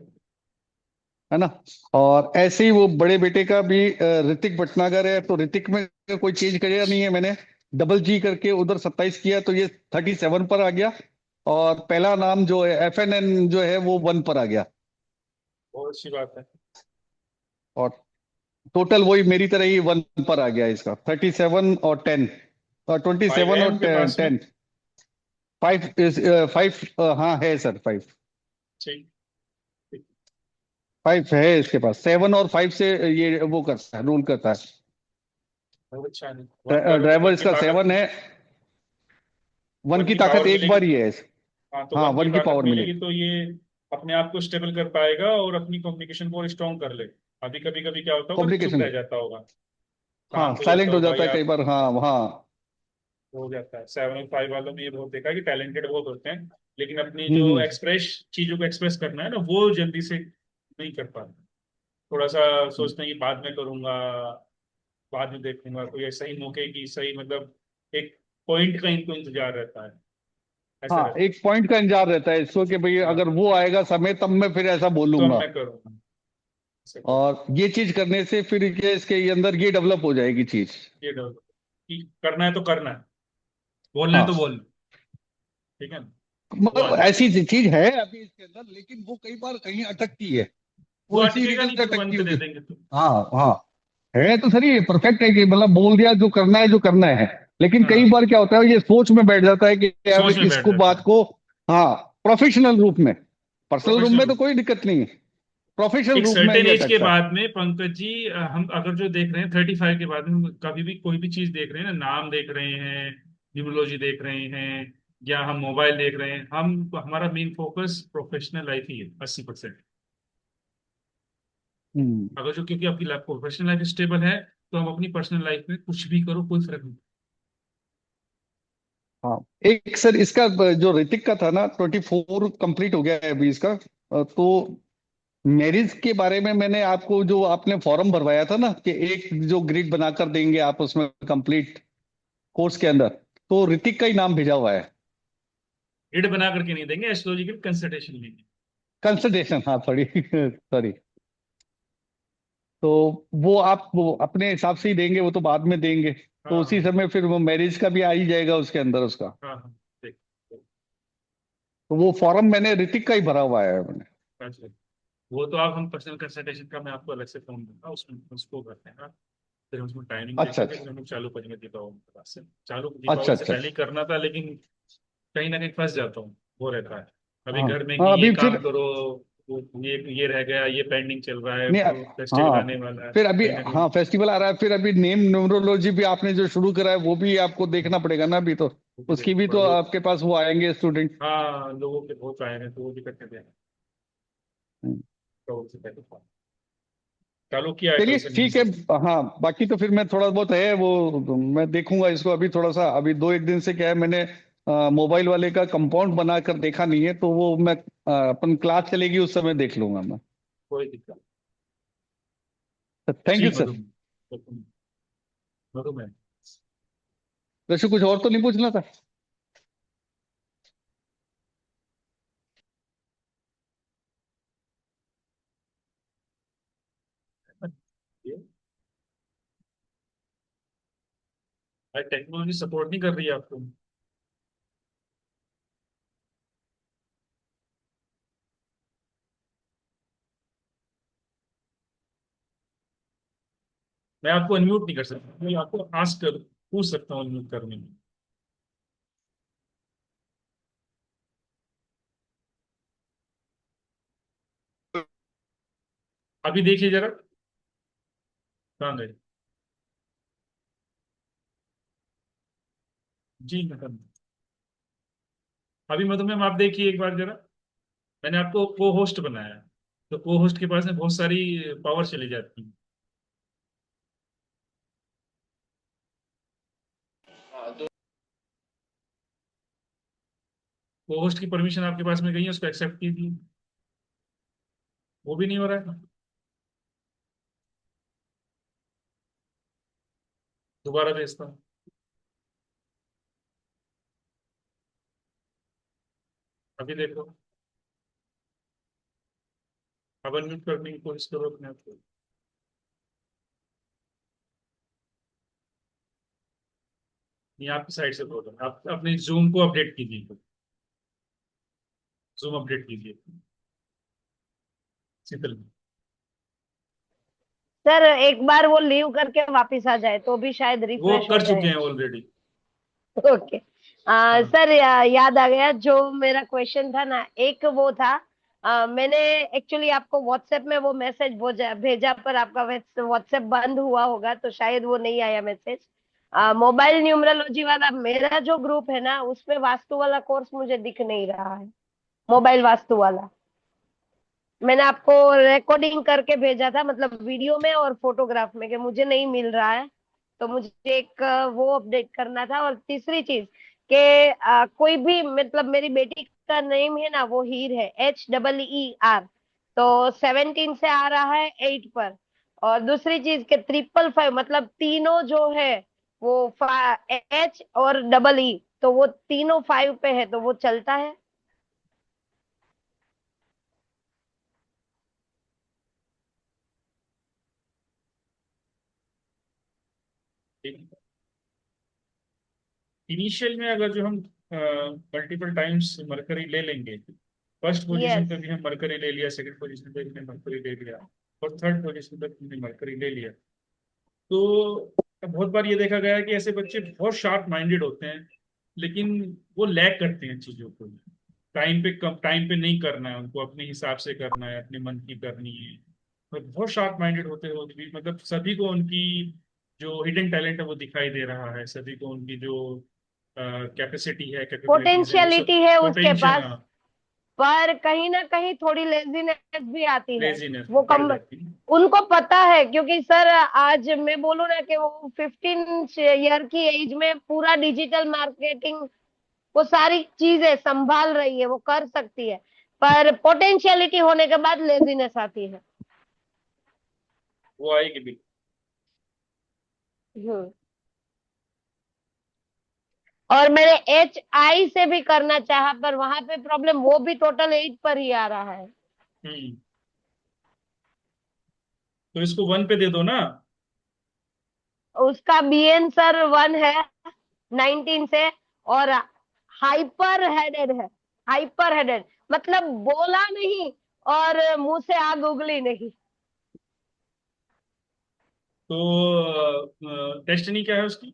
है ना। और ऐसे ही वो बड़े बेटे का भी ऋतिक भटनागर है, तो ऋतिक में कोई चेंज किया नहीं है मैंने, डबल जी करके उधर 27 किया, तो ये 37 पर आ गया। और पहला नाम जो है FNN जो है वो 1 पर आ गया। बहुत अच्छी बात है। और टोटल वही मेरी तरह ही 1 पर आ गया इसका, 37 और 10, और 5 27 है और उनके पास में? 10। 5 5, हाँ है सर 5। ठीक, ठीक। 5 है इसके पास, 7 और 5 से ये वो करता है, रूल करता है। बहुत अच्छा है। 1 का 1 ड्राइवर की इसका ताकत, 7 है, 1 1 की की ताकत पावर एक मिलेगी। बार ही है। हाँ, तो हाँ, 1 की 1 की ताकत पावर मिलेगी मिलेगी। तो ये अपने आप को स्टेबल कर पाएगा और अपनी कम्युनिकेशन को स्ट्रॉन्ग कर ले। अभी कभी कभी क्या होता होगा, चुप कम्युनिकेशन, रह जाता होगा, हाँ, शांत हो जाता साइलेंट हो होगा, जाता है या कई बार, हाँ हाँ। हो जाता है। 7 और 5 वालों में ये बहुत देखा है कि टैलेंटेड बहुत होते हैं, लेकिन अपनी जो हम्म। एक्सप्रेस चीजों को एक्सप्रेस करना है ना, वो जल्दी से नहीं कर पाते। थोड़ा सा सोचते हैं कि बाद में करूंगा, बाद में देखूंगा, कोई सही मौके की सही मतलब एक पॉइंट का इनको इंतजार रहता है, ऐसा हाँ, रहता एक पॉइंट का इंतजार रहता है इसको कि भाई है। अगर हाँ, वो आएगा समय तब मैं फिर ऐसा तो अब बोलूंगा, मैं करूंगा, ऐसा करूंगा। और ये चीज करने से फिर ये इसके अंदर ये डेवलप हो जाएगी चीज। ये डर कि करना है तो करना है, बोलना है तो हाँ, बोलना, ठीक है ना, वो आ मतलब जाएगा। ऐसी चीज है अभी इसके अंदर, लेकिन वो कई बार कहीं अटकती है, वो वो इसी अटकेगा रीजन नहीं, से तुरंत अटकती दे होगी। देंगे तुम। हाँ हाँ, है तो सही, परफेक्ट है कि मतलब बोल दिया जो करना है, जो करना है, लेकिन कई हाँ, बार क्या होता है ये सोच में बैठ जाता है कि यार सोच में बैठ इसको जाता बात है। को, हाँ, प्रोफेशनल रूप में, पर्सनल रूप प्रोफेशनल में तो रूप, कोई दिक्कत नहीं है, प्रोफेशनल एक रूप में सर्टेन ये एज के अटकता है। बाद में पंकज जी, हम अगर जो देख रहे हैं 35 के बाद में, हम कभी भी कोई भी चीज देख रहे हैं ना, नाम देख रहे हैं, न्यूमरोलॉजी देख रहे हैं, या हम मोबाइल देख रहे हैं, हम हमारा मेन फोकस प्रोफेशनल लाइफ ही है 80%। हम्म। अगर जो, क्योंकि आपकी प्रोफेशनल लाइफ स्टेबल है, तो हम अपनी पर्सनल लाइफ में कुछ भी करो, कोई फर्क नहीं। हाँ, एक सर इसका जो ऋतिक का था ना, 24 कंप्लीट हो गया है अभी इसका, तो मैरिज के बारे में मैंने आपको जो आपने फॉर्म भरवाया था ना कि एक जो ग्रिड बनाकर देंगे आप उसमें कंप्लीट कोर्स के अंदर, तो ऋतिक का ही नाम भेजा हुआ है। ग्रिड बना करके नहीं देंगे, एस्ट्रोलॉजिकल कंसल्टेशन लेंगे। कंसल्टेशन, हाँ, सॉरी सॉरी। तो वो अपने हिसाब से ही देंगे, वो तो बाद में देंगे, तो हाँ उसी हाँ समय फिर वो मैरिज का भी आ ही जाएगा उसके अंदर उसका। हाँ हाँ, देख। तो वो फॉर्म मैंने ऋतिक का ही भरा हुआ है मैंने। अच्छा, वो तो आप, हम पर्सनल कंसल्टेशन का मैं आपको अलग से फोन दूंगा, उसमें उसको करते हैं। हाँ, फिर हम उसमें टाइमिंग देख अच्छा करके अच्छा फिर हम लोग चालू करेंगे दीपावली के बाद से। चालू अच्छा दीपावली से अच्छा पहले ही अच्छा। करना था, लेकिन कहीं ना कहीं फंस जाता हूँ, वो रहता है अभी हाँ घर में कि हाँ, ये अभी काम फिर करो, वो ये रह गया, ये पेंडिंग चल रहा है, नहीं, वो फेस्टिवल हाँ, आने वाला है, फिर अभी, कहीं ना कहीं। हाँ, फेस्टिवल आ रहा है, फिर अभी नेम न्यूमरोलॉजी भी आपने जो शुरू करा है वो भी आपको देखना पड़ेगा ना अभी तो, वो भी उसकी देखना भी पड़ा तो लोग। आपके पास वो आएंगे स्टूडेंट। हाँ, लोगों के बहुत आए हैं, तो वो भी करके देना, तो उससे पहले चालू किया है कल चलिए से मैंने ठीक है। सब। हाँ, बाकी तो फिर मैं थोड़ा बहुत है वो मैं देखूंगा इसको, अभी थोड़ा सा अभी 2 1 दिन से क्या है, मैंने मोबाइल वाले का कंपाउंड बनाकर देखा नहीं है, तो वो मैं अपन क्लास चलेगी उस समय देख लूंगा मैं। कोई दिक्कत। थैंक जी, यू सर। मधुमेह, मधुमेह। वैसे कुछ और तो नहीं पूछना था। ये टेक्नोलॉजी सपोर्ट नहीं कर रही है आपको। मैं आपको अनम्यूट नहीं कर सकता, मैं आपको आस्क कर पूछ सकता हूँ अनम्यूट करने में। अभी देखिए जरा, कहाँ गए। जी मैं कर, अभी मधुमेह आप देखिए एक बार जरा, मैंने आपको को होस्ट बनाया है, तो को होस्ट के पास में बहुत सारी पावर चली जाती है। को होस्ट की परमिशन आपके पास में गई है, उसको एक्सेप्ट कीजिए। वो भी नहीं हो रहा है, दोबारा भेजता हूँ। अभी देखो, अब अनम्यूट करने की कोशिश करो अपने आप को। नहीं, आपकी साइड से बोलो, आप अपने जूम को अपडेट कीजिए, जूम अपडेट कीजिए शीतल। सर एक बार वो लीव करके वापस आ जाए तो भी शायद वो रिफ्रेश हो कर चुके जाए। हैं ऑलरेडी। ओके। हाँ, सर याद आ गया जो मेरा क्वेश्चन था ना, एक वो था, मैंने एक्चुअली आपको व्हाट्सएप में वो मैसेज भेजा, पर आपका व्हाट्सएप बंद हुआ होगा तो शायद वो नहीं आया मैसेज। मोबाइल न्यूमरोलॉजी वाला मेरा जो ग्रुप है ना, उसमें वास्तु वाला कोर्स मुझे दिख नहीं रहा है, मोबाइल वास्तु वाला। मैंने आपको रिकॉर्डिंग करके भेजा था, मतलब वीडियो में और फोटोग्राफ में, कि मुझे नहीं मिल रहा है। तो मुझे एक वो अपडेट करना था। और तीसरी चीज कि कोई भी, मतलब मेरी बेटी का नेम है ना, वो हीर है, HEER। तो 17 से आ रहा है 8 पर। और दूसरी चीज के 555, मतलब तीनों जो है वो H और EE, तो वो तीनों 5 पे है, तो वो चलता है। इनिशियल में अगर जो हम मल्टीपल टाइम्स मरकरी ले लेंगे, फर्स्ट पोजीशन यस। पे भी हम मरकरी ले लिया, सेकंड पोजीशन पे भी हमने मरकरी ले लिया, और थर्ड पोजीशन पे हमने मरकरी ले लिया, तो बहुत बार ये देखा गया है कि ऐसे बच्चे बहुत शार्प माइंडेड होते हैं, लेकिन वो लैग करते हैं चीजों को। टाइम पे कम, टाइम पे नहीं करना है उनको, अपने हिसाब से करना है, अपने मन की करनी है। और बहुत शार्प माइंडेड होते होते भी मतलब सभी को उनकी जो हिडन टैलेंट है वो दिखाई दे रहा है, सभी को उनकी जो कैपेसिटी है, कैपेबिलिटीज है, वो सब पोटेंशियलिटी है उसके पोटेंशियल। पास, पर कहीं ना कहीं थोड़ी लेजीनेस भी आती है। लेजीनेस वो बढ़ कम, जाती है। उनको पता है, क्योंकि सर आज मैं बोलूँ ना कि वो 15 ईयर की एज में पूरा डिजिटल मार्केटिंग, वो सारी चीजें संभाल रही है, वो कर सकती है। पर पोटेंशियलिटी होने के बाद लेजीनेस आती है। वो आएगी भी। हम्म। और मैंने HI से भी करना चाहा, पर वहां पे प्रॉब्लम, वो भी टोटल 8 पर ही आ रहा है। हम्म। तो इसको 1 पे दे दो ना। उसका BN सर 1 है 19 से, और हाइपर हेडेड है। हाइपर हेडेड मतलब बोला नहीं और मुंह से आग उगली नहीं। तो डेस्टिनी क्या है उसकी?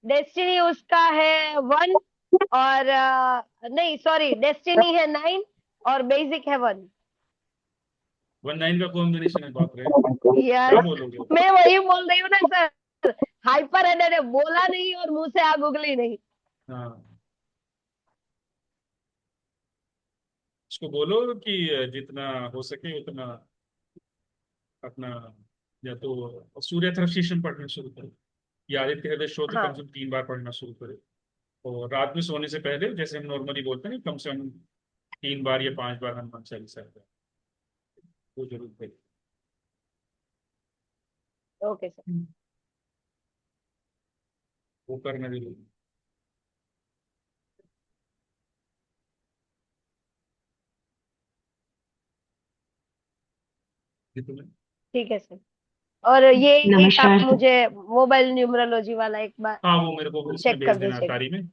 डेस्टिनी उसका है 1, और नहीं सॉरी, डेस्टिनी है 9 और बेसिक है 1। 1-9 का कॉम्बिनेशन है, बाप रे, क्या यस, बोलोगे? मैं वही बोल रही हूँ ना सर, हाइपर हेडेड है, बोला नहीं और मुंह से आग उगली नहीं। हाँ, उसको बोलो कि जितना हो सके उतना अपना, या तो सूर्य थर्शीशन पढ़ना शुरू करो, या आदित्य हृदय स्त्रोत्र कम से हाँ, कम 3 बार पढ़ना शुरू करो। और रात में सोने से पहले, जैसे हम नॉर्मली बोलते हैं, कम से कम 3 बार या 5 बार हनुमान चालीसा है, वो जरूर करें। Okay sir. वो करना जरूरी है। ये तुम्हें। ठीक है सर। और ये एक आप नमस्कार सर। मुझे मोबाइल न्यूमरोलॉजी वाला एक बार हाँ, वो मेरे को इसमें चेक भेज कर देना, दीजिएगा। अतारी में,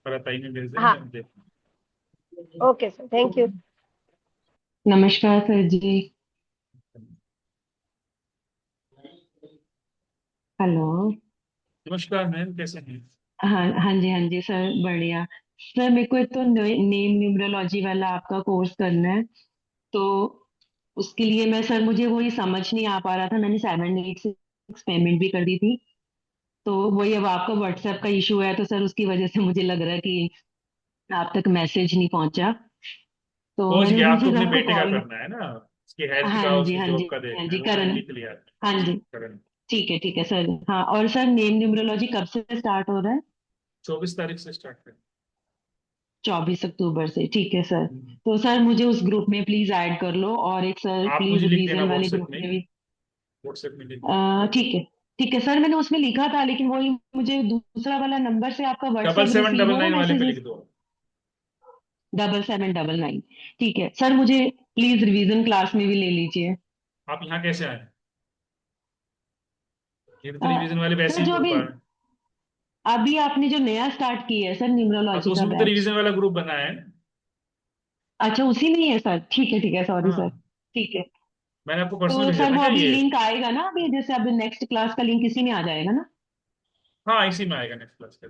और अताई में भेज देना, हाँ, मैं देख। Okay sir, thank you. नमस्कार सर जी। हेलो। नमस्कार मैम, कैसे हैं? हाँ हाँ जी, हाँ जी सर, बढ़िया। सर मेरे को एक तो नेम न्यूमरोलॉजी वाला आपका कोर्स करना है, तो उसके लिए मैं सर, मुझे वही समझ नहीं आ पा रहा था। मैंने 786 पेमेंट भी कर दी थी, तो वही अब आपका व्हाट्सएप का इशू है, तो सर उसकी वजह से मुझे लग रहा है कि आप तक मैसेज नहीं पहुंचा, तो पहुंच मैंने गया, अभी आपको सिर्फ अपने आपको बेटे का कॉल। करना है ना, उसकी हेल्थ हाँ का, जी उसकी हाँ जी, जॉब का हाँ देखना है, जी वो करण। Finally clear. हाँ जी, करण। ठीक है सर। हाँ, और सर नेम न्यूमरोलॉजी कब से स्टार्ट हो रहा है? 24 तारीख से स्टार्ट करें। 24 अक्टूबर से, ठीक है सर। तो सर मुझे उस ग्रुप में प्लीज ऐड कर लो, और एक सर आप प्लीज मुझे लिख देना रिवीजन वाले व्हाट्सएप ग्रुप में, में भी। व्हाट्सएप में लिख देना। ठीक है, ठीक है सर। मैंने उसमें लिखा था, लेकिन वही मुझे दूसरा वाला नंबर से आपका double WhatsApp seven receive double हो रहा नाइन है वाले पे लिख मैसेजेस। दो। 7799, ठीक है सर। मुझे प्लीज रिवीजन क्लास में भी ले लीजिए। आप यहाँ कैसे आए? ये तो रिवीजन वाले वैसे सर ही जो ग्रुप अभी आए। अभी आपने जो नया स्टार्ट किया है सर, हाँ, तो न्यूमरोलॉजी का उसमें भी तो बैच। रिवीजन वाला ग्रुप बना है। अच्छा, उसी में ही है सर, ठीक है, ठीक है, सॉरी सर। हाँ, ठीक है। मैंने आपको पर्सनल तो भेजा सर था वो क्या अभी ये? लिंक आएगा ना, अभी जैसे अभी नेक्स्ट क्लास का लिंक इसी में आ जाएगा ना? हाँ, इसी में आएगा नेक्स्ट क्लास का।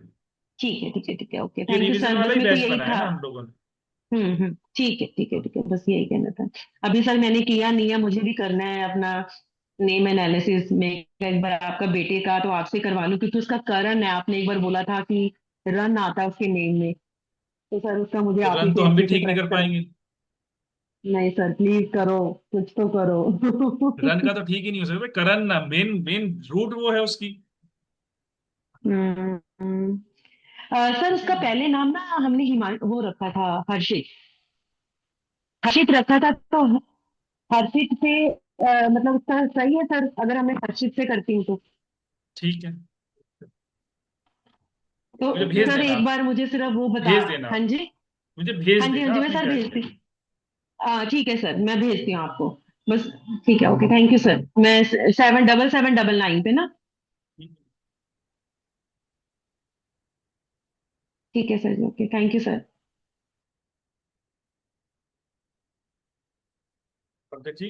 ठीक है, ठीक है, ठीक है, ओके, ये थैंक यू रिवीजन सर। वाला बस ही मेरे को बैच यही बनाया था। ना हम लोगों ने। ठीक है, ठीक है, ठीक है, बस यही कहना था। अभी सर मैंने किया नहीं है, मुझे भी करना है अपना नेम एनालिसिस में एक बार आपका बेटे का तो आपसे करवा लूं, क्योंकि उसका करण है, आपने एक बार बोला था कि रन आता है उसके नेम में। तो सर उसका मुझे तो आप ही रन तो से हम भी अच्छे से ठीक नहीं क्रैक कर करा। पाएंगे। नहीं सर, प्लीज करो, कुछ तो करो। रन का तो ठीक ही नहीं हो सकता भाई, करण ना, मेन मेन रूट वो है उसकी। हम्म, सर उसका पहले नाम ना हमने वो रखा था, हर्षित। हर्षित रखा था, तो हर्षित से मतलब उसका सही है सर, अगर हमें हर्षित से करती हूँ तो। ठीक है, तो मुझे भेज सर देना एक आप। बार मुझे सिर्फ वो बता। भेज देना हाँ आप। जी। मुझे भेज हाँ जी, हाँ देना जी, मैं आपने सर क्या किया भेजती। है। ठीक है सर, मैं भेजती हूँ आपको। बस। ठीक है, ओके, थैंक यू सर। मैं 777799 पे ना। ठीक है sir, okay, thank you sir. Pankaj ji,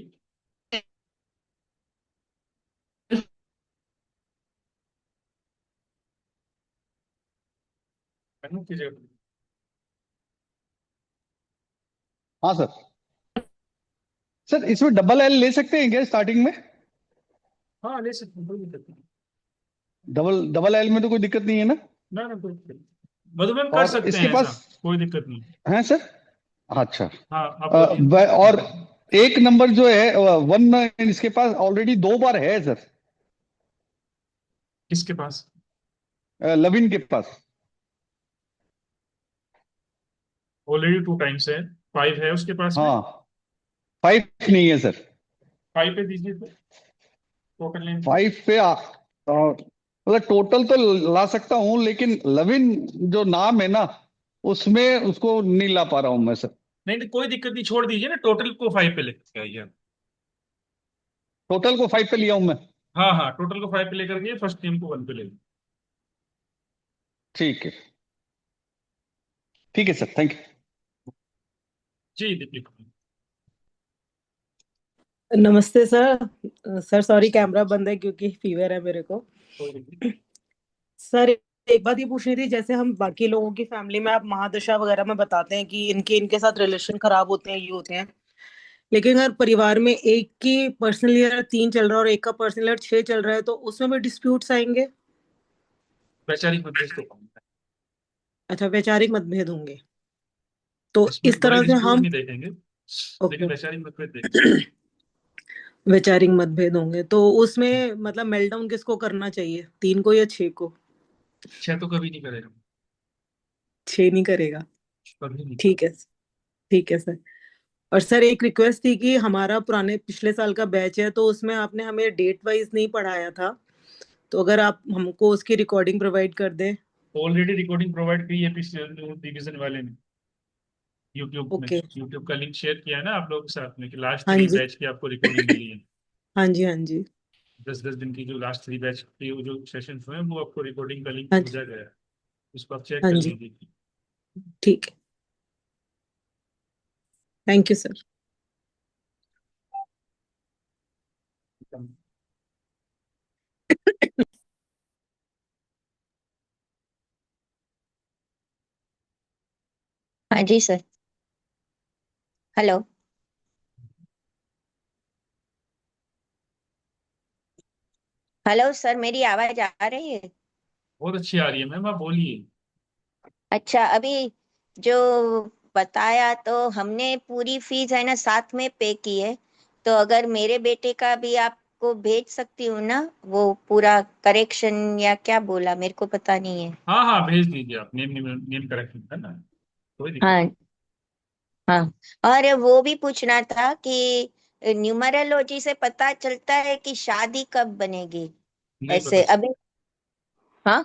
menu की जगह। हाँ सर। सर इसमें डबल एल ले सकते हैं क्या स्टार्टिंग में? हाँ ले सकते हैं, कोई दिक्कत नहीं। डबल डबल एल में तो कोई दिक्कत नहीं है ना? ना ना, कोई दिक्कत नहीं। मधुबन कर और सकते इसके हैं ऐसा, पास कोई दिक्कत नहीं। है सर? अच्छा। हाँ आप बोलिए। और एक नंबर जो है वन, इसके पास ऑलरेडी 2 बार है सर। किसके पास? लविन के पास। ऑलरेडी 2 टाइम्स है। 5 है उसके पास में। हाँ, 5 नहीं है सर। 5 पे दीजिए तो, टोटल लेंथ पे। 5 पे मतलब टोटल तो ला सकता हूँ, लेकिन लविन जो नाम है ना, उसमें उसको नहीं ला पा रहा हूँ मैं सर। नहीं नहीं, कोई दिक्कत नहीं, छोड़ दीजिए ना, टोटल को 5 पे लेकर आइए आप। टोटल को 5 पे लिया हूँ मैं। हाँ हाँ, टोटल को 5 पे लेकर के फर्स्ट टीम को 1 पे ले। ठीक है, ठीक है सर, थैंक यू। जी दीपिक। नमस्ते सर। सर सॉरी, कैमरा बंद है क्योंकि फीवर है मेरे को। कोई दिक्कत नहीं। सर एक बात ये पूछनी थी, जैसे हम बाकी लोगों की फैमिली में आप महादशा वगैरह में बताते हैं कि इनके इनके साथ रिलेशन खराब होते हैं, ये होते हैं, लेकिन अगर परिवार में एक की पर्सनल ईयर 3 चल रहा है और एक का पर्सनल ईयर 6 चल रहा है, तो उसमें भी डिस्प्यूट्स आएंगे? वैचारिक मतभेद तो कम है। अच्छा, वैचारिक मतभेद होंगे। तो डिस्प्यूट, इस बड़े तरह से डिस्प्यूट हम। नहीं देखेंगे, ओके। लेकिन वैचारिक मतभेद देखेंगे। वैचारिक मतभेद होंगे तो उसमें मतलब मेल्टडाउन किसको करना चाहिए, 3 को या 6 को? 6 तो कभी नहीं करेगा। 6 नहीं करेगा। कभी नहीं। ठीक है। ठीक है सर। और सर एक रिक्वेस्ट थी कि हमारा पुराने पिछले साल का बैच है, तो उसमें आपने हमें डेट वाइज नहीं पढ़ाया था, तो अगर आप हमको उसकी रिकॉर्डिंग प्रोवाइड कर दें। ऑलरेडी रिकॉर्डिंग प्रोवाइड की है डिवीजन वाले ने, यूट्यूब में। ओके। यूट्यूब का लिंक शेयर किया है ना आप लोगों के साथ में, कि लास्ट हाँ 3 जी। बैच की आपको रिकॉर्डिंग मिली है। हाँ जी, हाँ जी। 10-10 दिन की जो लास्ट 3 बैच की वो जो सेशन हुए हैं, वो आपको रिकॉर्डिंग का लिंक हाँ जी। भेजा गया है। उसको आप चेक हाँ कर जी। लीजिए। ठीक है। Thank you sir. हाँ जी सर। हेलो। हेलो सर, मेरी आवाज आ रही है? बहुत अच्छी आ रही है मैम, आप बोलिए। अच्छा, अभी जो बताया तो हमने पूरी फीस है ना साथ में पे की है, तो अगर मेरे बेटे का भी आपको भेज सकती हूँ ना, वो पूरा करेक्शन या क्या बोला मेरे को पता नहीं है। हाँ हाँ, भेज दीजिए आप, नेम नेम नेम करेक्शन है ना, कोई दिक्कत हाँ। हाँ। और वो भी पूछना था कि न्यूमरोलॉजी से पता चलता है कि शादी कब बनेगी? नहीं पता ऐसे अभी। हाँ।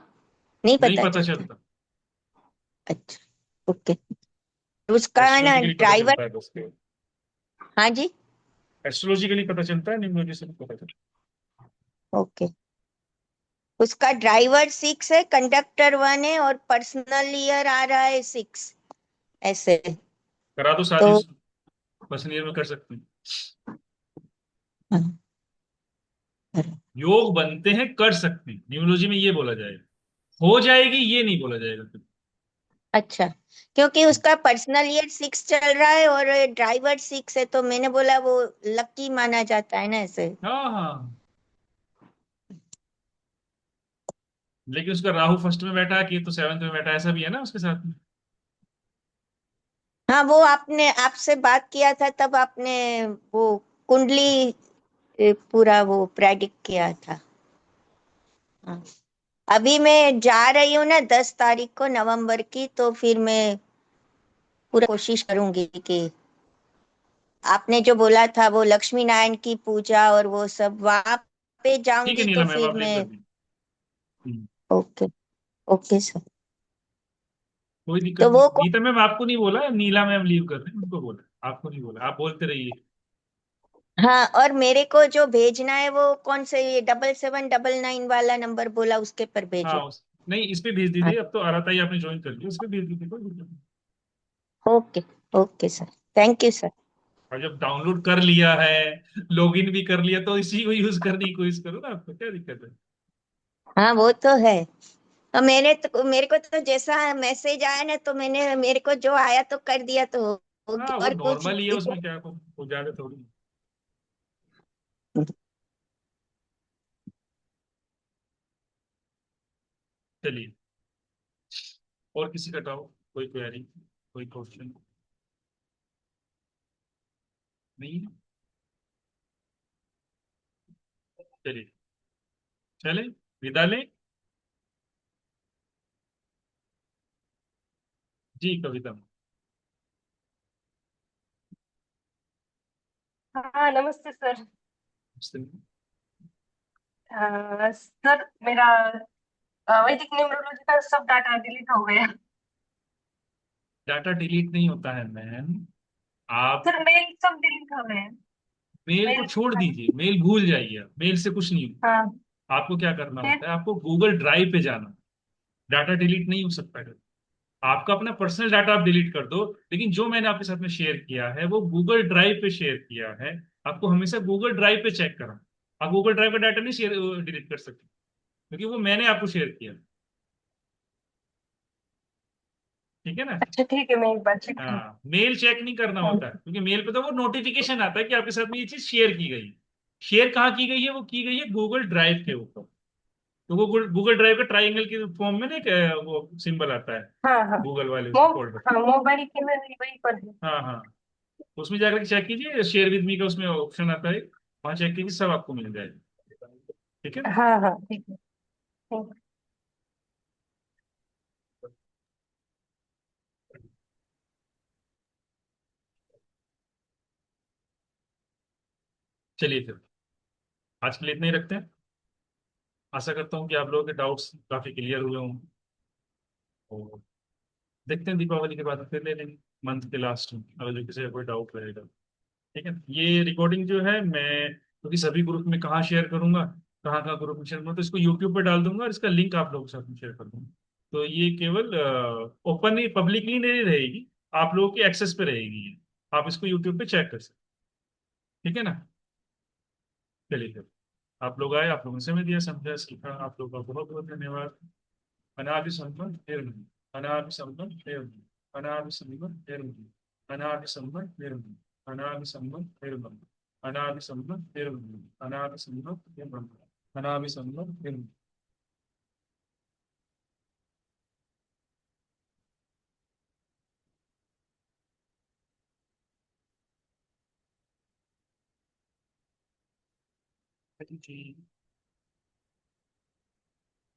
नहीं नहीं पता पता चलता। चलता। अच्छा। ओके। उसका है ना एस्ट्रोलॉजिकली पता ड्राइवर। चलता है बस। हाँ जी। एस्ट्रोलॉजिकली पता चलता है, न्यूमरोलॉजी से नहीं पता चलता। ओके। उसका ड्राइवर 6 है, कंडक्टर 1 है, और पर्सनल ईयर आ रहा है 6 ऐसे। करा दो शादी, तो बस ईयर में कर सकते हैं। हाँ, योग बनते हैं, कर सकते हैं, न्यूमरोलॉजी में ये बोला जाएगा। हो जाएगी ये नहीं बोला जाएगा फिर। अच्छा, क्योंकि उसका पर्सनल ईयर 6 चल रहा है और ड्राइवर 6 है, तो मैंने बोला वो लकी माना जाता है ना ऐसे। हाँ हाँ, लेकिन उसका राहु फर्स्ट में बैठा है, केतु सेवंथ में बैठा है, ऐसा भी है ना उसके साथ में। हाँ, वो आपने आपसे बात किया था तब आपने वो कुंडली पूरा वो प्रेडिक्ट किया था। हाँ। अभी मैं जा रही हूँ ना 10 तारीख को नवंबर की, तो फिर मैं पूरा कोशिश करूंगी कि आपने जो बोला था वो लक्ष्मी नारायण की पूजा और वो सब वहां पे ठीक है जाऊंगी, नीला तो मैम, फिर आप लीव कर मैं। दीजिए। हम्म, ओके। Okay sir. कोई दिक्कत तो नहीं, वो गीता मैम आपको नहीं बोला, नीला मैम लीव कर रहे हैं, उनको बोला, आपको नहीं बोला, आप बोलते रहिए। हाँ, और मेरे को जो भेजना है वो कौन से, ये 7799 वाला नंबर बोला उसके पर हाँ भेजो। नहीं, इस पे भेज हाँ। दीजिए, अब तो आराताई आपने ज्वाइन कर लिया, उस पे भेज दीजिए, कोई दिक्कत नहीं। Okay. Okay sir. Thank you sir. और जब डाउनलोड कर लिया है, लॉगिन भी कर लिया, तो इसी को यूज करने की कोशिश करो ना, आपको क्या दिक्कत है। हाँ, वो तो है। और मेरे को तो जैसा मैसेज आया ना, तो मैंने मेरे को जो आया तो कर दिया, तो हो हाँ गया वो और कुछ नॉर्मल ही है, उसमें क्या कुछ ज्यादा थोड़ी। चलिए, और किसी का डाउट, कोई क्वेरी, कोई क्वेश्चन नहीं है? चलिए, चले, विदा लें। जी कविता। हाँ नमस्ते सर। मैम, सर मेरा वैदिक न्यूमरोलॉजी का सब डाटा डिलीट हो गया। डाटा डिलीट नहीं होता है मैम, आप सर मेल सब डिलीट हो गए। मेल को मेल। छोड़ दीजिए, मेल भूल जाइए, मेल से कुछ नहीं होता। हाँ। आपको क्या करना फिर। होता है, आपको गूगल ड्राइव पे जाना। डाटा डिलीट नहीं हो सकता है, आपका अपना पर्सनल डाटा आप डिलीट कर दो, लेकिन जो मैंने आपके साथ में शेयर किया है वो गूगल ड्राइव पे शेयर किया है। आपको हमेशा गूगल ड्राइव पे चेक करना। आप गूगल ड्राइव का डाटा नहीं शेयर डिलीट कर सकते, क्योंकि वो मैंने आपको शेयर किया। ठीक है ना। अच्छा ठीक है, मैं एक बार चेक कर। हाँ, मेल चेक नहीं करना हाँ। होता है, क्योंकि मेल पे तो वो नोटिफिकेशन आता है कि आपके साथ में ये चीज शेयर की गई। शेयर कहाँ की गई है, वो की गई है गूगल ड्राइव के ऊपर। तो वो गूगल ड्राइव का ट्राइंगल के फॉर्म में ना एक वो सिंबल आता है, हाँ हाँ। गूगल वाले मो फोल्डर। हाँ मोबाइल के में वही पर है। हाँ हाँ, तो उसमें जाकर चेक कीजिए, शेयर विद मी का उसमें ऑप्शन आता है, वहां चेक कीजिए, सब आपको मिल जाएगा। ठीक है ना। हाँ हाँ ठीक है। Thank you. चलिए फिर, आज के लिए इतना ही रखते हैं। आशा करता हूँ कि आप लोगों के डाउट्स काफी क्लियर हुए हों, और देखते हैं दीपावली के बाद फिर ले लेंगे, मंथ के लास्ट में, अगर जो किसी का कोई डाउट रहेगा। ठीक है, ये रिकॉर्डिंग जो है मैं, क्योंकि सभी ग्रुप में कहाँ शेयर करूंगा, कहाँ कहाँ ग्रुप में शेयर करूंगा, तो इसको यूट्यूब पे डाल दूंगा और इसका लिंक आप लोगों के साथ में शेयर कर दूंगा। तो ये केवल ओपन ही, पब्लिकली नहीं रहेगी, आप लोगों के एक्सेस पे रहेगी ये। आप इसको यूट्यूब पे चेक कर सकते। ठीक है ना। चलिए फिर, आप लोग आए, आप लोगों से मैं दिया समझा सीखा, आप लोगों का बहुत बहुत धन्यवाद। अनादि संबंध निर्मल, अनादि संबंध निर्मल, अनादि संबंध निर्मल, अनादि संबंध निर्मल, अनादि संबंध निर्मल, अनादि संबंध निर्मल, अनादि संबंध निर्मल, अनादि संबंध निर्मल। जी।